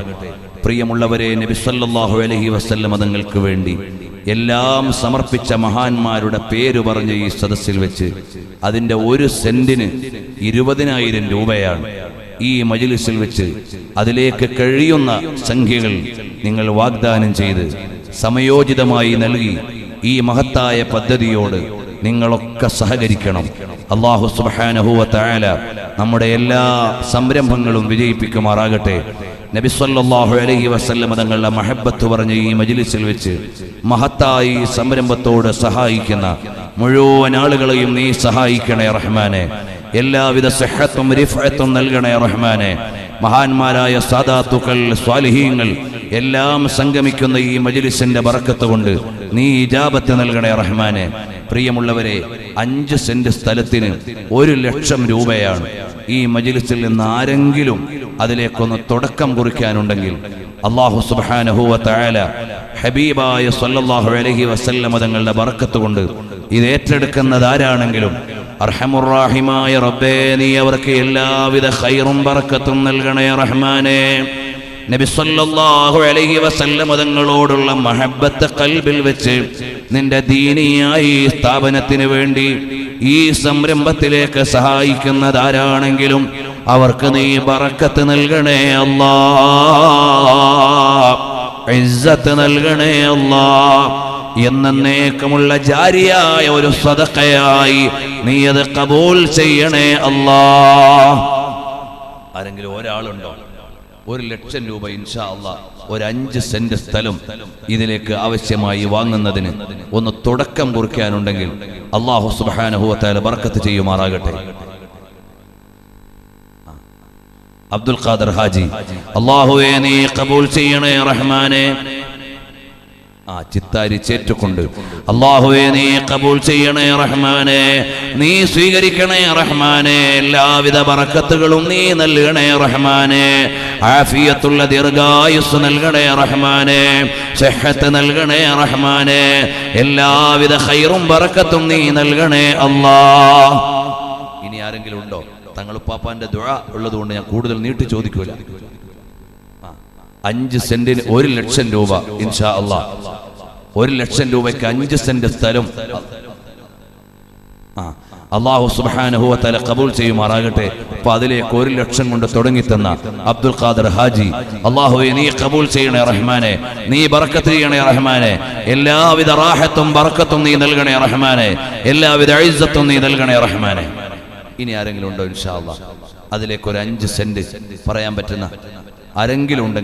പ്രിയമുള്ളവരെ, നബി സല്ലല്ലാഹു അലൈഹി വസല്ലം തങ്ങൾക്ക് വേണ്ടി എല്ലാം സമർപ്പിച്ച മഹാന്മാരുടെ പേര് പറഞ്ഞ ഈ സദസ്സിൽ വെച്ച് അതിൻ്റെ 1 സെന്റിന് 20,000 രൂപയാണ്. ഈ മജ്ലിസിൽ വെച്ച് അതിലേക്ക് കഴിയുന്ന സംഖ്യകൾ നിങ്ങൾ വാഗ്ദാനം ചെയ്ത് സമയോചിതമായി നൽകി ഈ മഹത്തായ പദ്ധതിയോട് നിങ്ങളൊക്കെ സഹകരിക്കണം. അല്ലാഹു സുബ്ഹാനഹു വ തആല നമ്മുടെ എല്ലാ സംരംഭങ്ങളും വിജയിപ്പിക്കുമാറാകട്ടെ. നബി സല്ലല്ലാഹു അലൈഹി വസല്ലം തങ്ങളുടെ മഹബ്ബത്ത് പറഞ്ഞ ഈ മജ്ലിസിൽ വെച്ച് മഹത്തായി സംരംഭത്തോട് സഹായിക്കുന്ന മുഴുവൻ ആളുകളെയും നീ സഹായിക്കണേ റഹ്മാനെ. എല്ലാവിധ സിഹ്ഹത്തും റിഫഅത്തും നൽകണേ റഹ്മാനെ. മഹാന്മാരായ സാദാത്തുക്കൾ, സ്വാലിഹീങ്ങൾ എല്ലാം സംഗമിക്കുന്ന ഈ മജ്ലിസിന്റെ ബറക്കത്ത് കൊണ്ട് നീ ഇജാബത്ത് നൽകണേ റഹ്മാനെ. പ്രിയമുള്ളവരെ, 5 സെന്റ് സ്ഥലത്തിന് 1 ലക്ഷം രൂപയാണ്. ഈ മജ്ലിസിൽ നിന്ന് ആരെങ്കിലും അതിലേക്കൊന്ന് തുടക്കം കുറിക്കാനുണ്ടെങ്കിൽ അല്ലാഹു സുബ്ഹാനഹു വ തആല ഹബീബായ സല്ലല്ലാഹു അലൈഹി വസല്ലം തങ്ങളുടെ ബറക്കത്ത് കൊണ്ട് ഇത് ഏറ്റെടുക്കുന്നത് ആരാണെങ്കിലും അർഹമുർ റഹീമായ റബ്ബേ, നീ അവർക്ക് എല്ലാവിധ ഖൈറും ബറക്കത്തും നൽകണേ റഹ്മാനെ. നബി സല്ലല്ലാഹു അലൈഹി വസല്ലം തങ്ങളോടുള്ള മഹബ്ബത്ത് ഖൽബിൽ വെച്ച് നിന്റെ ദീനിയായി സ്ഥാപനത്തിന് വേണ്ടി ഈ സംരംഭത്തിലേക്ക് സഹായിക്കുന്നത് ആരാണെങ്കിലും അവർക്ക് നീ ബറക്കത്ത് നൽകണേ അല്ലാഹ്, ഇസ്സത്ത് നൽകണേ അല്ലാഹ്. എന്നേക്കുമുള്ള ജാരിയായ ഒരു സദഖയായി നീ അത് ഖബൂൽ ചെയ്യണേ അല്ലാഹ്. ആരെങ്കിലും ഒരാളുണ്ടോ 1 ലക്ഷം രൂപ ഇൻഷാ അല്ലാഹ് ഒരു 5 സെന്റ് സ്ഥലം ഇതിലേക്ക് ആവശ്യമായി വാങ്ങുന്നതിന് ഒന്ന് തുടക്കം കുറിക്കാനുണ്ടെങ്കിൽ അല്ലാഹു സുബ്ഹാനഹു വ തആല ബറക്കത്ത് ചെയ്യുമാറാകട്ടെ. അബ്ദുൽ ഖാദർ ഹാജി, അല്ലാഹുവേ നീ ഖബൂൽ ചെയ്യണേ റഹ്മാനെ. ചിത്താരി ചേറ്റുകൊണ്ട് അല്ലാഹുവേ നീ ഖബൂൽ ചെയ്യണേ റഹ്മാനെ, നീ സ്വീകരിക്കണേ റഹ്മാനെ. എല്ലാവിധ ബറക്കത്തുകളും നീ നൽകണേ റഹ്മാനെ. ആഫിയത്തുള്ള ദീർഘായുസ് നൽകണേ റഹ്മാനെ. സിഹ്ഹത്ത് നൽകണേ റഹ്മാനെ. എല്ലാവിധ ഖൈറും ബറക്കത്തും നീ നൽകണേ അല്ലാഹ്. ഇനി ആരെങ്കിലും ഉണ്ടോ? തങ്ങളുപ്പാപ്പാന്റെ ദുആ ഉള്ളതുകൊണ്ട് ഞാൻ കൂടുതൽ നീട്ടി ചോദിക്കൂല. 5 സെന്റിന് 1 ലക്ഷം രൂപ ഇൻഷാ അല്ലാഹ്. 1 ലക്ഷം രൂപയ്ക്ക് 5 സെന്റ് സ്ഥലം അല്ലാഹു സുബ്ഹാനഹു വ തആല ഖബൂൽ ചെയ്യുമാറാകട്ടെ. അപ്പോൾ അതിലേക്ക് 1 ലക്ഷം കൊണ്ട് തുടങ്ങിത്തന്ന അബ്ദുൽ ഖാദർ ഹാജി, അല്ലാഹുവേ നീ ഖബൂൽ ചെയ്യണേ റഹ്മാനെ, നീ ബറക്കത്ത് ചെയ്യണേ റഹ്മാനെ. എല്ലാവിധ റാഹത്തും ബറക്കത്തും നീ നൽകണേ റഹ്മാനെ. എല്ലാവിധ ഇസ്സത്തും നീ നൽകണേ റഹ്മാനെ. ഇനി ആരെങ്കിലും ഉണ്ടോ ഇൻഷാ അല്ലാഹ് അതിലേക്ക് ഒരു 5 സെന്റ് പറയാൻ പറ്റുന്ന ആരെങ്കിലും ഉണ്ടെങ്കിൽ